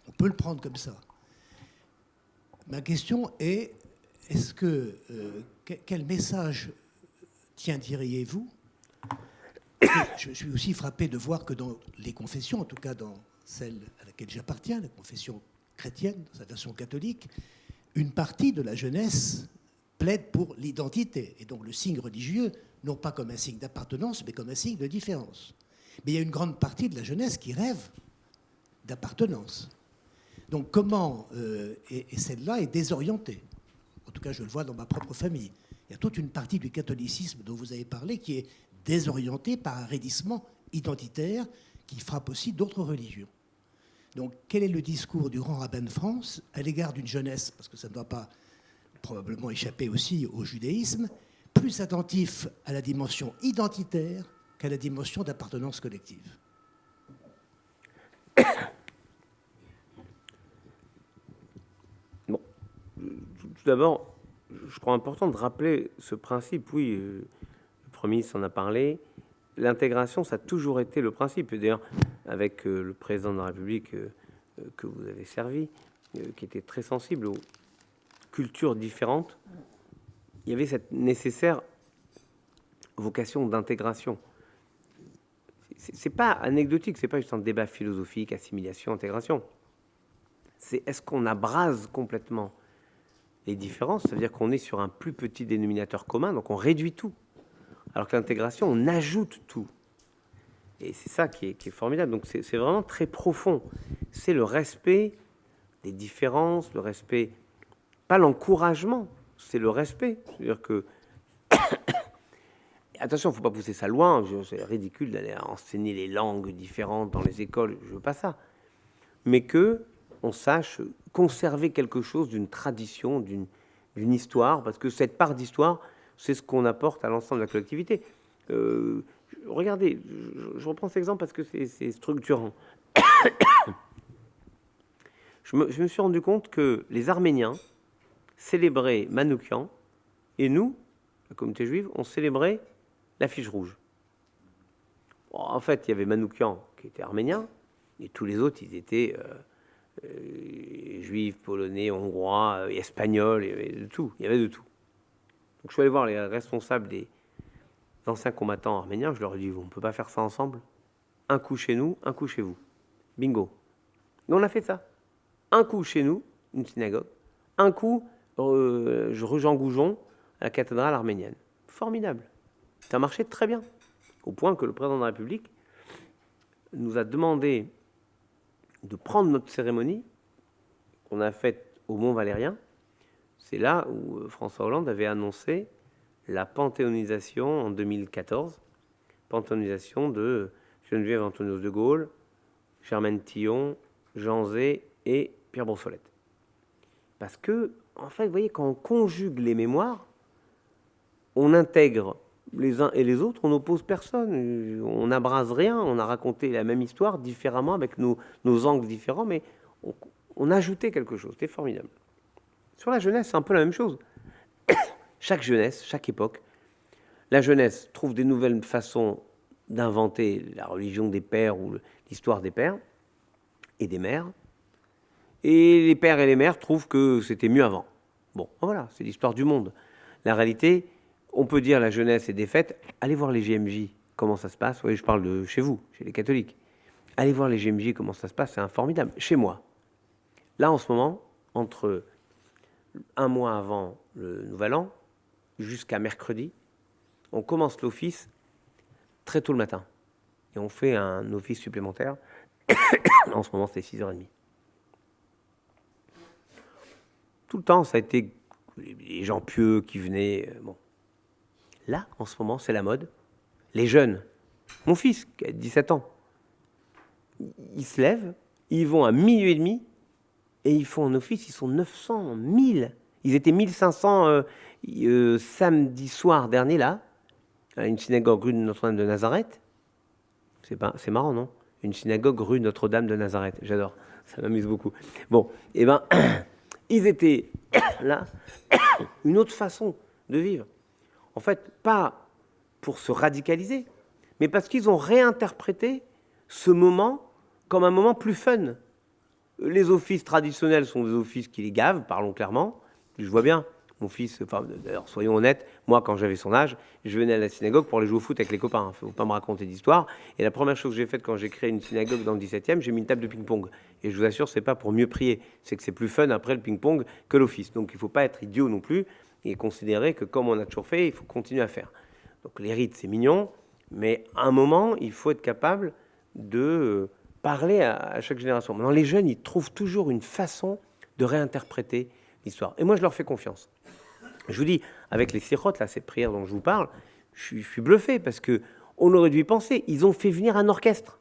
On peut le prendre comme ça. Ma question est, quel message tiendriez-vous? Je suis aussi frappé de voir que dans les confessions, en tout cas dans celle à laquelle j'appartiens, la confession chrétienne, dans sa version catholique, une partie de la jeunesse plaide pour l'identité, et donc le signe religieux, non pas comme un signe d'appartenance, mais comme un signe de différence. Mais il y a une grande partie de la jeunesse qui rêve d'appartenance. Donc comment, et celle-là est désorientée, en tout cas je le vois dans ma propre famille, il y a toute une partie du catholicisme dont vous avez parlé qui est désorientée par un raidissement identitaire qui frappe aussi d'autres religions. Donc quel est le discours du grand rabbin de France à l'égard d'une jeunesse, parce que ça ne doit pas probablement échapper aussi au judaïsme, plus attentif à la dimension identitaire qu'à la dimension d'appartenance collective? tout d'abord, je crois important de rappeler ce principe. Oui, le Premier ministre en a parlé. L'intégration, ça a toujours été le principe. Et d'ailleurs, avec le président de la République que vous avez servi, qui était très sensible aux cultures différentes, il y avait cette nécessaire vocation d'intégration. C'est pas anecdotique, c'est pas juste un débat philosophique, assimilation, intégration. C'est est-ce qu'on abrase complètement les différences, ça veut dire qu'on est sur un plus petit dénominateur commun, donc on réduit tout. Alors que l'intégration, on ajoute tout. Et c'est ça qui est formidable. Donc c'est vraiment très profond. C'est le respect des différences, le respect, pas l'encouragement, c'est le respect. C'est-à-dire que attention, il ne faut pas pousser ça loin. C'est ridicule d'aller enseigner les langues différentes dans les écoles. Je ne veux pas ça. Mais que on sache conserver quelque chose d'une tradition, d'une histoire, parce que cette part d'histoire, c'est ce qu'on apporte à l'ensemble de la collectivité. Regardez, je reprends cet exemple parce que c'est structurant. Je me suis rendu compte que les Arméniens célébraient Manoukian et nous, la communauté juive, on célébrait la fiche rouge. Bon, en fait, il y avait Manoukian qui était arménien et tous les autres, ils étaient juifs, polonais, hongrois, espagnols, il y avait de tout. Il y avait de tout. Donc je suis allé voir les responsables des anciens combattants arméniens, je leur ai dit, on ne peut pas faire ça ensemble. Un coup chez nous, un coup chez vous. Bingo. Et on a fait ça. Un coup chez nous, une synagogue. Un coup, Jean Goujon, à la cathédrale arménienne. Formidable. Ça marchait très bien. Au point que le président de la République nous a demandé de prendre notre cérémonie qu'on a faite au Mont Valérien. C'est là où François Hollande avait annoncé la panthéonisation en 2014, panthéonisation de Geneviève Anthonioz de Gaulle, Germaine Tillon, Jean Zay et Pierre Brossolette. Parce que, en fait, vous voyez, quand on conjugue les mémoires, on intègre les uns et les autres, on n'oppose personne, on n'abrase rien, on a raconté la même histoire différemment, avec nos angles différents, mais on a ajouté quelque chose, c'était formidable. Sur la jeunesse, c'est un peu la même chose. Chaque jeunesse, chaque époque, la jeunesse trouve des nouvelles façons d'inventer la religion des pères ou l'histoire des pères et des mères, et les pères et les mères trouvent que c'était mieux avant. Bon, voilà, c'est l'histoire du monde. La réalité, on peut dire la jeunesse est défaite. Allez voir les GMJ, comment ça se passe. Oui, je parle de chez vous, chez les catholiques. Allez voir les GMJ, comment ça se passe, c'est formidable. Chez moi, là en ce moment, entre un mois avant le Nouvel An, jusqu'à mercredi, on commence l'office très tôt le matin. Et on fait un office supplémentaire. En ce moment, c'est 6h30. Tout le temps, ça a été les gens pieux qui venaient. Bon. Là, en ce moment, c'est la mode. Les jeunes, mon fils, qui a 17 ans, ils se lèvent, ils vont à 12h30 et ils font un office, ils sont 900, 1000. Ils étaient 1500 samedi soir dernier, là, à une synagogue rue de Notre-Dame de Nazareth. C'est marrant, non? Une synagogue rue Notre-Dame de Nazareth. J'adore, ça m'amuse beaucoup. Bon, et ben, ils étaient là, une autre façon de vivre. En fait, pas pour se radicaliser, mais parce qu'ils ont réinterprété ce moment comme un moment plus fun. Les offices traditionnels sont des offices qui les gavent, parlons clairement. Je vois bien, mon fils, enfin, d'ailleurs, soyons honnêtes, moi, quand j'avais son âge, je venais à la synagogue pour aller jouer au foot avec les copains. Il ne faut pas me raconter d'histoire. Et la première chose que j'ai faite quand j'ai créé une synagogue dans le 17e, j'ai mis une table de ping-pong. Et je vous assure, c'est pas pour mieux prier, c'est que c'est plus fun après le ping-pong que l'office. Donc il ne faut pas être idiot non plus et considérer que comme on a toujours fait, il faut continuer à faire. Donc les rites, c'est mignon, mais à un moment, il faut être capable de parler à chaque génération. Maintenant, les jeunes, ils trouvent toujours une façon de réinterpréter l'histoire. Et moi, je leur fais confiance. Je vous dis, avec les sirotes, là, cette prière dont je vous parle, je suis bluffé parce qu'on aurait dû y penser. Ils ont fait venir un orchestre.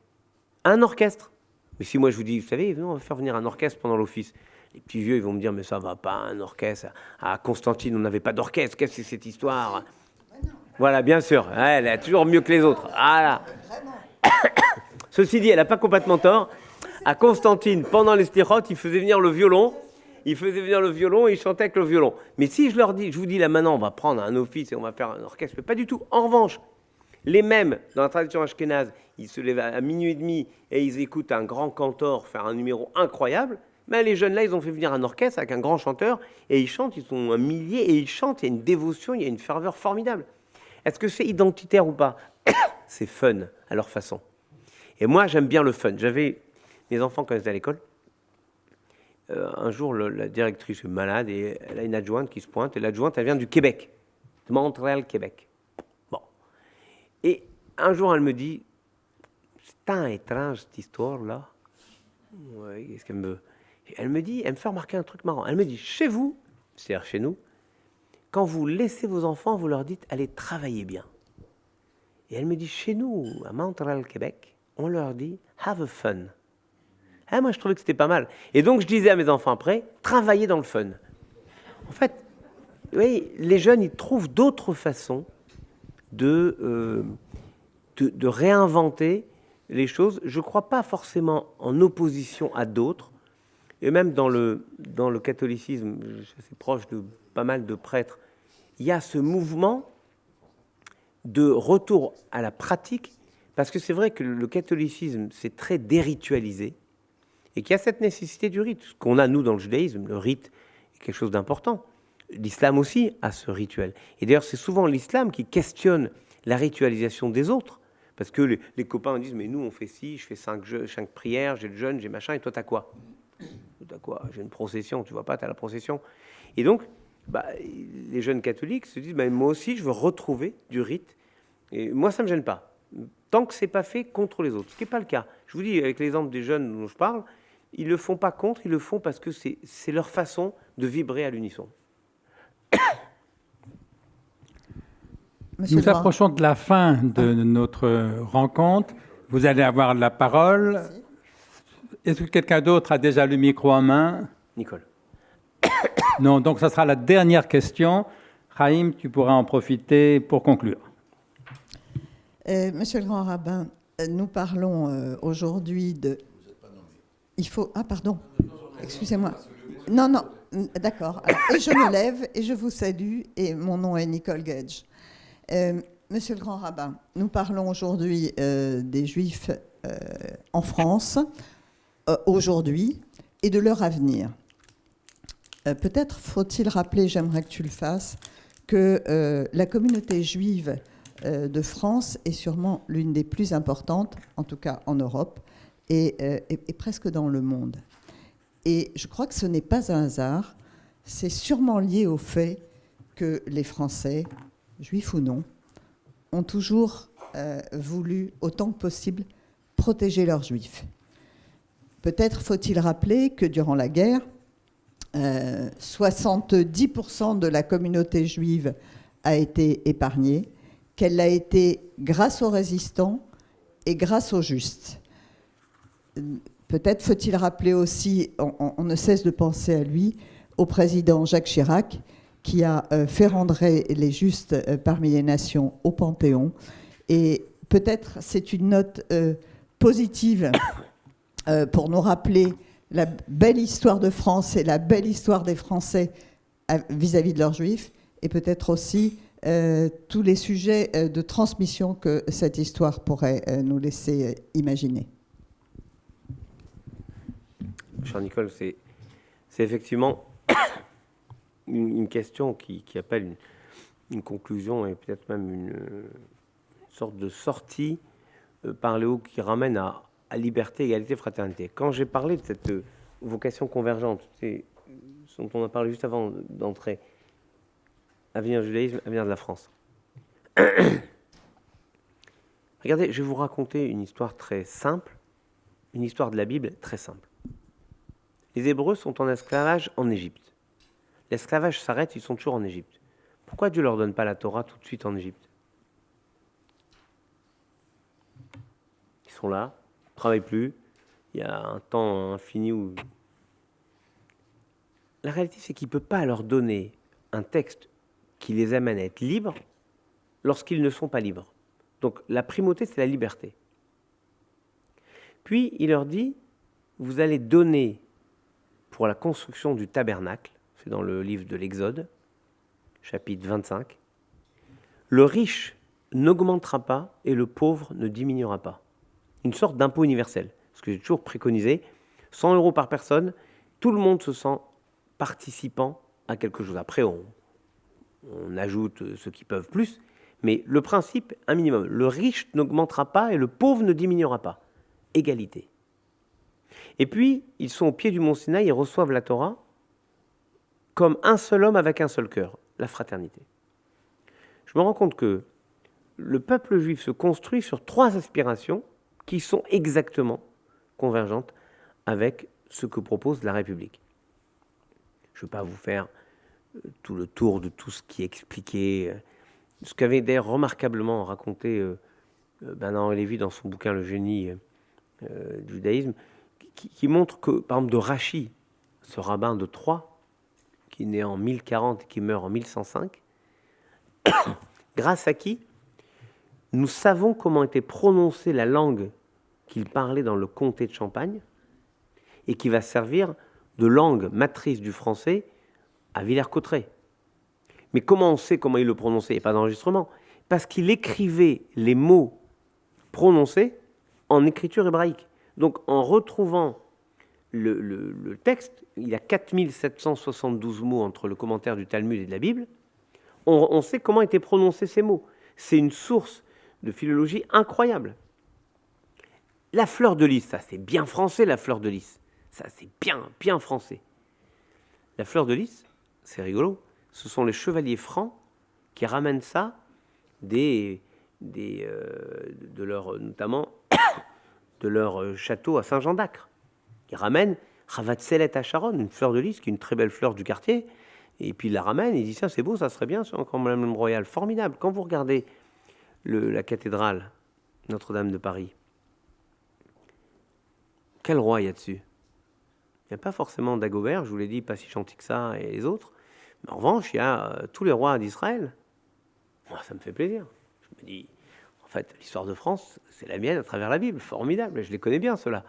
Un orchestre. Mais si moi, je vous dis, vous savez, on va faire venir un orchestre pendant l'office. Les petits vieux, ils vont me dire, mais ça va pas, un orchestre. À Constantine, on n'avait pas d'orchestre. Qu'est-ce que c'est cette histoire? Voilà, bien sûr. Elle est toujours mieux que les autres. Voilà. Ceci dit, elle n'a pas complètement tort. À Constantine, pendant les sirotes, ils faisaient venir le violon. ils faisaient venir le violon et ils chantaient avec le violon. Mais si je leur dis, je vous dis là maintenant, on va prendre un office et on va faire un orchestre, mais pas du tout. En revanche, les mêmes, dans la tradition ashkénaze, ils se lèvent à minuit et demi et ils écoutent un grand cantor faire un numéro incroyable. Mais les jeunes là, ils ont fait venir un orchestre avec un grand chanteur et ils chantent, ils sont un millier et ils chantent. Il y a une dévotion, il y a une ferveur formidable. Est-ce que c'est identitaire ou pas? C'est fun à leur façon. Et moi, j'aime bien le fun. J'avais mes enfants quand ils étaient à l'école. Un jour, la directrice est malade et elle a une adjointe qui se pointe. Et l'adjointe, elle vient du Québec, de Montréal, Québec. Bon. Et un jour, elle me dit, c'est tant étrange cette histoire-là. Ouais, qu'est-ce qu'elle me... Elle me fait remarquer un truc marrant. Elle me dit, chez vous, c'est-à-dire chez nous, quand vous laissez vos enfants, vous leur dites, allez travailler bien. Et elle me dit, chez nous, à Montréal, Québec, on leur dit, have a fun. Ah, moi, je trouvais que c'était pas mal. Et donc, je disais à mes enfants après, travaillez dans le fun. En fait, oui, les jeunes, ils trouvent d'autres façons de réinventer les choses. Je ne crois pas forcément en opposition à d'autres. Et même dans le catholicisme, je suis proche de pas mal de prêtres, il y a ce mouvement de retour à la pratique, parce que c'est vrai que le catholicisme, c'est très déritualisé, et qu'il y a cette nécessité du rite. Ce qu'on a, nous, dans le judaïsme, le rite est quelque chose d'important. L'islam aussi a ce rituel. Et d'ailleurs, c'est souvent l'islam qui questionne la ritualisation des autres, parce que les copains disent, mais nous, on fait ci, je fais 5 prières, j'ai le jeûne, j'ai machin, et toi, t'as quoi? T'as quoi? J'ai une procession, tu vois pas, t'as la procession. Et donc, les jeunes catholiques se disent, moi aussi, je veux retrouver du rite. Et moi, ça ne me gêne pas, tant que c'est pas fait contre les autres, ce qui n'est pas le cas. Je vous dis, avec l'exemple des jeunes dont je parle, ils ne le font pas contre, ils le font parce que c'est leur façon de vibrer à l'unisson. Nous approchons de la fin de notre rencontre. Vous allez avoir la parole. Merci. Est-ce que quelqu'un d'autre a déjà le micro en main? Nicole. Non, donc ça sera la dernière question. Chaim, tu pourras en profiter pour conclure. Monsieur le grand rabbin, nous parlons aujourd'hui de... Vous n'êtes pas nommé. Il faut... Ah, pardon. Excusez-moi. Non, d'accord. Et je me lève et je vous salue. Et mon nom est Nicole Gage. Monsieur le grand rabbin, nous parlons aujourd'hui des Juifs en France, aujourd'hui, et de leur avenir. Peut-être faut-il rappeler, j'aimerais que tu le fasses, que la communauté juive de France est sûrement l'une des plus importantes, en tout cas en Europe, et presque dans le monde. Et je crois que ce n'est pas un hasard, c'est sûrement lié au fait que les Français, juifs ou non, ont toujours voulu, autant que possible, protéger leurs juifs. Peut-être faut-il rappeler que durant la guerre, 70% de la communauté juive a été épargnée, qu'elle l'a été grâce aux résistants et grâce aux justes. Peut-être faut-il rappeler aussi, on ne cesse de penser à lui, au président Jacques Chirac, qui a fait rentrer les justes parmi les nations au Panthéon. Et peut-être c'est une note positive pour nous rappeler la belle histoire de France et la belle histoire des Français vis-à-vis de leurs juifs, et peut-être aussi tous les sujets de transmission que cette histoire pourrait nous laisser imaginer. Cher Nicole, c'est effectivement une question qui appelle une conclusion et peut-être même une sorte de sortie par le haut qui ramène à liberté, égalité, fraternité. Quand j'ai parlé de cette vocation convergente, c'est ce dont on a parlé juste avant d'entrer, avenir du judaïsme, avenir de la France. Regardez, je vais vous raconter une histoire très simple, une histoire de la Bible très simple. Les Hébreux sont en esclavage en Égypte. L'esclavage s'arrête, ils sont toujours en Égypte. Pourquoi Dieu ne leur donne pas la Torah tout de suite en Égypte? Ils sont là, ils ne travaillent plus, il y a un temps infini où... La réalité, c'est qu'il ne peut pas leur donner un texte qui les amène à être libres lorsqu'ils ne sont pas libres. Donc la primauté, c'est la liberté. Puis il leur dit, vous allez donner pour la construction du tabernacle. C'est dans le livre de l'Exode, chapitre 25. Le riche n'augmentera pas et le pauvre ne diminuera pas. Une sorte d'impôt universel. Ce que j'ai toujours préconisé, 100 € par personne, tout le monde se sent participant à quelque chose. Après, on ajoute ceux qui peuvent plus, mais le principe, un minimum. Le riche n'augmentera pas et le pauvre ne diminuera pas. Égalité. Et puis, ils sont au pied du mont Sinaï et reçoivent la Torah comme un seul homme avec un seul cœur, la fraternité. Je me rends compte que le peuple juif se construit sur 3 aspirations qui sont exactement convergentes avec ce que propose la République. Je ne vais pas vous faire tout le tour de tout ce qui est expliqué, ce qu'avait d'ailleurs remarquablement raconté Bernard Lévy dans son bouquin Le génie du judaïsme, qui montre que, par exemple, de Rachi, ce rabbin de Troyes, qui est né en 1040 et qui meurt en 1105, grâce à qui nous savons comment était prononcée la langue qu'il parlait dans le comté de Champagne et qui va servir de langue matrice du français à Villers-Cotterêts. Mais comment on sait comment il le prononçait? Il n'y a pas d'enregistrement. Parce qu'il écrivait les mots prononcés en écriture hébraïque. Donc en retrouvant le texte, il y a 4772 mots entre le commentaire du Talmud et de la Bible, on sait comment étaient prononcés ces mots. C'est une source de philologie incroyable. La fleur de lys, ça c'est bien français, la fleur de lys. Ça c'est bien français. La fleur de lys, c'est rigolo, ce sont les chevaliers francs qui ramènent ça de leur, notamment de leur château à Saint-Jean d'Acre. Ils ramènent Ravatselet à Charonne, une fleur de lys qui est une très belle fleur du quartier, et puis ils la ramènent et ils disent ça c'est beau, ça serait bien, c'est encore Madame Royale, formidable. Quand vous regardez la cathédrale Notre-Dame de Paris, quel roi il y a dessus? Il n'y a pas forcément Dagobert, je vous l'ai dit, pas si gentil que ça, et les autres. Mais en revanche, il y a tous les rois d'Israël. Moi, ça me fait plaisir. Je me dis, en fait, l'histoire de France, c'est la mienne à travers la Bible. Formidable, je les connais bien, ceux-là.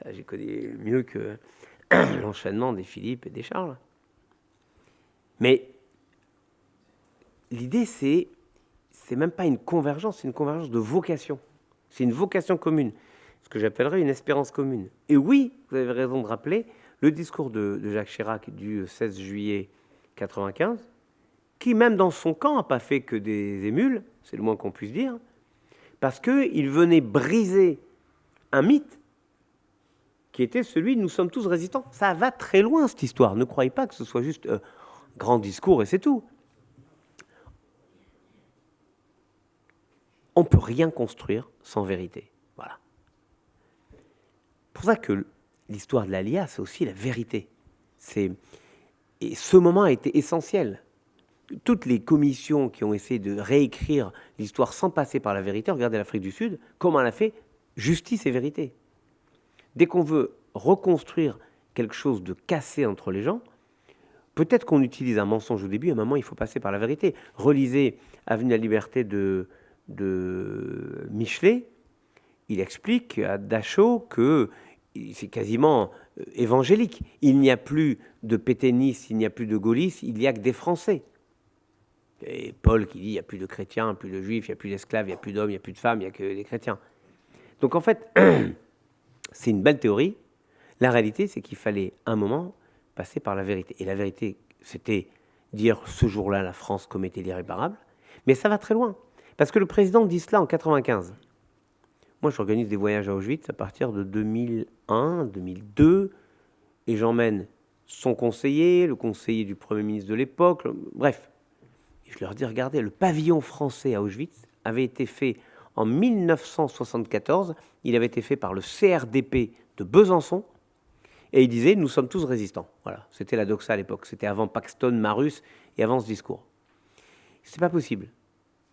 Je les connais mieux que l'enchaînement des Philippe et des Charles. Mais l'idée, c'est même pas une convergence, c'est une convergence de vocation. C'est une vocation commune, ce que j'appellerais une espérance commune. Et oui, vous avez raison de rappeler le discours de Jacques Chirac du 16 juillet 1995, qui même dans son camp n'a pas fait que des émules, c'est le moins qu'on puisse dire, parce qu'il venait briser un mythe qui était celui de « nous sommes tous résistants ». Ça va très loin, cette histoire. Ne croyez pas que ce soit juste grand discours et c'est tout. On ne peut rien construire sans vérité. Voilà. C'est pour ça que l'histoire de l'Aliyah, c'est aussi la vérité. Et ce moment a été essentiel. Toutes les commissions qui ont essayé de réécrire l'histoire sans passer par la vérité, regardez l'Afrique du Sud, comment elle a fait justice et vérité. Dès qu'on veut reconstruire quelque chose de cassé entre les gens, peut-être qu'on utilise un mensonge au début, à un moment il faut passer par la vérité. Relisez Avenue à la Liberté de Michelet, il explique à Dachau que c'est quasiment évangélique. Il n'y a plus de pétainistes, il n'y a plus de gaullistes, il n'y a que des Français. Et Paul qui dit il n'y a plus de chrétiens, plus de juifs, il n'y a plus d'esclaves, il n'y a plus d'hommes, il n'y a plus de femmes, il n'y a que des chrétiens. Donc en fait, c'est une belle théorie. La réalité, c'est qu'il fallait un moment passer par la vérité. Et la vérité, c'était dire ce jour-là, la France commettait l'irréparable. Mais ça va très loin. Parce que le président dit cela en 1995. Moi, j'organise des voyages à Auschwitz à partir de 2001, 2002, et j'emmène son conseiller, le conseiller du Premier ministre de l'époque, bref. Et je leur dis, regardez, le pavillon français à Auschwitz avait été fait en 1974, il avait été fait par le CRDP de Besançon, et il disait, nous sommes tous résistants. Voilà, c'était la doxa à l'époque, c'était avant Paxton, Marus, et avant ce discours. C'est pas possible.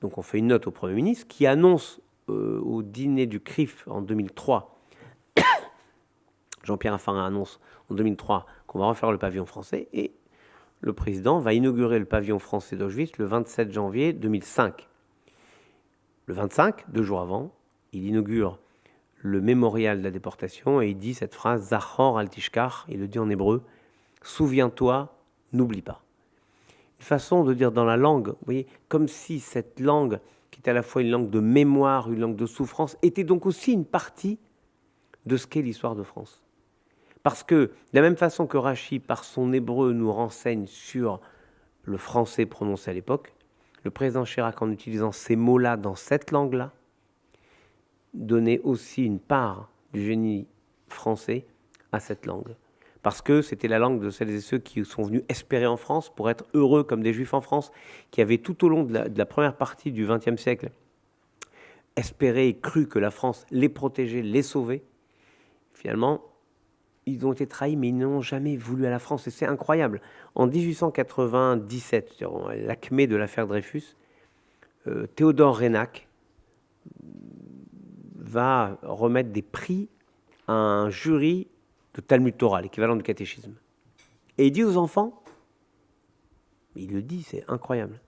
Donc on fait une note au Premier ministre qui annonce au dîner du CRIF en 2003, Jean-Pierre Raffarin annonce en 2003 qu'on va refaire le pavillon français et le président va inaugurer le pavillon français d'Auschwitz le 27 janvier 2005. Le 25, 2 jours avant, il inaugure le mémorial de la déportation et il dit cette phrase « Zachor al tishkach », il le dit en hébreu, souviens-toi, n'oublie pas. Une façon de dire dans la langue, vous voyez, comme si cette langue, qui est à la fois une langue de mémoire, une langue de souffrance, était donc aussi une partie de ce qu'est l'histoire de France. Parce que, de la même façon que Rachid, par son hébreu, nous renseigne sur le français prononcé à l'époque, le président Chirac, en utilisant ces mots-là dans cette langue-là, donnait aussi une part du génie français à cette langue. Parce que c'était la langue de celles et ceux qui sont venus espérer en France pour être heureux comme des Juifs en France, qui avaient tout au long de la première partie du XXe siècle espéré et cru que la France les protégeait, les sauvait. Finalement, ils ont été trahis, mais ils n'ont jamais voulu à la France. Et c'est incroyable. En 1897, l'acmé de l'affaire Dreyfus, Théodore Reynac va remettre des prix à un jury de Talmud Torah, l'équivalent du catéchisme. Et il dit aux enfants, il le dit, c'est incroyable,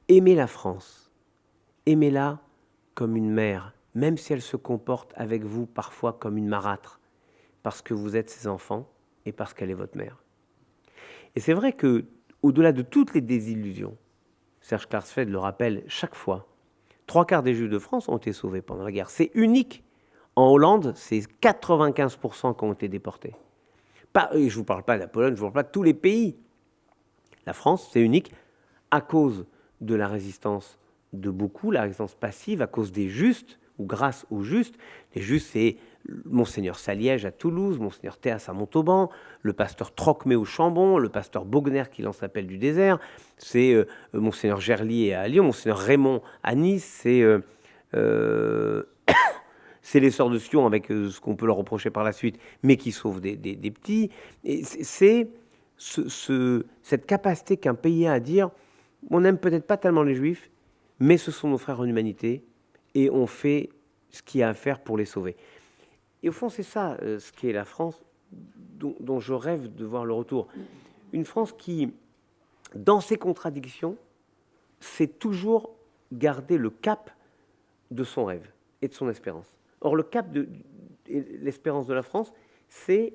aimez la France, aimez-la comme une mère, même si elle se comporte avec vous parfois comme une marâtre, parce que vous êtes ses enfants et parce qu'elle est votre mère. Et c'est vrai que, au-delà de toutes les désillusions, Serge Klarsfeld le rappelle chaque fois, 3/4 des Juifs de France ont été sauvés pendant la guerre. C'est unique. En Hollande, c'est 95% qui ont été déportés. Je ne vous parle pas de la Pologne, je ne vous parle pas de tous les pays. La France, c'est unique à cause de la résistance de beaucoup, la résistance passive, à cause des justes, ou grâce aux justes. Les justes, c'est Monseigneur Saliège à Toulouse, Monseigneur Théas à Montauban, le pasteur Trocmé au Chambon, le pasteur Bogner qui lance l'appel du désert, c'est Monseigneur Gerlier à Lyon, Monseigneur Raymond à Nice, c'est les Sœurs de Sion avec ce qu'on peut leur reprocher par la suite, mais qui sauvent des petits. Et c'est cette capacité qu'un pays a à dire, on n'aime peut-être pas tellement les Juifs, mais ce sont nos frères en humanité, et on fait ce qu'il y a à faire pour les sauver. Et au fond, c'est ça ce qu'est la France, dont je rêve de voir le retour. Une France qui, dans ses contradictions, sait toujours garder le cap de son rêve et de son espérance. Or, le cap de l'espérance de la France, c'est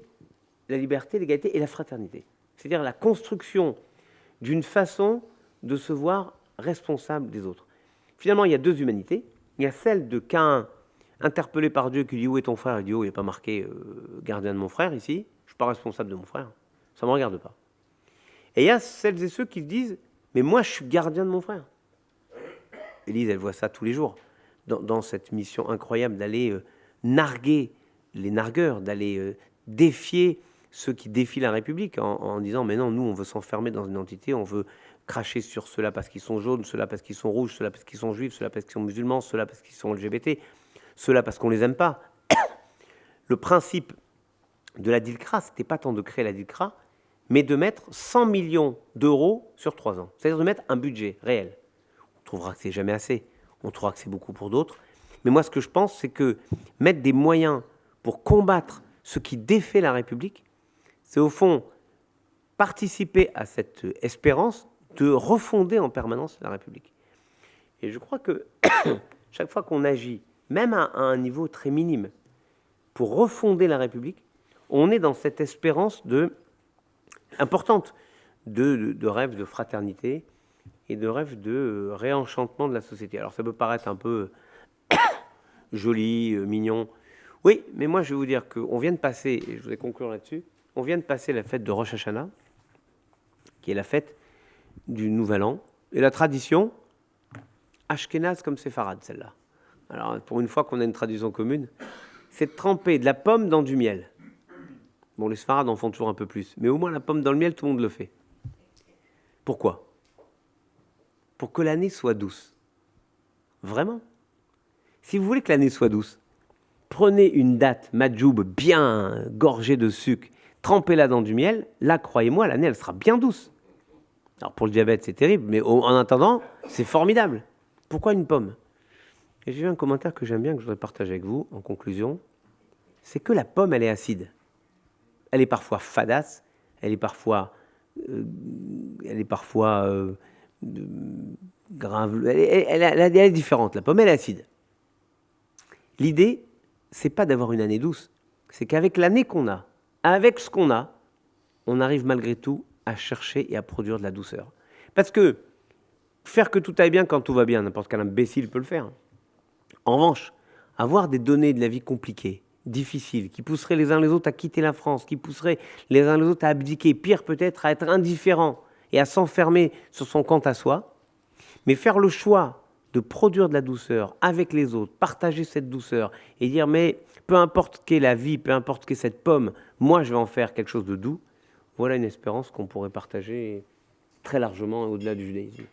la liberté, l'égalité et la fraternité. C'est-à-dire la construction d'une façon de se voir responsable des autres. Finalement, il y a deux humanités. Il y a celle de Caïn, interpellé par Dieu, qui dit « Où est ton frère ?» Il dit « Oh, il n'est pas marqué gardien de mon frère ici. Je ne suis pas responsable de mon frère. Ça ne me regarde pas. » Et il y a celles et ceux qui se disent « Mais moi, je suis gardien de mon frère. » Élise, elle voit ça tous les jours. Dans cette mission incroyable d'aller narguer les nargueurs, d'aller défier ceux qui défient la République en disant « Mais non, nous, on veut s'enfermer dans une entité, on veut cracher sur ceux-là parce qu'ils sont jaunes, ceux-là parce qu'ils sont rouges, ceux-là parce qu'ils sont juifs, ceux-là parce qu'ils sont musulmans, ceux-là parce qu'ils sont LGBT, ceux-là parce qu'on les aime pas. » Le principe de la DILCRA, ce n'était pas tant de créer la DILCRA, mais de mettre 100 millions d'euros sur 3 ans. C'est-à-dire de mettre un budget réel. On trouvera que c'est jamais assez. On trouvera que c'est beaucoup pour d'autres. Mais moi, ce que je pense, c'est que mettre des moyens pour combattre ce qui défait la République, c'est au fond participer à cette espérance de refonder en permanence la République. Et je crois que chaque fois qu'on agit, même à un niveau très minime, pour refonder la République, on est dans cette espérance importante de rêve de fraternité et de rêve de réenchantement de la société. Alors ça peut paraître un peu joli, mignon. Oui, mais moi je vais vous dire qu'on vient de passer, et je voudrais conclure là-dessus, on vient de passer la fête de Rosh Hashanah, qui est la fête du Nouvel An, et la tradition, ashkénaze comme séfarade, celle-là. Alors pour une fois qu'on a une tradition commune, c'est de tremper de la pomme dans du miel. Bon, les séfarades en font toujours un peu plus, mais au moins la pomme dans le miel, tout le monde le fait. Pourquoi ? Pour que l'année soit douce. Vraiment. Si vous voulez que l'année soit douce, prenez une date madjoub bien gorgée de sucre, trempez-la dans du miel, là, croyez-moi, l'année, elle sera bien douce. Alors pour le diabète, c'est terrible, mais en attendant, c'est formidable. Pourquoi une pomme ? Et j'ai vu un commentaire que j'aime bien, que je voudrais partager avec vous, en conclusion. C'est que la pomme, elle est acide. Elle est parfois fadasse, elle est parfois grave. Elle est différente. La pomme, elle est acide. L'idée, c'est pas d'avoir une année douce. C'est qu'avec l'année qu'on a, avec ce qu'on a, on arrive malgré tout à chercher et à produire de la douceur. Parce que faire que tout aille bien quand tout va bien, n'importe quel imbécile peut le faire. En revanche, avoir des données de la vie compliquées, difficiles, qui pousseraient les uns les autres à quitter la France, qui pousseraient les uns les autres à abdiquer, pire peut-être à être indifférents et à s'enfermer sur son compte à soi, mais faire le choix de produire de la douceur avec les autres, partager cette douceur et dire mais peu importe qu'est la vie, peu importe qu'est cette pomme, moi je vais en faire quelque chose de doux, voilà une espérance qu'on pourrait partager très largement au-delà du judaïsme.